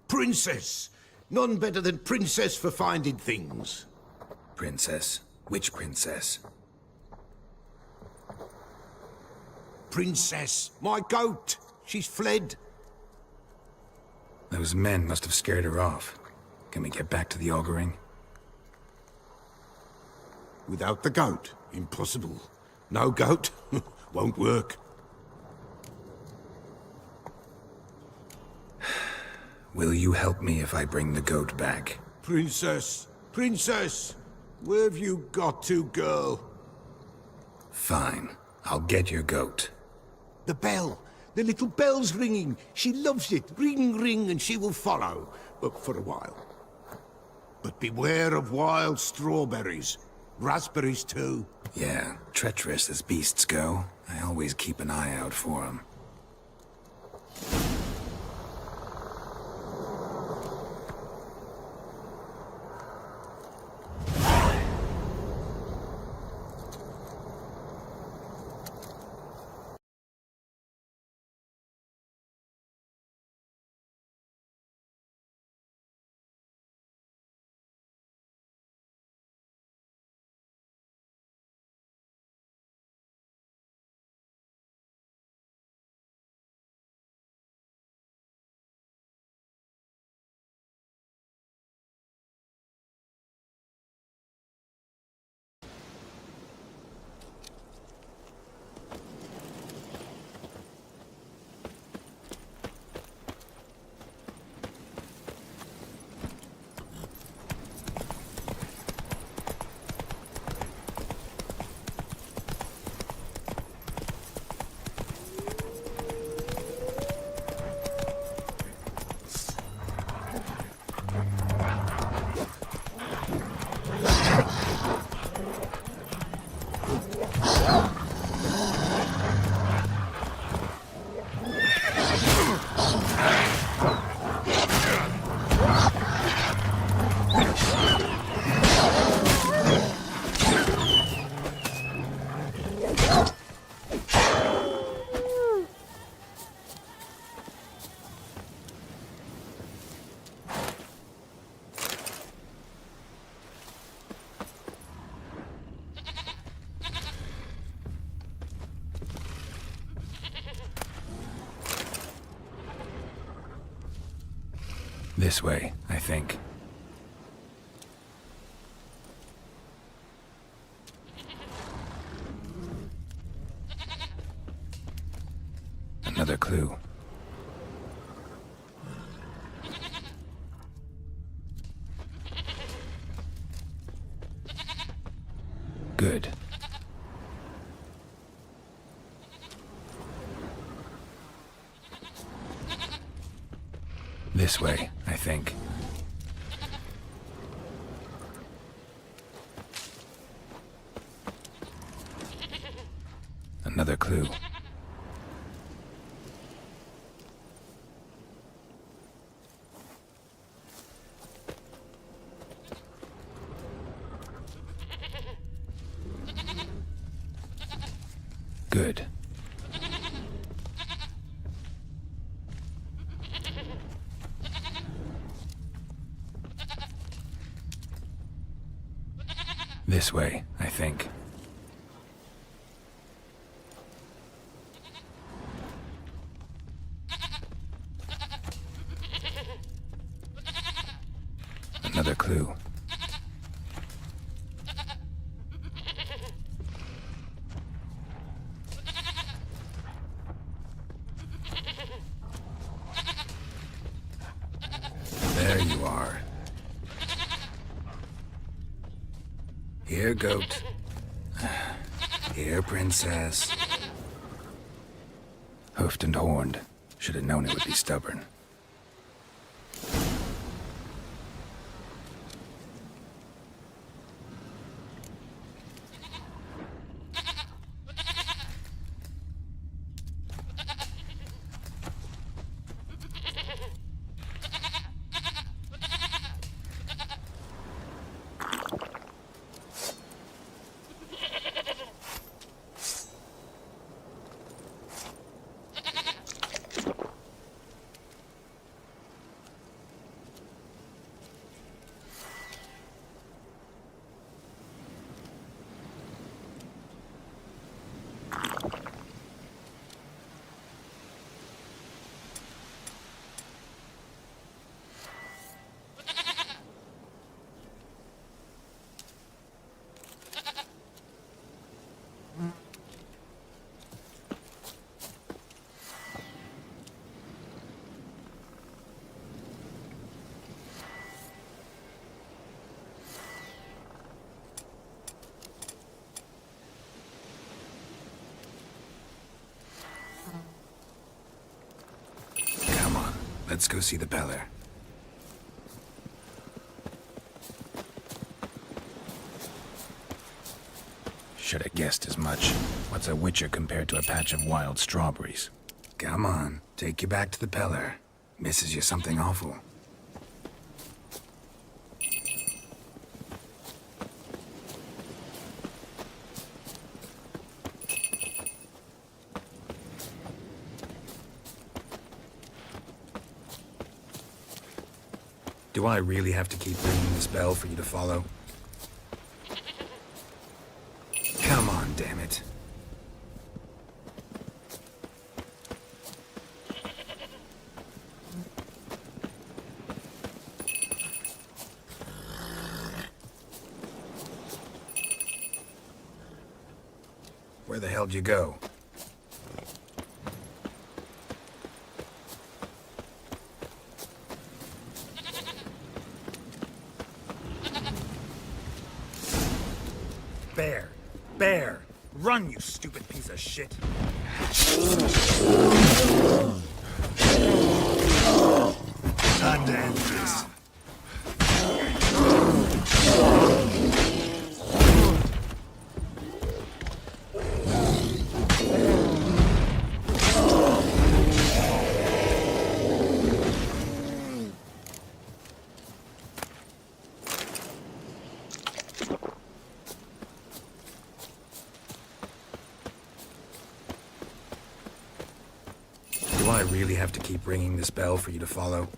Princess! None better than Princess for finding things. Princess? Which princess? Princess, my goat! She's fled. Those men must have scared her off. Can we get back to the auguring? Without the goat, impossible. No goat, won't work. Will you help me if I bring the goat back? Princess! Princess! Where have you got to, girl? Fine. I'll get your goat. The bell! The little bell's ringing. She loves it. Ring, ring, and she will follow. But for a while. But beware of wild strawberries. Raspberries, too. Yeah, treacherous as beasts go. I always keep an eye out for them. This way, I think. Another clue. Good. This way, I think. Another clue. Good. This way, I think. Another clue. There you are. Here, goat. Here, princess. Hoofed and horned. Should have known it would be stubborn. Let's go see the Peller. Should have guessed as much. What's a witcher compared to a patch of wild strawberries? Come on, take you back to the Peller. Misses you something awful. Do I really have to keep ringing this bell for you to follow? Come on, damn it. Where the hell'd you go? Bear! Run, you stupid piece of shit! Time to end this. Do I really have to keep ringing this bell for you to follow?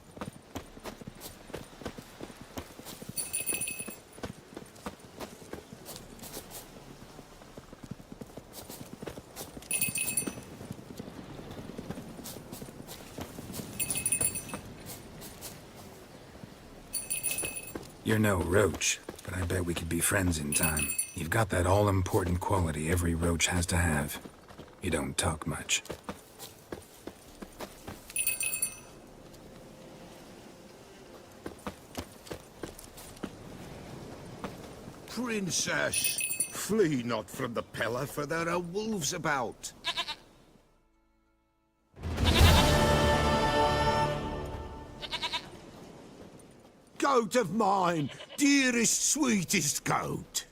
You're no roach, but I bet we could be friends in time. You've got that all-important quality every roach has to have. You don't talk much. Princess, flee not from the Peller, for there are wolves about. Goat of mine, dearest, sweetest goat.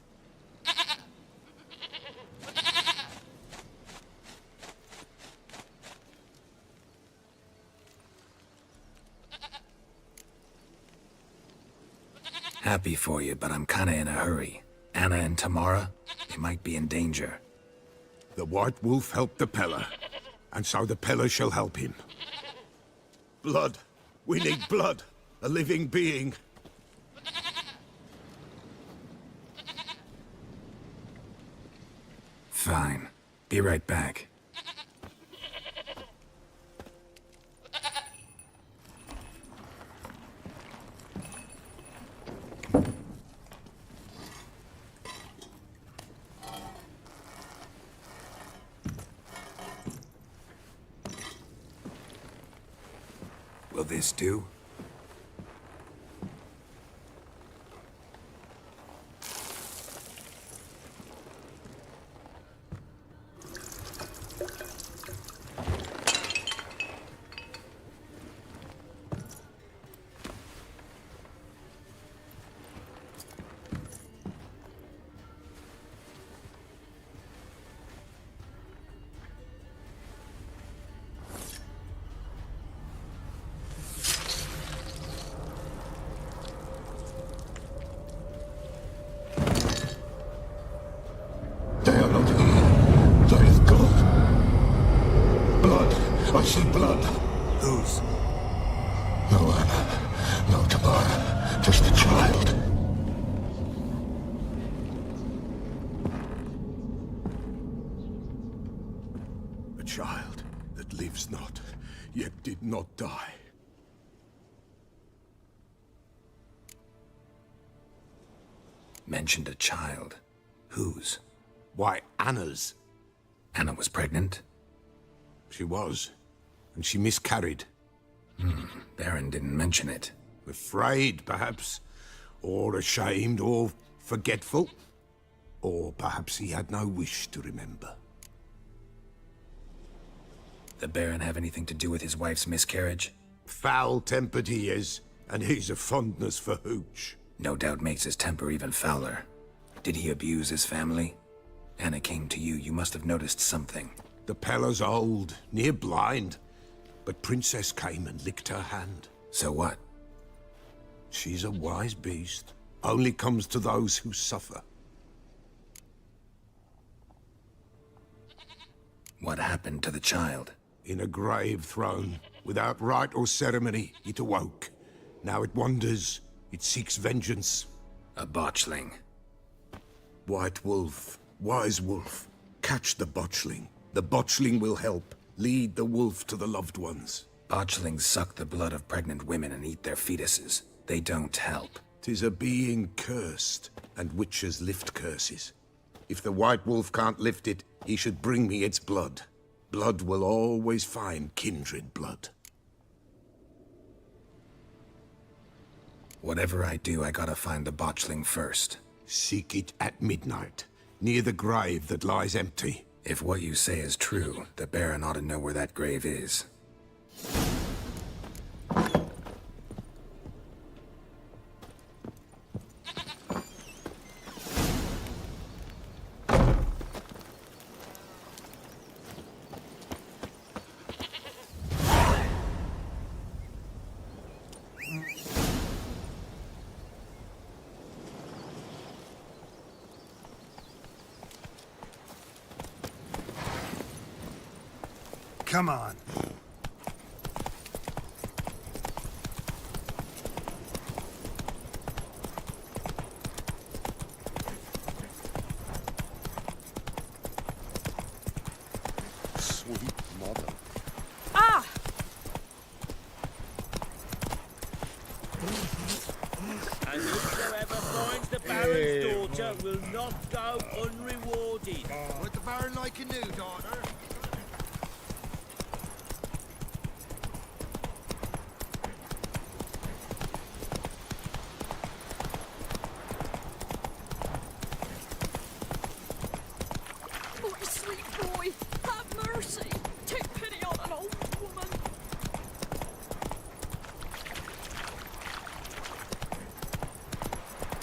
Happy for you, but I'm kinda in a hurry. Anna and Tamara, they might be in danger. The White Wolf helped the Peller, and so the Peller shall help him. Blood. We need blood. A living being. Fine. Be right back. Will this do? I see blood. Whose? No Anna, no Tamara, just a child. A child that lives not, yet did not die. Mentioned a child. Whose? Why, Anna's. Anna was pregnant? She was. And she miscarried. Baron didn't mention it. Afraid, perhaps. Or ashamed, or forgetful. Or perhaps he had no wish to remember. The Baron have anything to do with his wife's miscarriage? Foul-tempered he is, and he's a fondness for hooch. No doubt makes his temper even fouler. Did he abuse his family? Anna came to you. You must have noticed something. The Pella's old, near blind. But Princess came and licked her hand. So what? She's a wise beast. Only comes to those who suffer. What happened to the child? In a grave thrown. Without rite or ceremony, it awoke. Now it wanders. It seeks vengeance. A botchling. White wolf. Wise wolf. Catch the botchling. The botchling will help. Lead the wolf to the loved ones. Botchlings suck the blood of pregnant women and eat their fetuses. They don't help. 'Tis a being cursed, and witches lift curses. If the white wolf can't lift it, he should bring me its blood. Blood will always find kindred blood. Whatever I do, I gotta find the botchling first. Seek it at midnight, near the grave that lies empty. If what you say is true, the Baron ought to know where that grave is. Come on. Sweet mother. Ah! And whosoever finds the Baron's daughter will not go unrewarded. Would the Baron like a new daughter?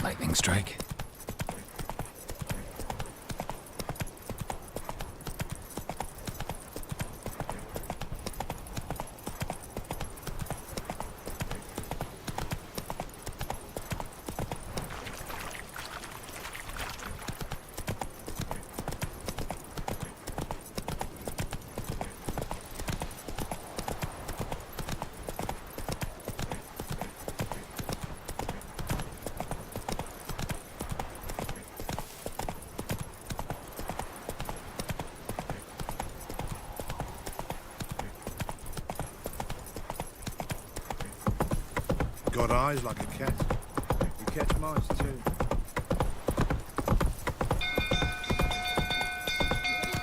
Lightning strike. Got eyes like a cat. You catch mice too.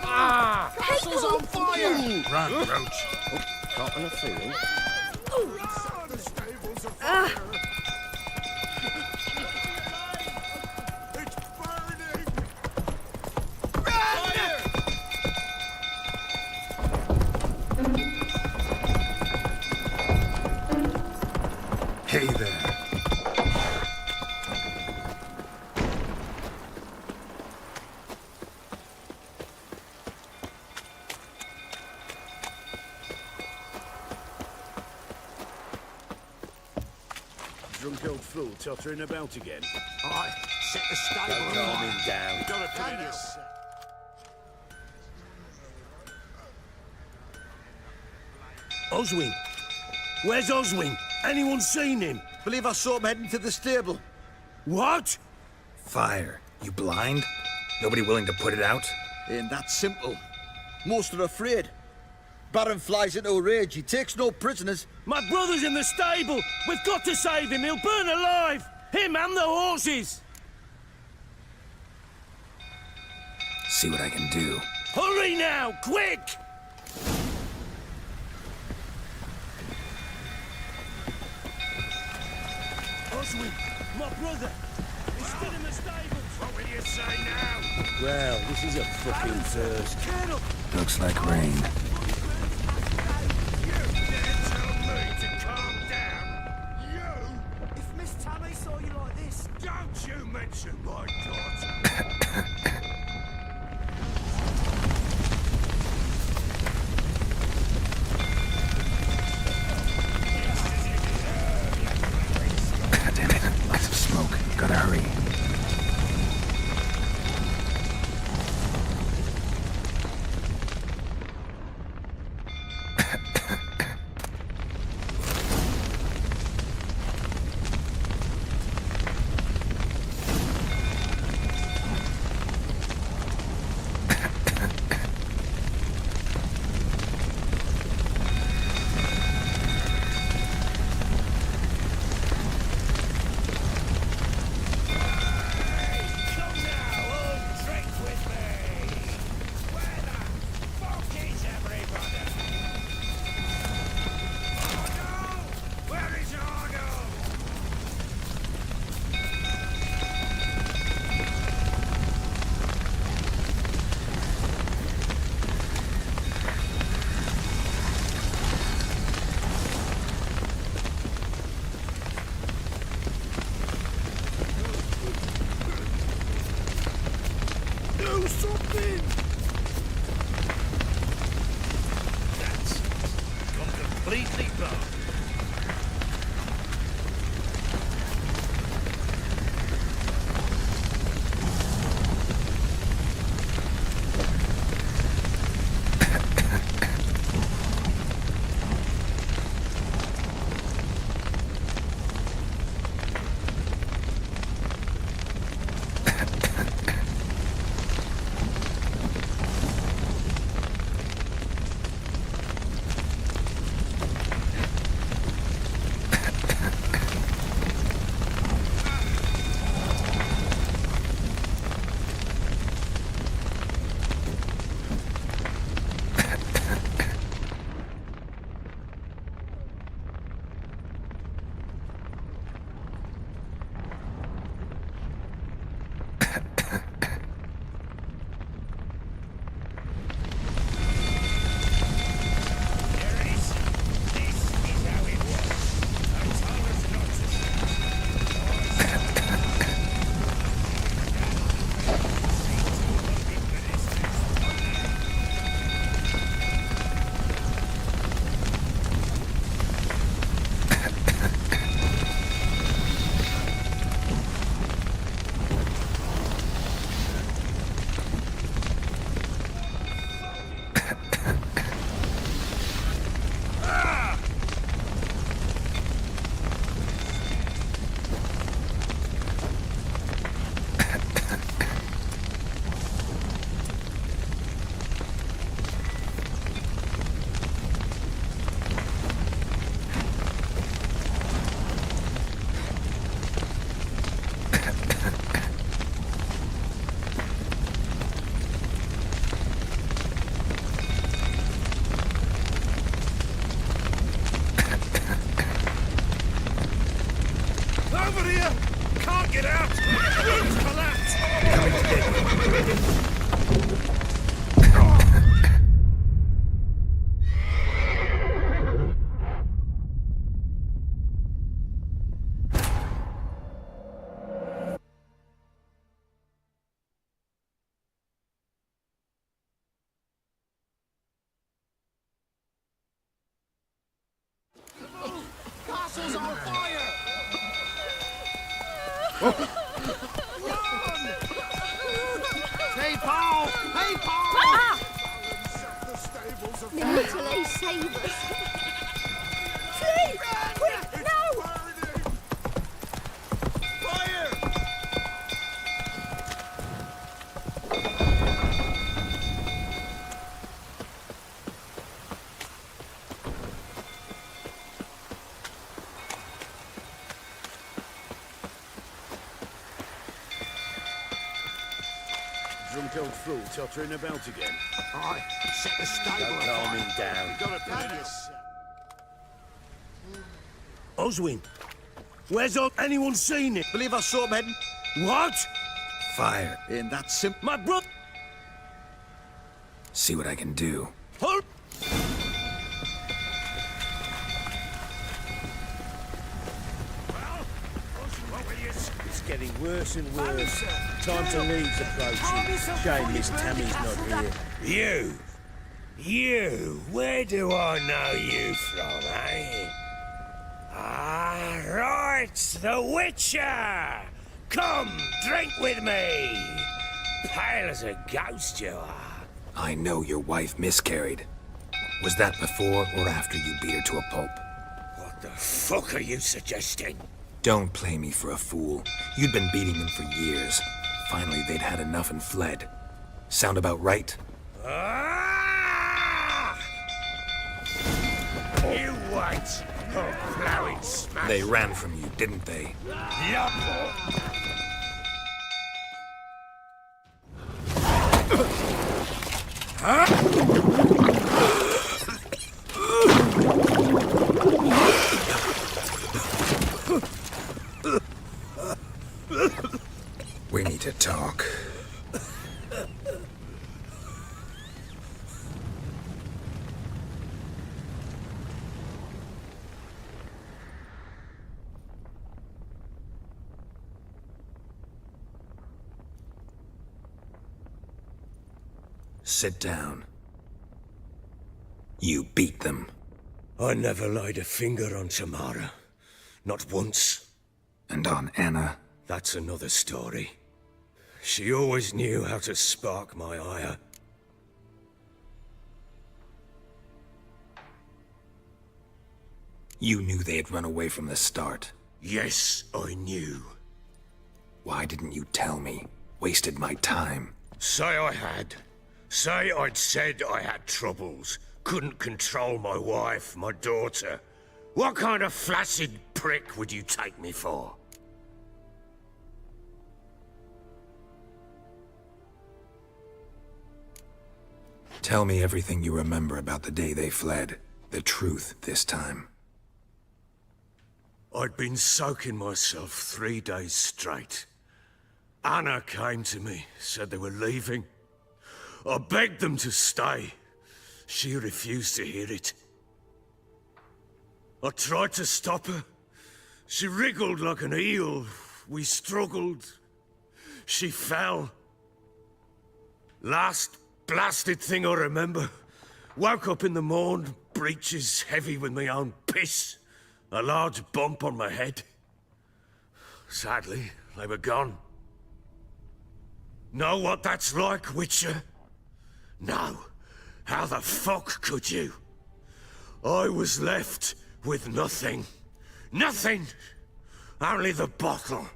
Ah! Castle's on fire! Run, Roach. Oh, got a feeling. The stables are fire! It's burning! Fire! Hey there. Drunk old fool tottering about again. Aye, set the stable on Calm fire. him down. Gotta put it out. Oswin! Where's Oswin? Anyone seen him? Believe I saw him heading to the stable. What? Fire. You blind? Nobody willing to put it out? Ain't that simple. Most are afraid. Baron flies into a rage. He takes no prisoners. My brother's in the stable! We've got to save him! He'll burn alive! Him and the horses! See what I can do. Hurry now! Quick! Oswin, my brother! He's still in the stables! What will you say now? Well, this is a fucking first. Looks like rain. You dare tell me to calm blow. Castle's on fire! Hey, Paul! Hey, Paul! Ah! The stables of Literally save us. Flee! Quick, no! Fire! Drunk old fool tottering about again. Aye, set the stable Don't calm him down. You gotta put yourself. Oswin, anyone seen it? Believe I saw him heading. What? Fire. Ain't that simple. My brother. See what I can do. Hold. It's getting worse and worse. Time to leave's approaching. Shame Miss Tammy's not here. You, where do I know you from, eh? Ah, right, the Witcher! Come, drink with me! Pale as a ghost you are. I know your wife miscarried. Was that before or after you beat her to a pulp? What the fuck are you suggesting? Don't play me for a fool. You'd been beating them for years. Finally, they'd had enough and fled. Sound about right? You wait, or plowing smash. They ran from you, didn't they? Yup. We need to talk. Sit down. You beat them. I never laid a finger on Tamara. Not once. And on Anna? That's another story. She always knew how to spark my ire. You knew they had run away from the start. Yes, I knew. Why didn't you tell me? Wasted my time. Say I had. Say I'd said I had troubles. Couldn't control my wife, my daughter. What kind of flaccid prick would you take me for? Tell me everything you remember about the day they fled. The truth this time. I'd been soaking myself 3 days straight. Anna came to me, said they were leaving. I begged them to stay. She refused to hear it. I tried to stop her. She wriggled like an eel. We struggled. She fell. Last blasted thing I remember. Woke up in the morn, breeches heavy with my own piss. A large bump on my head. Sadly, they were gone. Know what that's like, Witcher? No. How the fuck could you? I was left with nothing. Nothing! Only the bottle.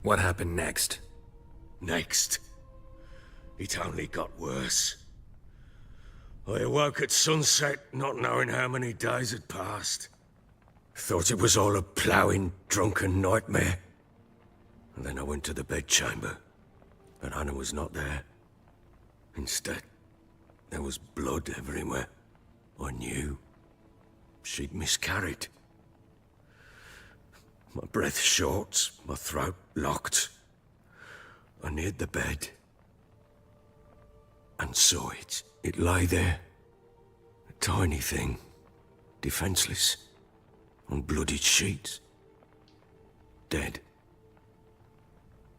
What happened next? Next? It only got worse. I awoke at sunset, not knowing how many days had passed. Thought it was all a ploughing, drunken nightmare. And then I went to the bedchamber, but Anna was not there. Instead, there was blood everywhere. I knew. She'd miscarried. My breath short, my throat locked. I neared the bed and saw it. It lay there, a tiny thing, defenseless, on bloodied sheets, dead.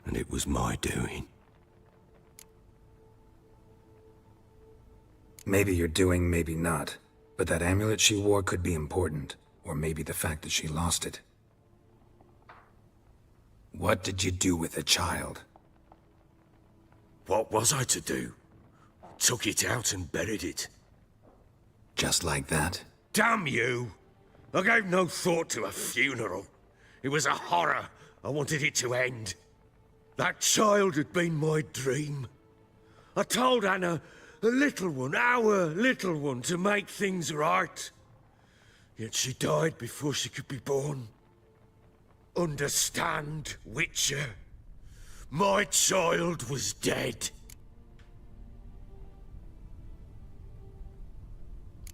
And it was my doing. Maybe you're doing, maybe not. But that amulet she wore could be important. Or maybe the fact that she lost it. What did you do with the child? What was I to do? Took it out and buried it. Just like that? Damn you! I gave no thought to a funeral. It was a horror. I wanted it to end. That child had been my dream. I told Anna, the little one, our little one, to make things right. Yet she died before she could be born. Understand, Witcher? My child was dead.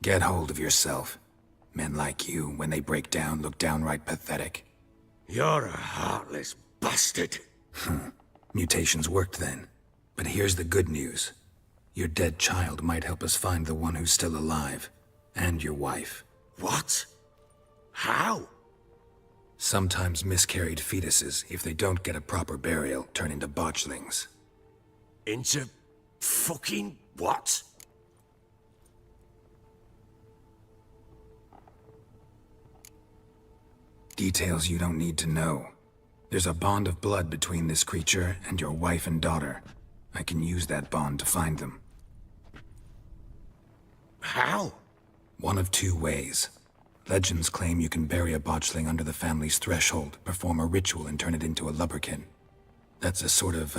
Get hold of yourself. Men like you, when they break down, look downright pathetic. You're a heartless bastard. Mutations worked then. But here's the good news. Your dead child might help us find the one who's still alive. And your wife. What? How? Sometimes miscarried fetuses, if they don't get a proper burial, turn into botchlings. Into fucking what? Details you don't need to know. There's a bond of blood between this creature and your wife and daughter. I can use that bond to find them. How? One of two ways. Legends claim you can bury a botchling under the family's threshold, perform a ritual and turn it into a lubberkin. That's a sort of,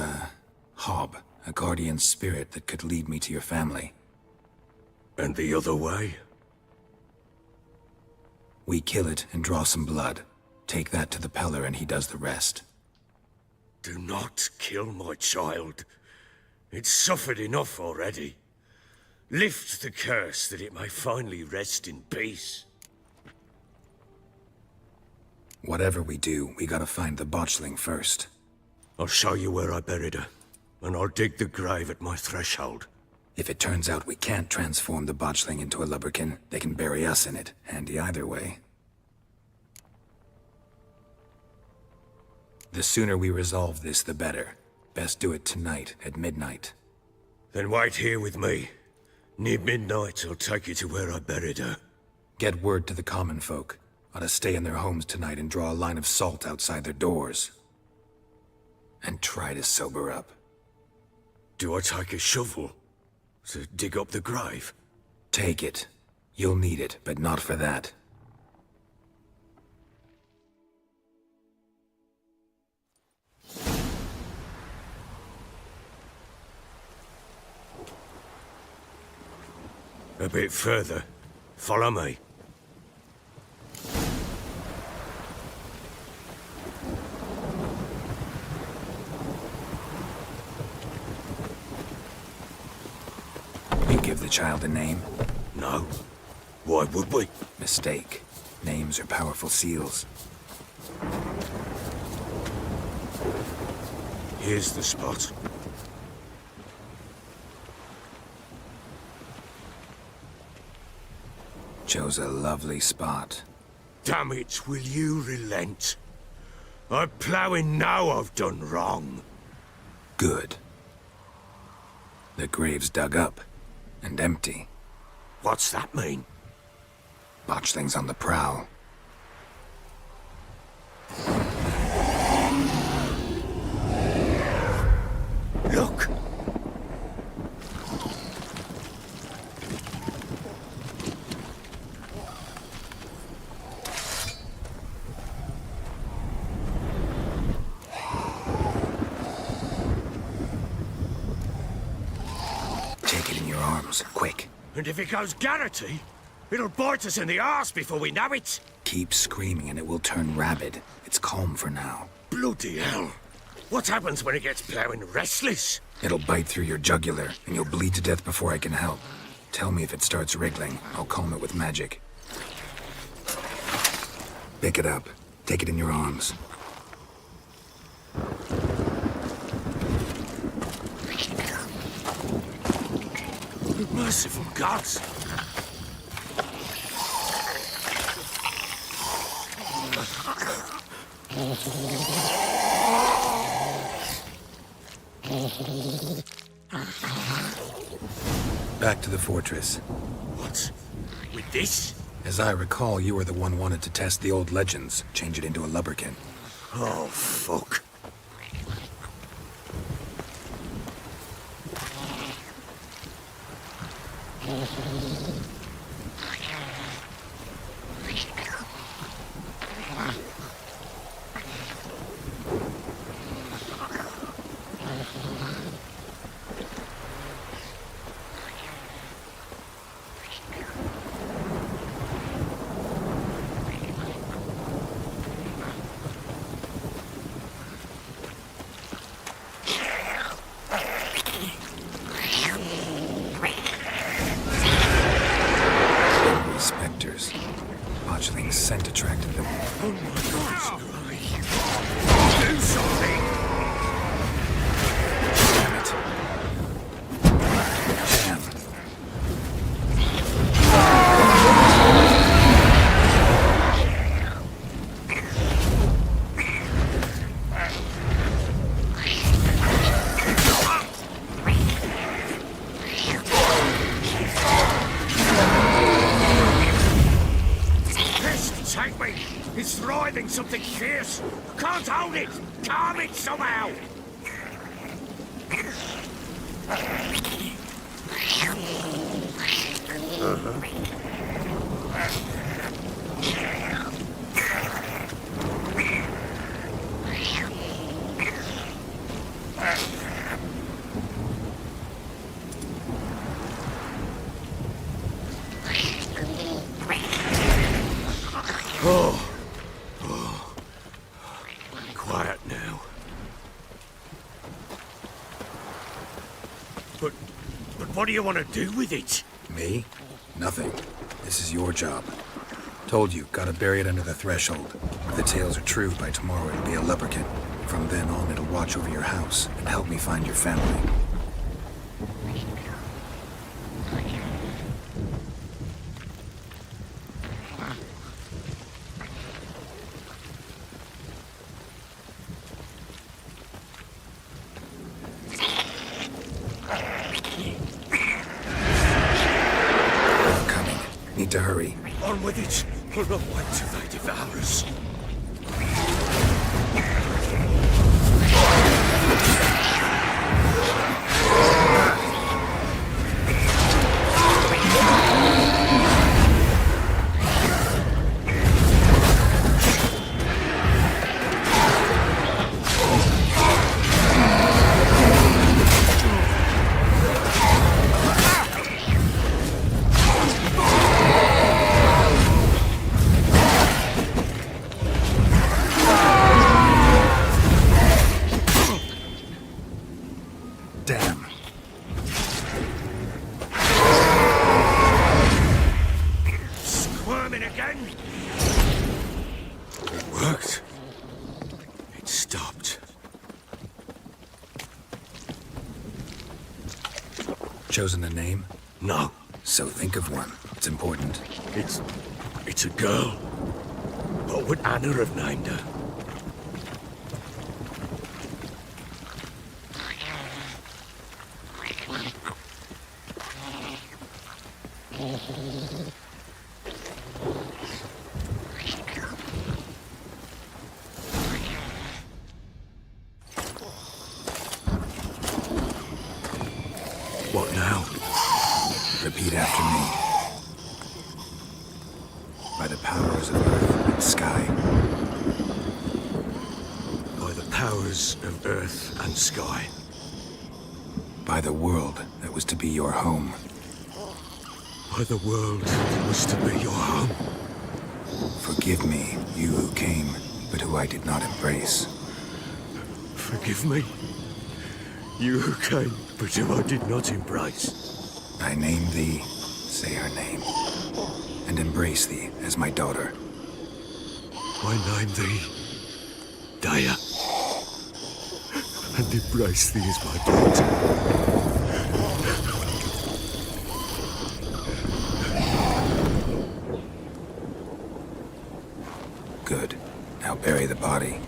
hob, a guardian spirit that could lead me to your family. And the other way? We kill it and draw some blood. Take that to the Peller and he does the rest. Do not kill my child. It's suffered enough already. Lift the curse that it may finally rest in peace. Whatever we do, we gotta find the botchling first. I'll show you where I buried her, and I'll dig the grave at my threshold. If it turns out we can't transform the botchling into a lubberkin, they can bury us in it. Handy either way. The sooner we resolve this, the better. Best do it tonight, at midnight. Then wait here with me. Near midnight, I'll take you to where I buried her. Get word to the common folk. Ought to stay in their homes tonight and draw a line of salt outside their doors. And try to sober up. Do I take a shovel to dig up the grave? Take it. You'll need it, but not for that. A bit further. Follow me. You give the child a name? No. Why would we? Mistake. Names are powerful seals. Here's the spot. Chose a lovely spot. Damn it, will you relent? I'm ploughing now I've done wrong. Good. The grave's dug up and empty. What's that mean? Botchlings on the prowl. Look! Quick. And if it goes Garrity, it'll bite us in the arse before we know it. Keep screaming and it will turn rabid. It's calm for now. Bloody hell. What happens when it gets ploughing restless? It'll bite through your jugular, and you'll bleed to death before I can help. Tell me if it starts wriggling. I'll calm it with magic. Pick it up. Take it in your arms. Merciful gods! Back to the fortress. What? With this? As I recall, you were the one wanted to test the old legends, change it into a lubberkin. Oh, fuck. Scent attracted them. Oh my God! Do something! Damn it. Damn. Take me! It's writhing something fierce! Can't hold it! Calm it somehow! Quiet now. But what do you want to do with it? Me? Nothing. This is your job. Told you, gotta bury it under the threshold. If the tales are true, by tomorrow it'll be a lubberkin. From then on, it'll watch over your house and help me find your family. Need to hurry. On with it. We'll not wait till they devour us. Damn. Squirming again? It worked. It stopped. Chosen a name? No. So think of one. It's important. It's a girl. What would Anna have named her? What now? Repeat after me. By the powers of earth and sky. By the powers of earth and sky. By the world that was to be your home. By the world that was to be your home. Forgive me, you who came, but who I did not embrace. Forgive me. You who came, but who I did not embrace. I name thee, say her name, and embrace thee as my daughter. I name thee, Daya, and embrace thee as my daughter. Good. Now bury the body.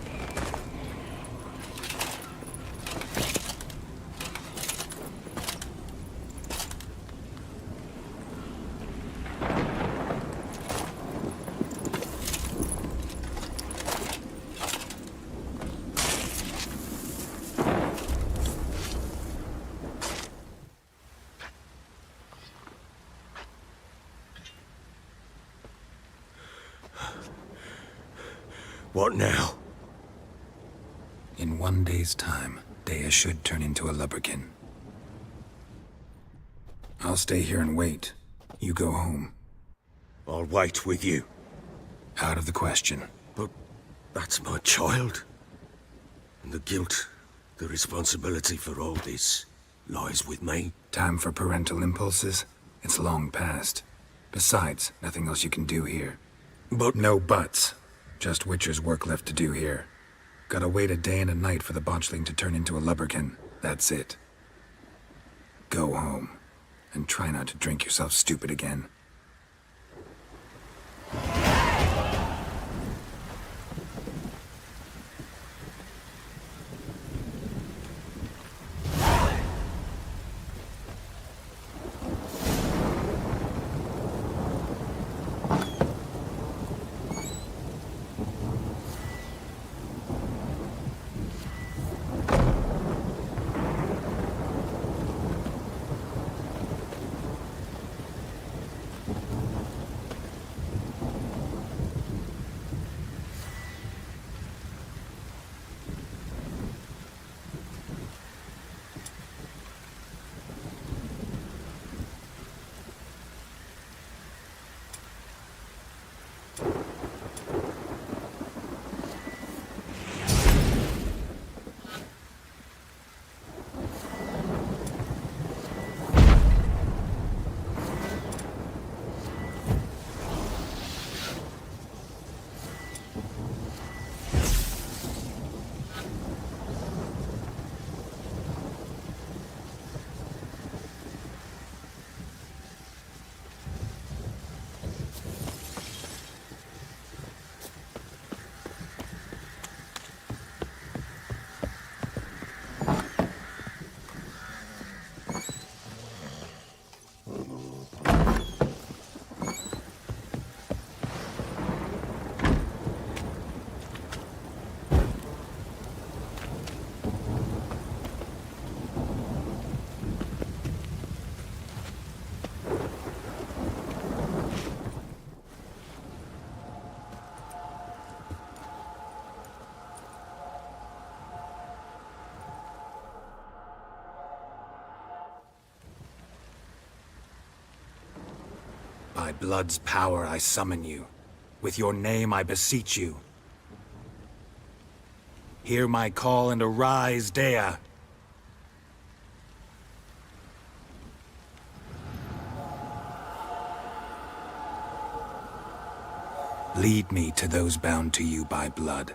What now? In 1 day's time, Dea should turn into a lubberkin. I'll stay here and wait. You go home. I'll wait with you. Out of the question. But that's my child. And the guilt, the responsibility for all this lies with me. Time for parental impulses? It's long past. Besides, nothing else you can do here. But no buts. Just Witcher's work left to do here. Gotta wait a day and a night for the botchling to turn into a lubberkin. That's it. Go home. And try not to drink yourself stupid again. By blood's power I summon you. With your name I beseech you. Hear my call and arise, Dea. Lead me to those bound to you by blood.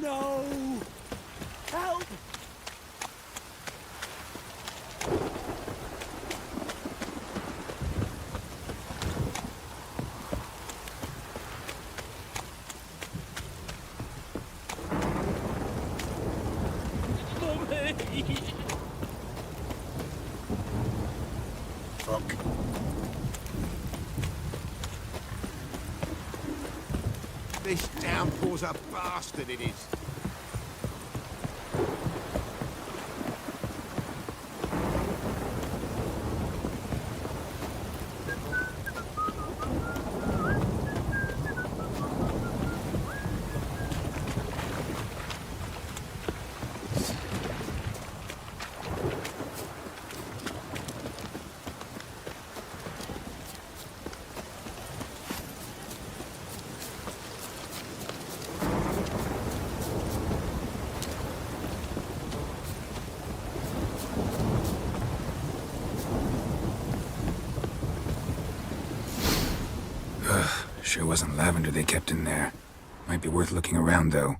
No! Help! Fuck. This downpour's a bastard, it is. Sure wasn't lavender they kept in there. Might be worth looking around, though.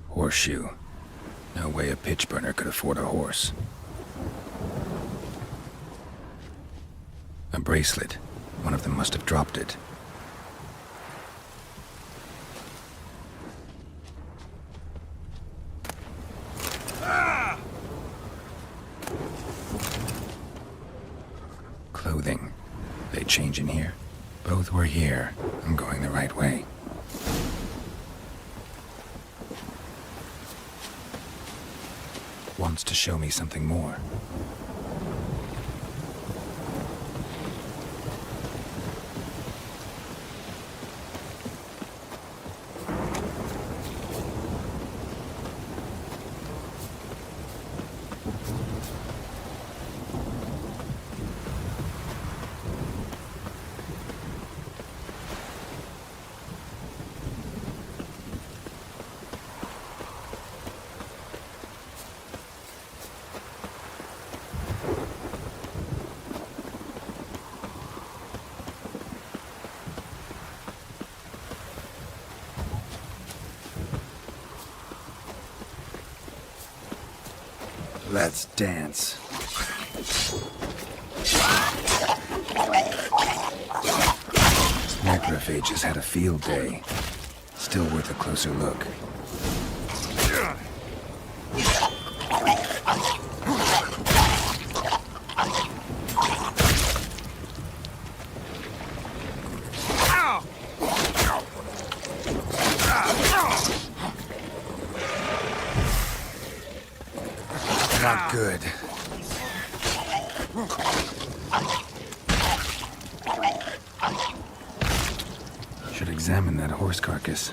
Horseshoe. No way a pitch burner could afford a horse. A bracelet. One of them must have dropped it. Clothing. They change in here? Both were here. I'm going the right way. Wants to show me something more. Let's dance. Necrophages had a field day. Still worth a closer look. Not good. Should examine that horse carcass.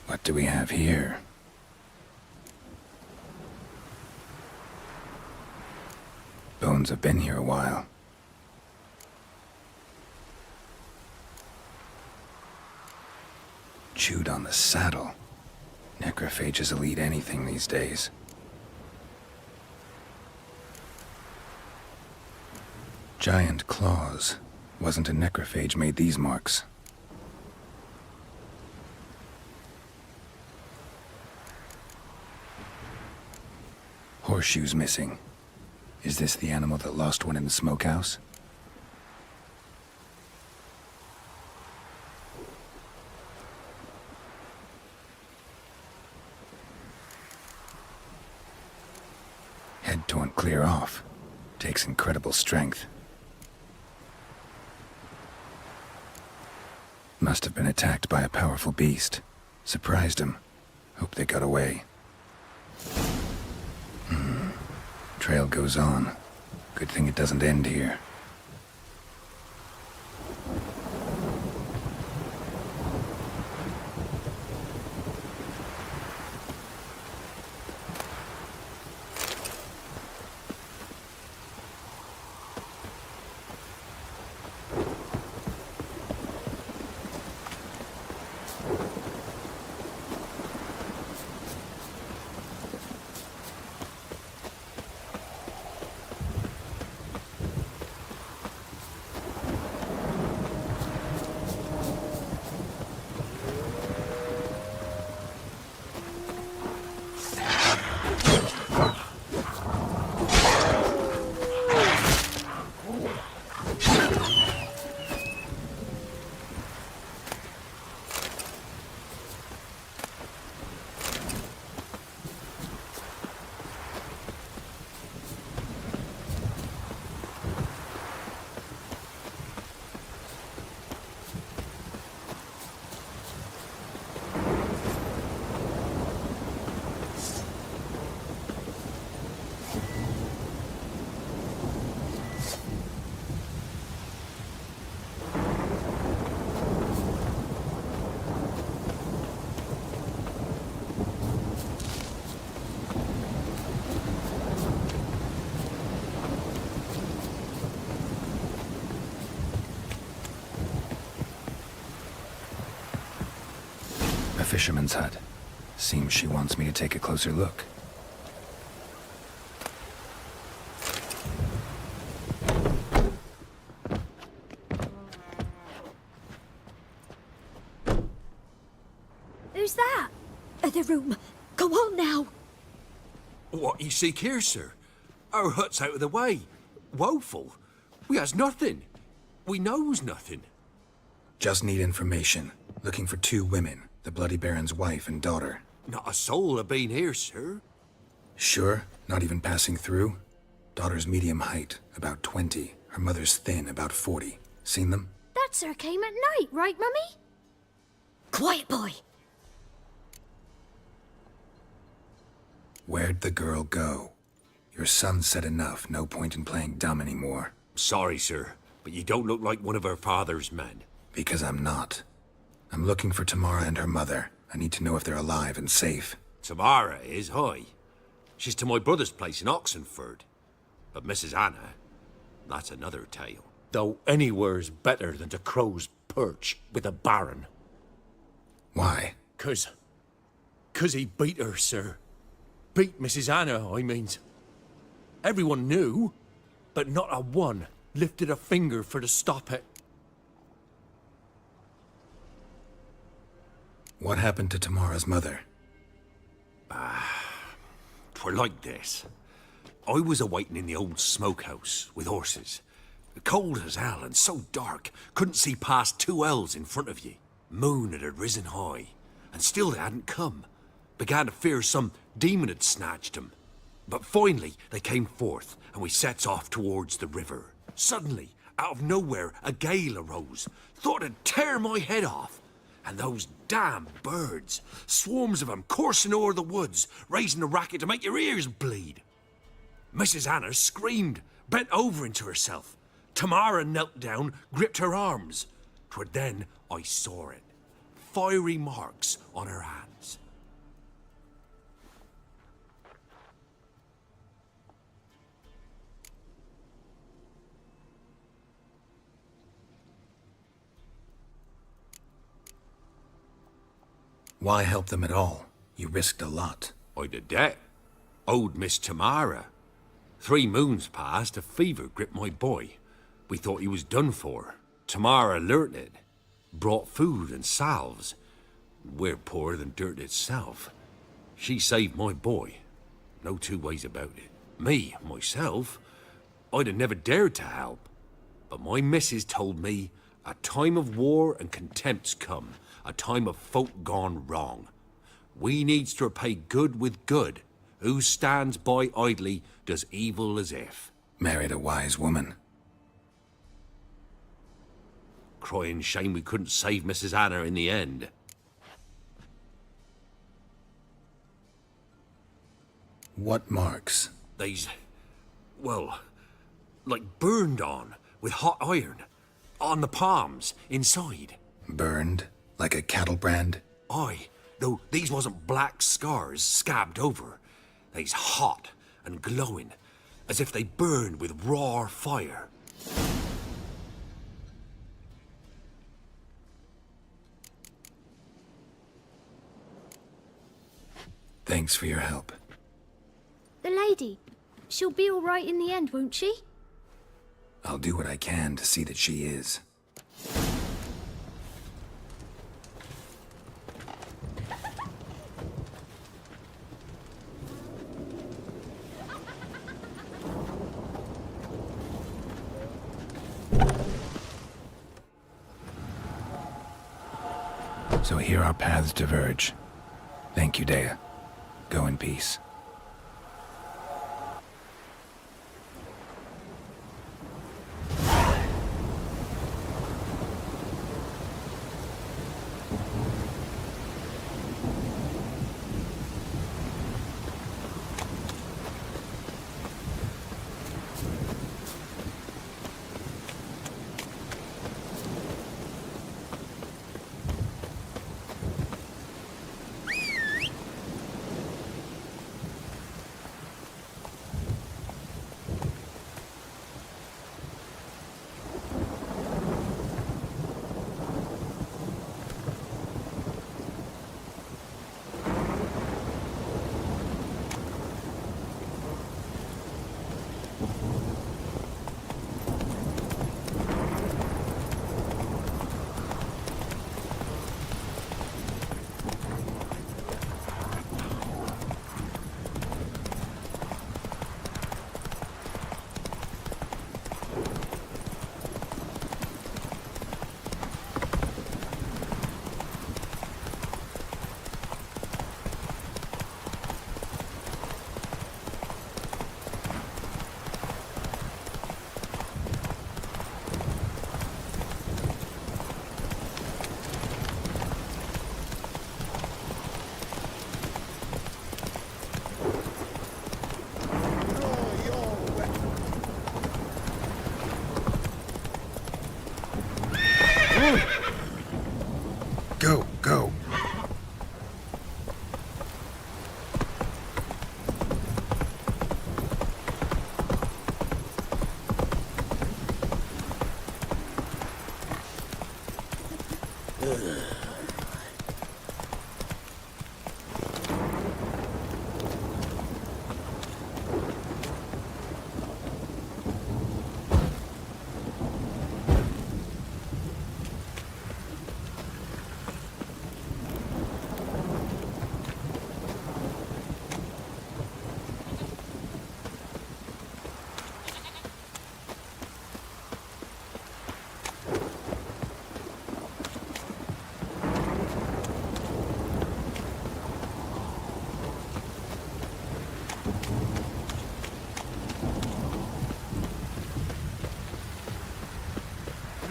What do we have here? Bones have been here a while. Chewed on the saddle. Necrophages will eat anything these days. Giant claws. Wasn't a necrophage made these marks. Horseshoes missing. Is this the animal that lost one in the smokehouse? Head torn clear off. Takes incredible strength. Must have been attacked by a powerful beast. Surprised him. Hope they got away. Trail goes on. Good thing it doesn't end here. Fisherman's hut. Seems she wants me to take a closer look. Who's that? The room. Go on now. What you seek here, sir? Our hut's out of the way. Woeful. We has nothing. We knows nothing. Just need information. Looking for 2 women. The Bloody Baron's wife and daughter. Not a soul have been here, sir. Sure? Not even passing through? Daughter's medium height, about 20. Her mother's thin, about 40. Seen them? That sir came at night, right, Mummy? Quiet, boy. Where'd the girl go? Your son said enough. No point in playing dumb anymore. Sorry, sir, but you don't look like one of her father's men. Because I'm not. I'm looking for Tamara and her mother. I need to know if they're alive and safe. Tamara is, hi. She's to my brother's place in Oxenford. But Mrs. Anna, that's another tale. Though anywhere's better than to crow's perch with a baron. Why? 'Cause he beat her, sir. Beat Mrs. Anna, I means. Everyone knew, but not a one lifted a finger for to stop it. What happened to Tamara's mother? 'Twere like this. I was awaiting in the old smokehouse with horses. Cold as hell and so dark, couldn't see past 2 ells in front of ye. Moon had risen high, and still they hadn't come. Began to fear some demon had snatched them. But finally they came forth, and we sets off towards the river. Suddenly, out of nowhere, a gale arose. Thought it'd tear my head off. And those damn birds, swarms of them coursing o'er the woods, raising a racket to make your ears bleed. Mrs. Anna screamed, bent over into herself. Tamara knelt down, gripped her arms. 'Twere then I saw it. Fiery marks on her hands. Why help them at all? You risked a lot. I'd a debt. Owed Miss Tamara. 3 moons passed, a fever gripped my boy. We thought he was done for. Tamara learnt it. Brought food and salves. We're poorer than dirt itself. She saved my boy. No two ways about it. Me, myself, I'd have never dared to help. But my missus told me a time of war and contempt's come. A time of folk gone wrong. We needs to repay good with good. Who stands by idly does evil as if. Married a wise woman. Crying shame we couldn't save Mrs. Anna in the end. What marks? They's, well, like burned on with hot iron. On the palms, inside. Burned? Like a cattle brand? Aye, though these wasn't black scars scabbed over. They's hot and glowing, as if they burned with raw fire. Thanks for your help. The lady. She'll be all right in the end, won't she? I'll do what I can to see that she is. So here our paths diverge. Thank you, Dea. Go in peace. Go, go.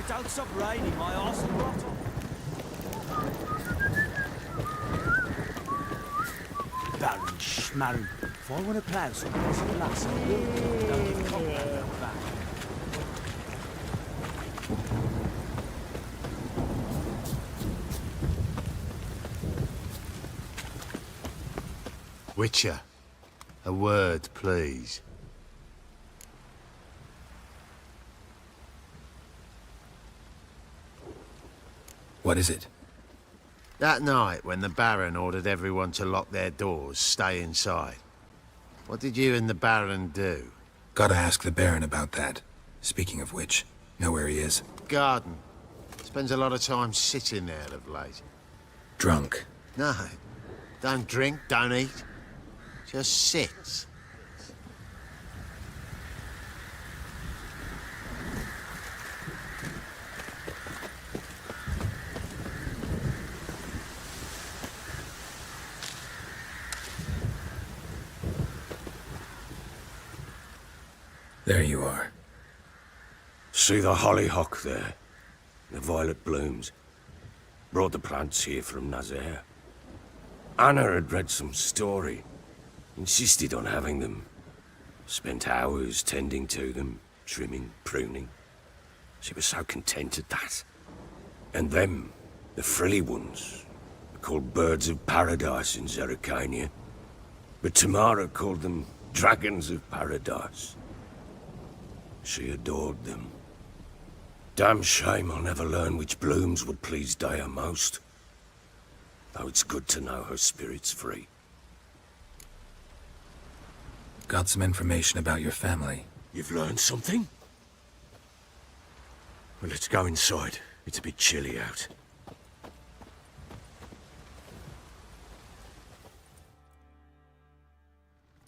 Don't stop raining, my arse will rot off. Baron Schmarren, if I want to plough some piece of lass, I will. Don't give compliment back. Witcher, a word, please. What is it? That night when the Baron ordered everyone to lock their doors, stay inside. What did you and the Baron do? Gotta ask the Baron about that. Speaking of which, know where he is? Garden, Spends a lot of time sitting there of late. Drunk. No, don't drink, don't eat. Just sits. There you are. See the hollyhock there? The violet blooms. Brought the plants here from Nazaire. Anna had read some story. Insisted on having them. Spent hours tending to them, trimming, pruning. She was so content at that. And them, the frilly ones, are called birds of paradise in Zerrikania. But Tamara called them dragons of paradise. She adored them. Damn shame I'll never learn which blooms would please Daya most. Though it's good to know her spirit's free. Got some information about your family. You've learned something? Well, let's go inside. It's a bit chilly out.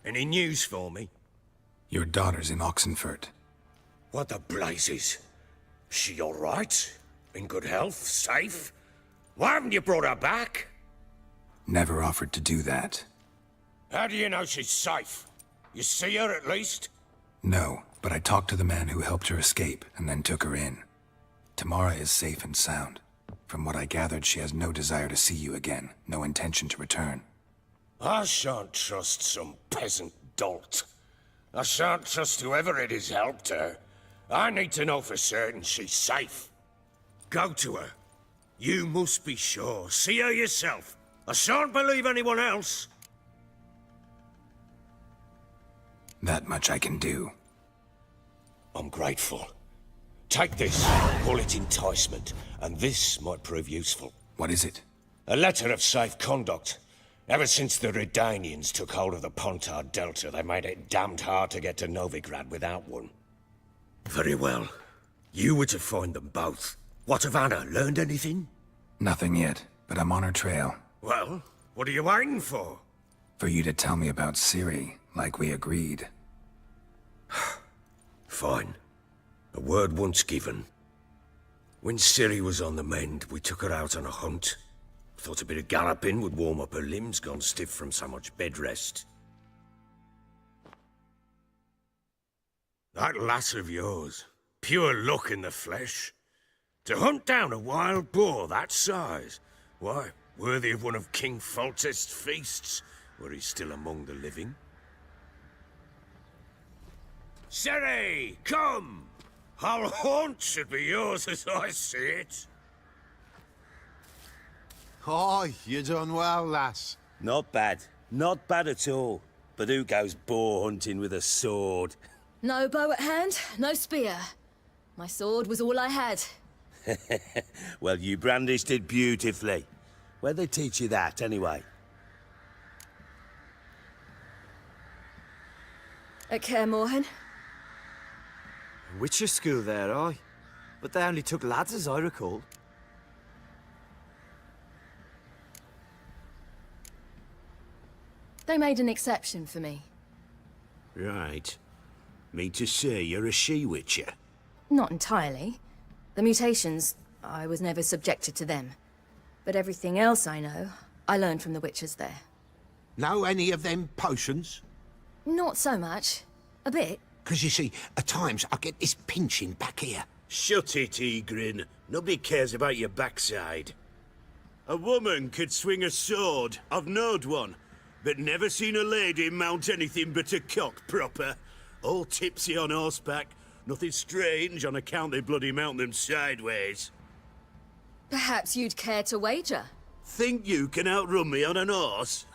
Any news for me? Your daughter's in Oxenfurt. What the blazes? She all right? In good health? Safe? Why haven't you brought her back? Never offered to do that. How do you know she's safe? You see her at least? No, but I talked to the man who helped her escape and then took her in. Tamara is safe and sound. From what I gathered, she has no desire to see you again, no intention to return. I shan't trust some peasant dolt. I shan't trust whoever it is helped her. I need to know for certain she's safe. Go to her. You must be sure. See her yourself. I shan't believe anyone else. That much I can do. I'm grateful. Take this, call it enticement, and this might prove useful. What is it? A letter of safe conduct. Ever since the Redanians took hold of the Pontard Delta, they made it damned hard to get to Novigrad without one. Very well. You were to find them both. What of Anna? Learned anything? Nothing yet, but I'm on her trail. Well, what are you waiting for? For you to tell me about Ciri, like we agreed. Fine. A word once given. When Ciri was on the mend, we took her out on a hunt. Thought a bit of galloping would warm up her limbs, gone stiff from so much bed rest. That lass of yours, pure luck in the flesh. To hunt down a wild boar that size, why, worthy of one of King Foltest's feasts, were he still among the living. Ciri, come! Our haunt should be yours as I see it. Oh, you done well, lass. Not bad. Not bad at all. But who goes boar hunting with a sword? No bow at hand, no spear. My sword was all I had. Well, you brandished it beautifully. Where'd they teach you that, anyway? At Kaer Morhen. Witcher school there, aye. But they only took lads, as I recall. They made an exception for me. Right. Mean to say you're a she-witcher? Not entirely. The mutations, I was never subjected to them. But everything else I know, I learned from the witches there. Know any of them potions? Not so much. A bit. 'Cause you see, at times I get this pinching back here. Shut it, Egrin. Nobody cares about your backside. A woman could swing a sword. I've knowed one. But never seen a lady mount anything but a cock proper. All tipsy on horseback. Nothing strange on account they bloody mount them sideways. Perhaps you'd care to wager? Think you can outrun me on an horse?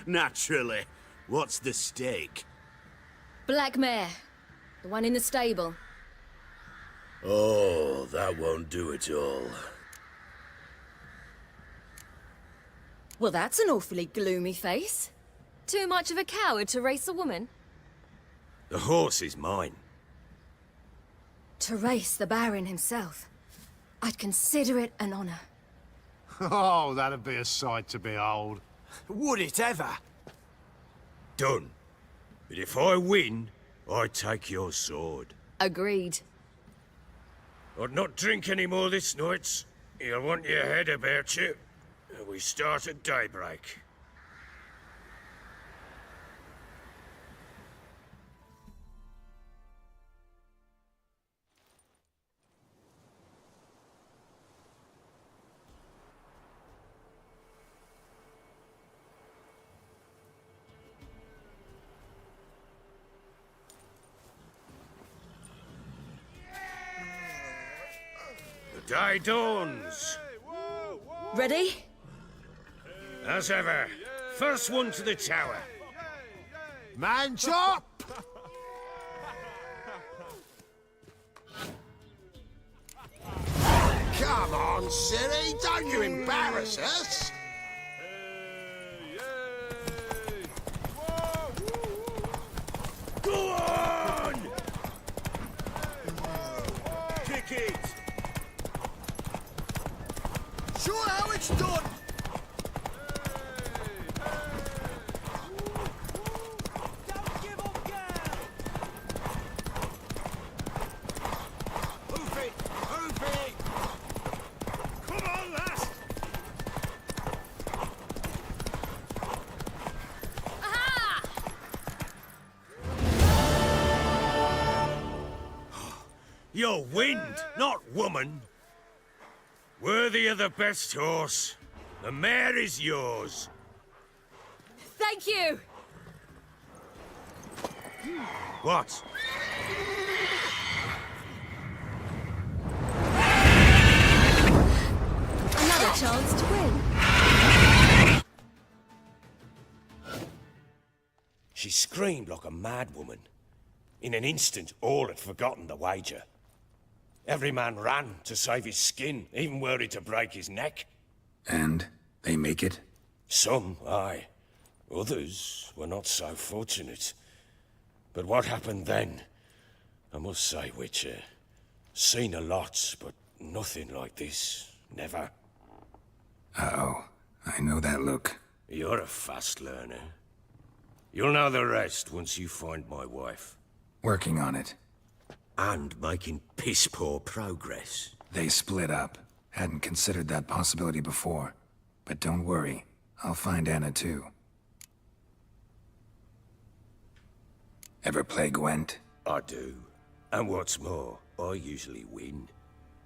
Naturally. What's the stake? Black mare. The one in the stable. Oh, that won't do it all. Well, that's an awfully gloomy face. Too much of a coward to race a woman? The horse is mine. To race the Baron himself. I'd consider it an honor. Oh, that'd be a sight to behold. Would it ever? Done. But if I win, I take your sword. Agreed. I'd not drink any more this night. You'll want your head about you. We start at daybreak. The day dawns. Ready? As ever, first one to the tower. Man chop! Come on, Ciri, don't you embarrass us! Go on! Kick it! Show how it's done! You're wind, not woman. Worthy of the best horse. The mare is yours. Thank you! What? Another chance to win. She screamed like a mad woman. In an instant, all had forgotten the wager. Every man ran to save his skin, even were it to break his neck. And they make it? Some, aye. Others were not so fortunate. But what happened then? I must say, Witcher, seen a lot, but nothing like this. Never. Uh-oh. I know that look. You're a fast learner. You'll know the rest once you find my wife. Working on it. And making piss-poor progress. They split up. Hadn't considered that possibility before. But don't worry. I'll find Anna too. Ever play Gwent? I do. And what's more, I usually win.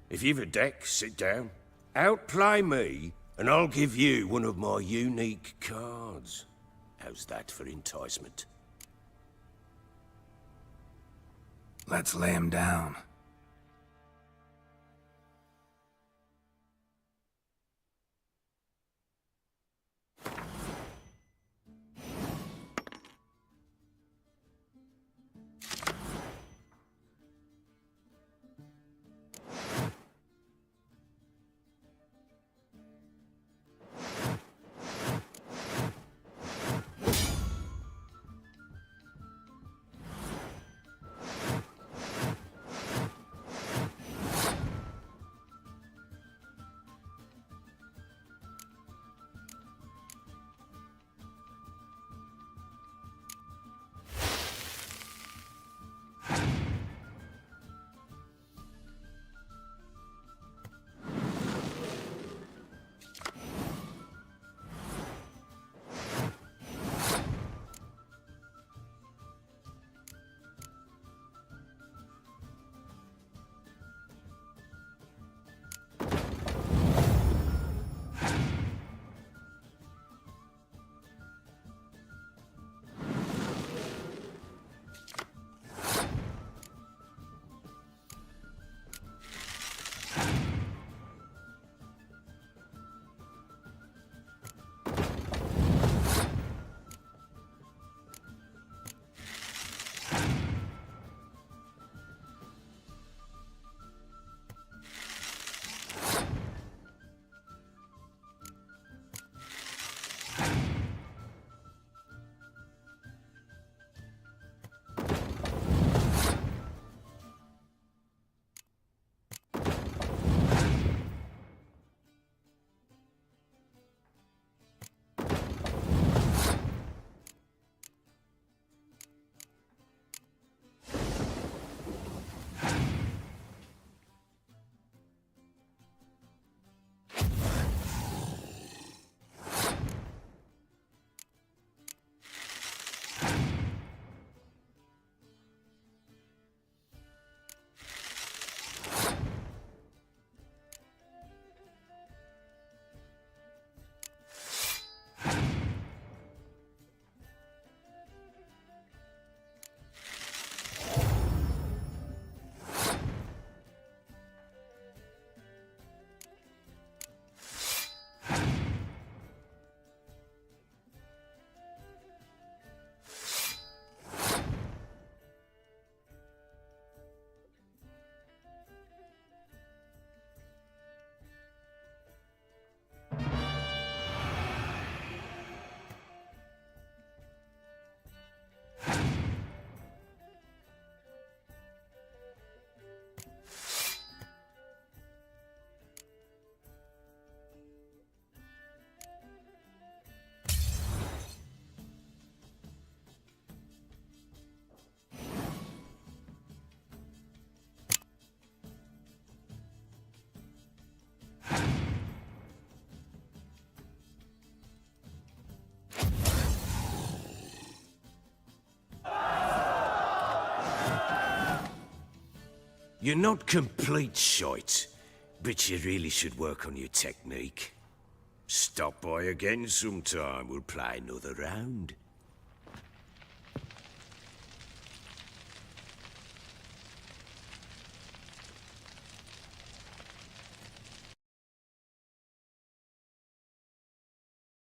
If you've a deck, sit down. Outplay me, and I'll give you one of my unique cards. How's that for enticement? Let's lay him down. You're not complete shite, but you really should work on your technique. Stop by again sometime, we'll play another round.